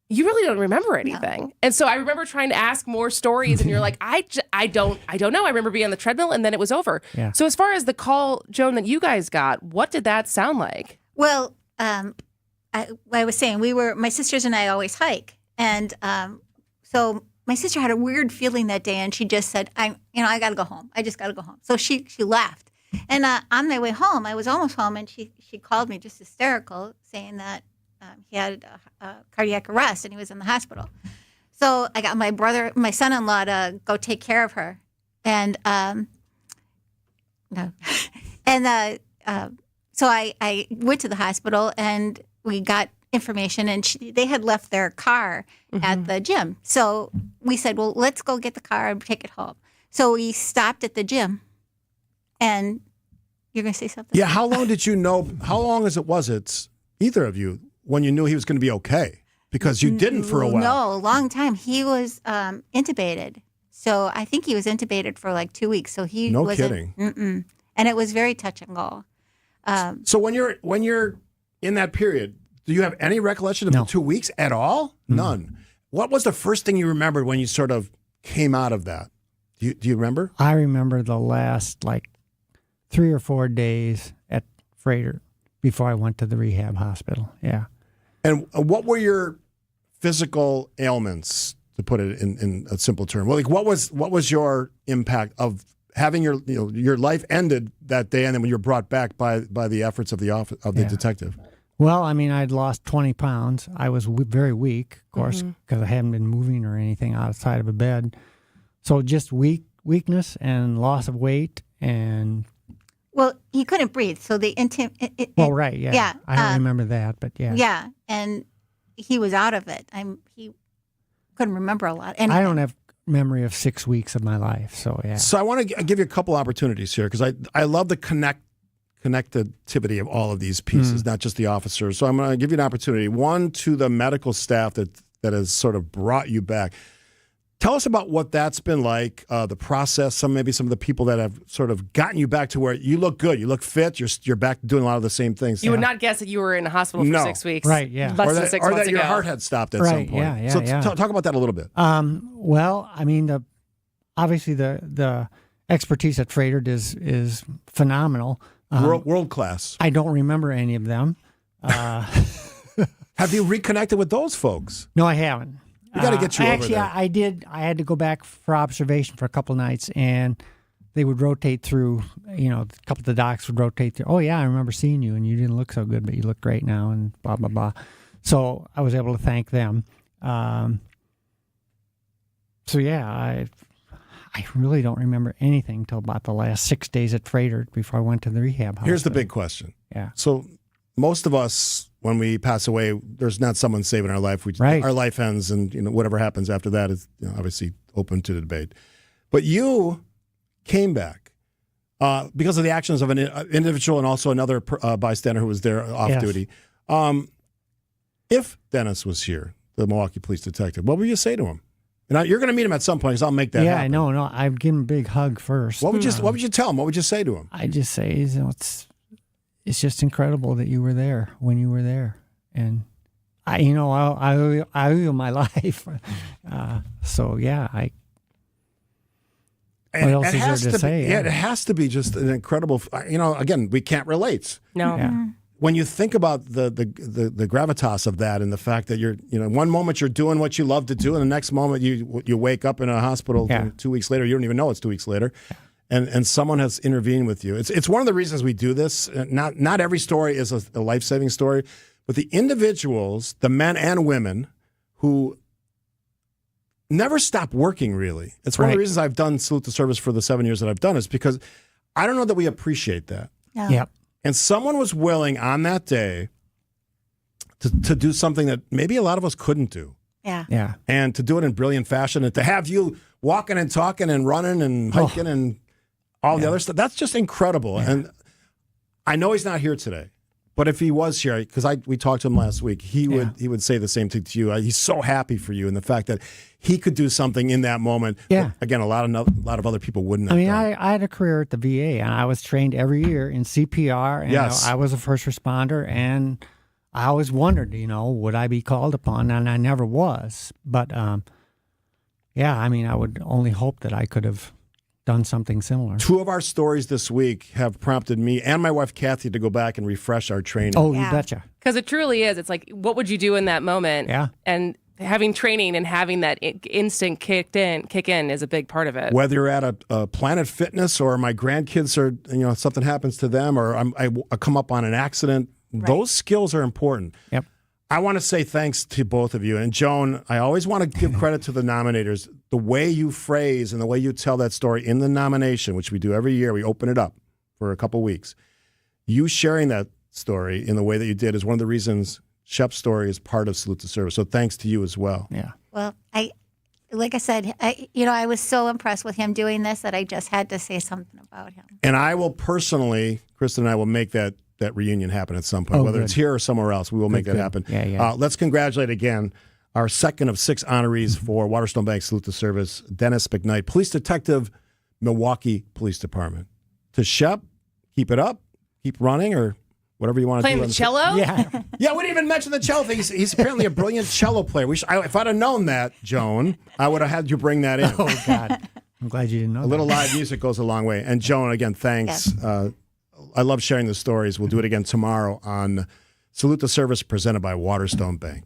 [SPEAKER 18] you really don't remember anything. No. And so I remember trying to ask more stories, and you're like, I don't know. I remember being on the treadmill, and then it was over. Yeah. So as far as the call, Joan, that you guys got, what did that sound like?
[SPEAKER 7] Well, I was saying, my sisters and I always hike. And so my sister had a weird feeling that day, and she just said, I got to go home. I just got to go home. So she left. And on my way home, I was almost home, and she called me just hysterical, saying that he had a cardiac arrest and he was in the hospital. So I got my son-in-law to go take care of her. And so I went to the hospital, and we got information, and they had left their car at the gym. So we said, well, let's go get the car and take it home. So we stopped at the gym. And you're going to say something?
[SPEAKER 13] Yeah, how long did you know, was it, either of you, when you knew he was going to be okay? Because you didn't for a while.
[SPEAKER 7] No, a long time. He was intubated. So I think he was intubated for like 2 weeks. So he wasn't. No kidding. And it was very touch and go.
[SPEAKER 13] So when you're in that period, do you have any recollection of the 2 weeks at all? None. What was the first thing you remembered when you sort of came out of that? Do you remember?
[SPEAKER 24] I remember the last 3 or 4 days at Freighter before I went to the rehab hospital. Yeah.
[SPEAKER 13] And what were your physical ailments, to put it in a simple term? Well, what was your impact of having your life ended that day, and then when you were brought back by the efforts of the detective?
[SPEAKER 24] Well, I mean, I'd lost 20 pounds. I was very weak, of course, because I hadn't been moving or anything outside of a bed. So just weakness and loss of weight and...
[SPEAKER 7] Well, he couldn't breathe, so the
[SPEAKER 24] right, yeah. Yeah. I don't remember that, but yeah.
[SPEAKER 7] Yeah, and he was out of it. He couldn't remember a lot.
[SPEAKER 24] I don't have memory of 6 weeks of my life, so yeah.
[SPEAKER 13] So I want to give you a couple opportunities here, because I love the connectivity of all of these pieces, not just the officers. So I'm going to give you an opportunity. One, to the medical staff that has sort of brought you back. Tell us about what that's been like, the process, maybe some of the people that have sort of gotten you back to where you look good, you look fit, you're back doing a lot of the same things.
[SPEAKER 18] You would not guess that you were in a hospital for 6 weeks.
[SPEAKER 24] Right, yeah.
[SPEAKER 18] Less than 6 months
[SPEAKER 13] that
[SPEAKER 18] ago.
[SPEAKER 13] Your heart had stopped at some point.
[SPEAKER 24] Yeah,
[SPEAKER 13] so
[SPEAKER 24] yeah.
[SPEAKER 13] Talk about that a little bit.
[SPEAKER 24] Well, I mean, obviously the expertise at Freighter is phenomenal.
[SPEAKER 13] World class.
[SPEAKER 24] I don't remember any of them.
[SPEAKER 13] Have you reconnected with those folks?
[SPEAKER 24] No, I haven't.
[SPEAKER 13] We got to get you over there.
[SPEAKER 24] I did. I had to go back for observation for a couple of nights, and they would rotate through. A couple of the docs would rotate through. Oh yeah, I remember seeing you, and you didn't look so good, but you look great now, and blah blah blah. So I was able to thank them. So yeah, I really don't remember anything till about the last 6 days at Freighter before I went to the rehab hospital.
[SPEAKER 13] Here's the big question.
[SPEAKER 24] Yeah.
[SPEAKER 13] So most of us, when we pass away, there's not someone saving our life. Our life ends, and whatever happens after that is obviously open to the debate. But you came back because of the actions of an individual and also another bystander who was there off duty. If Dennis was here, the Milwaukee police detective, what would you say to him? And you're going to meet him at some point, because I'll make that happen.
[SPEAKER 24] Yeah, no, I'd give him a big hug first.
[SPEAKER 13] What would you tell him? What would you say to him?
[SPEAKER 24] I'd just say, it's just incredible that you were there when you were there, and I owe you my life. So yeah, what else is there to say?
[SPEAKER 13] Yeah, it has to be just an incredible. Again, we can't relate.
[SPEAKER 18] No.
[SPEAKER 24] Yeah.
[SPEAKER 13] When you think about the gravitas of that, and the fact that you're, one moment you're doing what you love to do, and the next moment you wake up in a hospital 2 weeks later, you don't even know it's 2 weeks later, and someone has intervened with you. It's one of the reasons we do this. Not every story is a life-saving story, but the individuals, the men and women who never stop working, really. It's one of the reasons I've done Salute to Service for the 7 years that I've done, is because I don't know that we appreciate that.
[SPEAKER 7] No.
[SPEAKER 24] Yep.
[SPEAKER 13] And someone was willing on that day to do something that maybe a lot of us couldn't do.
[SPEAKER 7] Yeah.
[SPEAKER 24] Yeah.
[SPEAKER 13] And to do it in brilliant fashion, and to have you walking and talking and running and hiking and all the other stuff. That's just incredible. Yeah. And I know he's not here today, but if he was here, because we talked to him last week, he would say the same thing to you. He's so happy for you, and the fact that he could do something in that moment.
[SPEAKER 24] Yeah.
[SPEAKER 13] Again, a lot of other people wouldn't have.
[SPEAKER 24] I had a career at the VA, and I was trained every year in CPR, and I was a first responder, and I always wondered, would I be called upon, and I never was. But I would only hope that I could have done something similar.
[SPEAKER 13] 2 of our stories this week have prompted me and my wife Kathy to go back and refresh our training.
[SPEAKER 24] Oh, you betcha.
[SPEAKER 18] Because it truly is. It's like, what would you do in that moment?
[SPEAKER 24] Yeah.
[SPEAKER 18] And having training and having that instinct kick in is a big part of it.
[SPEAKER 13] Whether you're at a Planet Fitness, or my grandkids are, something happens to them, or I come up on an accident, those skills are important.
[SPEAKER 24] Yep.
[SPEAKER 13] I want to say thanks to both of you. And Joan, I always want to give credit to the nominators. The way you phrase and the way you tell that story in the nomination, which we do every year, we open it up for a couple weeks. You sharing that story in the way that you did is one of the reasons Shep's story is part of Salute to Service. So thanks to you as well.
[SPEAKER 24] Yeah.
[SPEAKER 7] Well, like I said, I was so impressed with him doing this that I just had to say something about him.
[SPEAKER 13] And I will personally, Kristin and I will make that reunion happen at some point, whether it's here or somewhere else. We will make that happen.
[SPEAKER 24] Yeah.
[SPEAKER 13] Let's congratulate again our second of 6 honorees for Waterstone Bank Salute to Service, Dennis McKnight, Police Detective, Milwaukee Police Department. To Shep, keep it up, keep running, or whatever you want to do.
[SPEAKER 18] Playing the cello?
[SPEAKER 24] Yeah.
[SPEAKER 13] Yeah, we didn't even mention the cello thing. He's apparently a brilliant cello player. If I'd have known that, Joan, I would have had you bring that in.
[SPEAKER 24] Oh, God. I'm glad you didn't know
[SPEAKER 13] A little live music goes a long way. And Joan, again, thanks.
[SPEAKER 7] Yes.
[SPEAKER 13] I love sharing the stories. We'll do it again tomorrow on Salute to Service presented by Waterstone Bank.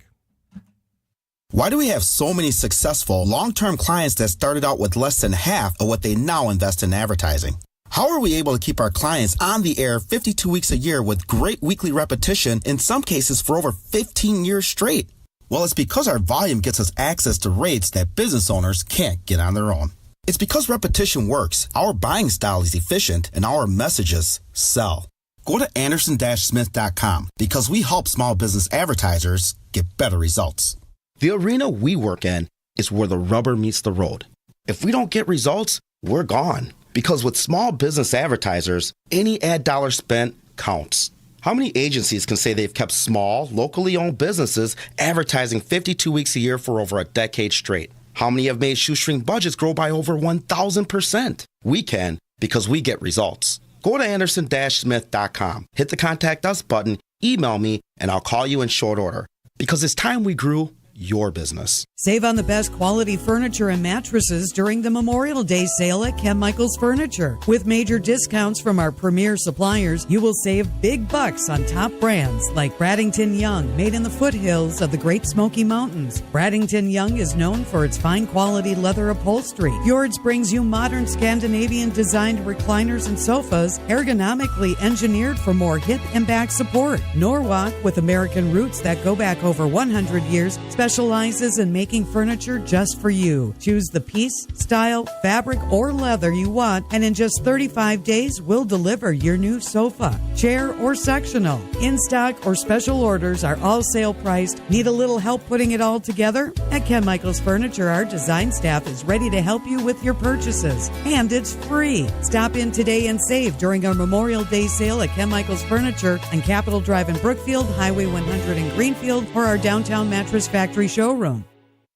[SPEAKER 8] Why do we have so many successful long-term clients that started out with less than half of what they now invest in advertising? How are we able to keep our clients on the air 52 weeks a year with great weekly repetition, in some cases for over 15 years straight? Well, it's because our volume gets us access to rates that business owners can't get on their own. It's because repetition works, our buying style is efficient, and our messages sell. Go to Anderson-Smith.com because we help small business advertisers get better results. The arena we work in is where the rubber meets the road. If we don't get results, we're gone. Because with small business advertisers, any ad dollar spent counts. How many agencies can say they've kept small, locally owned businesses advertising 52 weeks a year for over a decade straight? How many have made shoestring budgets grow by over 1,000%? We can, because we get results. Go to Anderson-Smith.com, hit the Contact Us button, email me, and I'll call you in short order. Because it's time we grew your business.
[SPEAKER 10] Save on the best quality furniture and mattresses during the Memorial Day sale at Ken Michaels Furniture. With major discounts from our premier suppliers, you will save big bucks on top brands like Bradington Young, made in the foothills of the Great Smoky Mountains. Bradington Young is known for its fine quality leather upholstery. Fjords brings you modern Scandinavian designed recliners and sofas, ergonomically engineered for more hip and back support. Norwalk, with American roots that go back over 100 years, specializes specializes in making furniture just for you. Choose the piece, style, fabric, or leather you want, and in just 35 days, we'll deliver your new sofa, chair, or sectional. In-stock or special orders are all sale priced. Need a little help putting it all together? At Ken Michaels Furniture, our design staff is ready to help you with your purchases. And it's free. Stop in today and save during our Memorial Day sale at Ken Michaels Furniture on Capitol Drive in Brookfield, Highway 100 in Greenfield, or our downtown Mattress Factory showroom.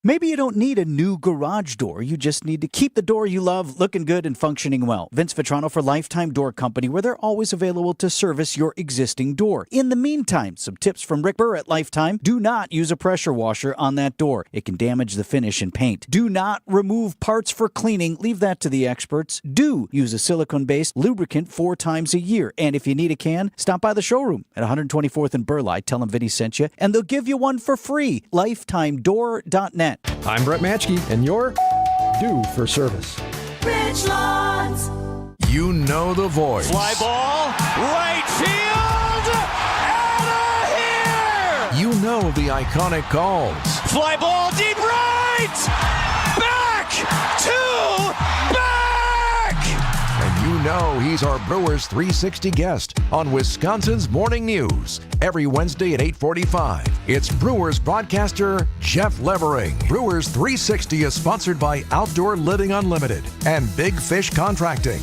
[SPEAKER 11] Maybe you don't need a new garage door. You just need to keep the door you love looking good and functioning well. Vince Vitrano for Lifetime Door Company, where they're always available to service your existing door. In the meantime, some tips from Rick Burr at Lifetime. Do not use a pressure washer on that door. It can damage the finish and paint. Do not remove parts for cleaning. Leave that to the experts. Do use a silicone-based lubricant 4 times a year. And if you need a can, stop by the showroom at 124th and Burleigh. Tell them Vinny sent you, and they'll give you one for free. LifetimeDoor.net.
[SPEAKER 13] I'm Brett Matchke, and you're due for service.
[SPEAKER 15] Rich Lawns.
[SPEAKER 1] You know the voice.
[SPEAKER 15] Fly ball, right field, out of here!
[SPEAKER 1] You know the iconic calls.
[SPEAKER 15] Fly ball, deep right! Back to back!
[SPEAKER 1] And you know he's our Brewers 360 guest on Wisconsin's Morning News. Every Wednesday at 8:45, it's Brewers broadcaster Jeff Levering. Brewers 360 is sponsored by Outdoor Living Unlimited and Big Fish Contracting.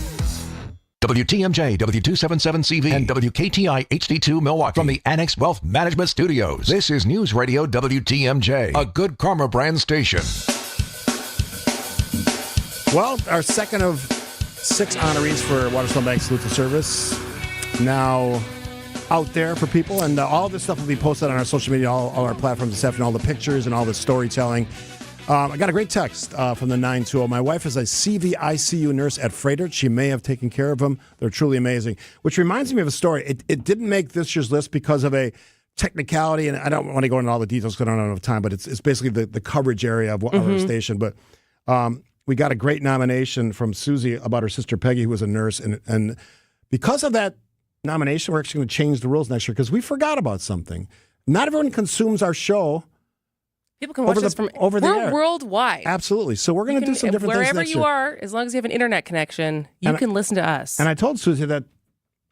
[SPEAKER 1] WTMJ, W277CV, and WKTI HD2 Milwaukee. From the Annex Wealth Management Studios, this is News Radio WTMJ, a Good Karma brand station.
[SPEAKER 13] Well, our second of 6 honorees for Waterstone Bank Salute to Service now out there for people, and all this stuff will be posted on our social media, all our platforms this afternoon, all the pictures and all the storytelling. I got a great text from the 920. My wife is a CV ICU nurse at Freighter. She may have taken care of them. They're truly amazing. Which reminds me of a story. It didn't make this year's list because of a technicality, and I don't want to go into all the details because I don't have enough time, but it's basically the coverage area of our station. But we got a great nomination from Susie about her sister Peggy, who was a nurse, and because of that nomination, we're actually going to change the rules next year because we forgot about something. Not everyone consumes our show.
[SPEAKER 18] People can watch this from
[SPEAKER 13] over the
[SPEAKER 18] we're
[SPEAKER 13] air.
[SPEAKER 18] Worldwide.
[SPEAKER 13] Absolutely. So we're going to do some different things
[SPEAKER 18] wherever
[SPEAKER 13] next
[SPEAKER 18] you
[SPEAKER 13] year.
[SPEAKER 18] are, as long as you have an internet connection, you can listen to us.
[SPEAKER 13] And I told Susie that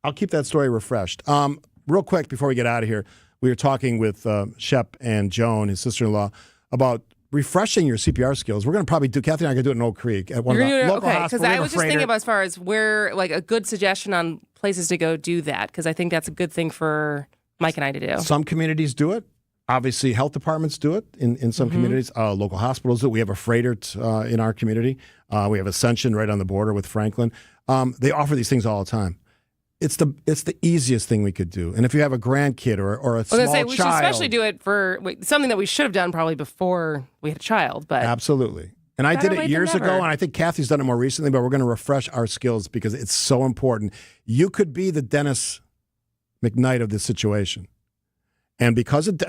[SPEAKER 13] I'll keep that story refreshed. Real quick before we get out of here, we were talking with Shep and Joan, his sister-in-law, about refreshing your CPR skills. We're going to probably do. Kathy and I are going to do it in Oak Creek at one of the local hospitals.
[SPEAKER 18] Because I was just thinking about as far as where, like, a good suggestion on places to go do that, because I think that's a good thing for Mike and I to do.
[SPEAKER 13] Some communities do it. Obviously, health departments do it in some communities. Local hospitals do it. We have a Freighter in our community. We have Ascension right on the border with Franklin. They offer these things all the time. It's the easiest thing we could do. And if you have a grandkid or a small child.
[SPEAKER 18] We should especially do it for something that we should have done probably before we had a child. But
[SPEAKER 13] absolutely. And I did it years ago, and I think Kathy's done it more recently, but we're going to refresh our skills because it's so important. You could be the Dennis McKnight of this situation. And because of...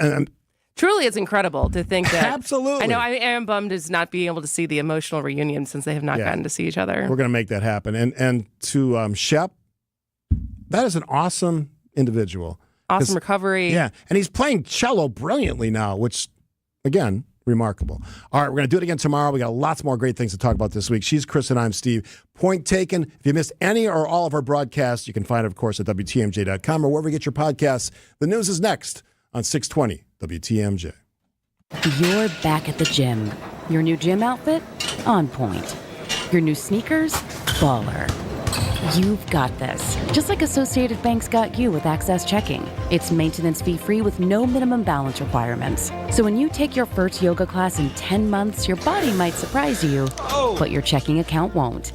[SPEAKER 18] truly, it's incredible to think that...
[SPEAKER 13] Absolutely.
[SPEAKER 18] I know I am bummed as not being able to see the emotional reunion since they have not gotten to see each other.
[SPEAKER 13] We're going to make that happen. And to Shep, that is an awesome individual.
[SPEAKER 18] Awesome recovery.
[SPEAKER 13] Yeah. And he's playing cello brilliantly now, which, again, remarkable. All right, we're going to do it again tomorrow. We got lots more great things to talk about this week. She's Chris and I'm Steve. Point taken. If you missed any or all of our broadcasts, you can find it, of course, at WTMJ.com or wherever you get your podcasts. The news is next on 620 WTMJ.
[SPEAKER 12] You're back at the gym. Your new gym outfit? On point. Your new sneakers? Baller. You've got this. Just like Associated Bank's got you with Access Checking. It's maintenance fee-free with no minimum balance requirements. So when you take your first yoga class in 10 months, your body might surprise you, but your checking account won't.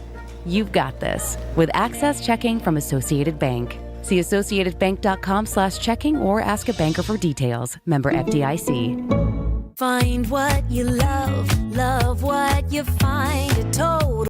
[SPEAKER 12] You've got this with Access Checking from Associated Bank. See associatedbank.com/checking or ask a banker for details. Member FDIC.
[SPEAKER 15] Find what you love, love what you find. A total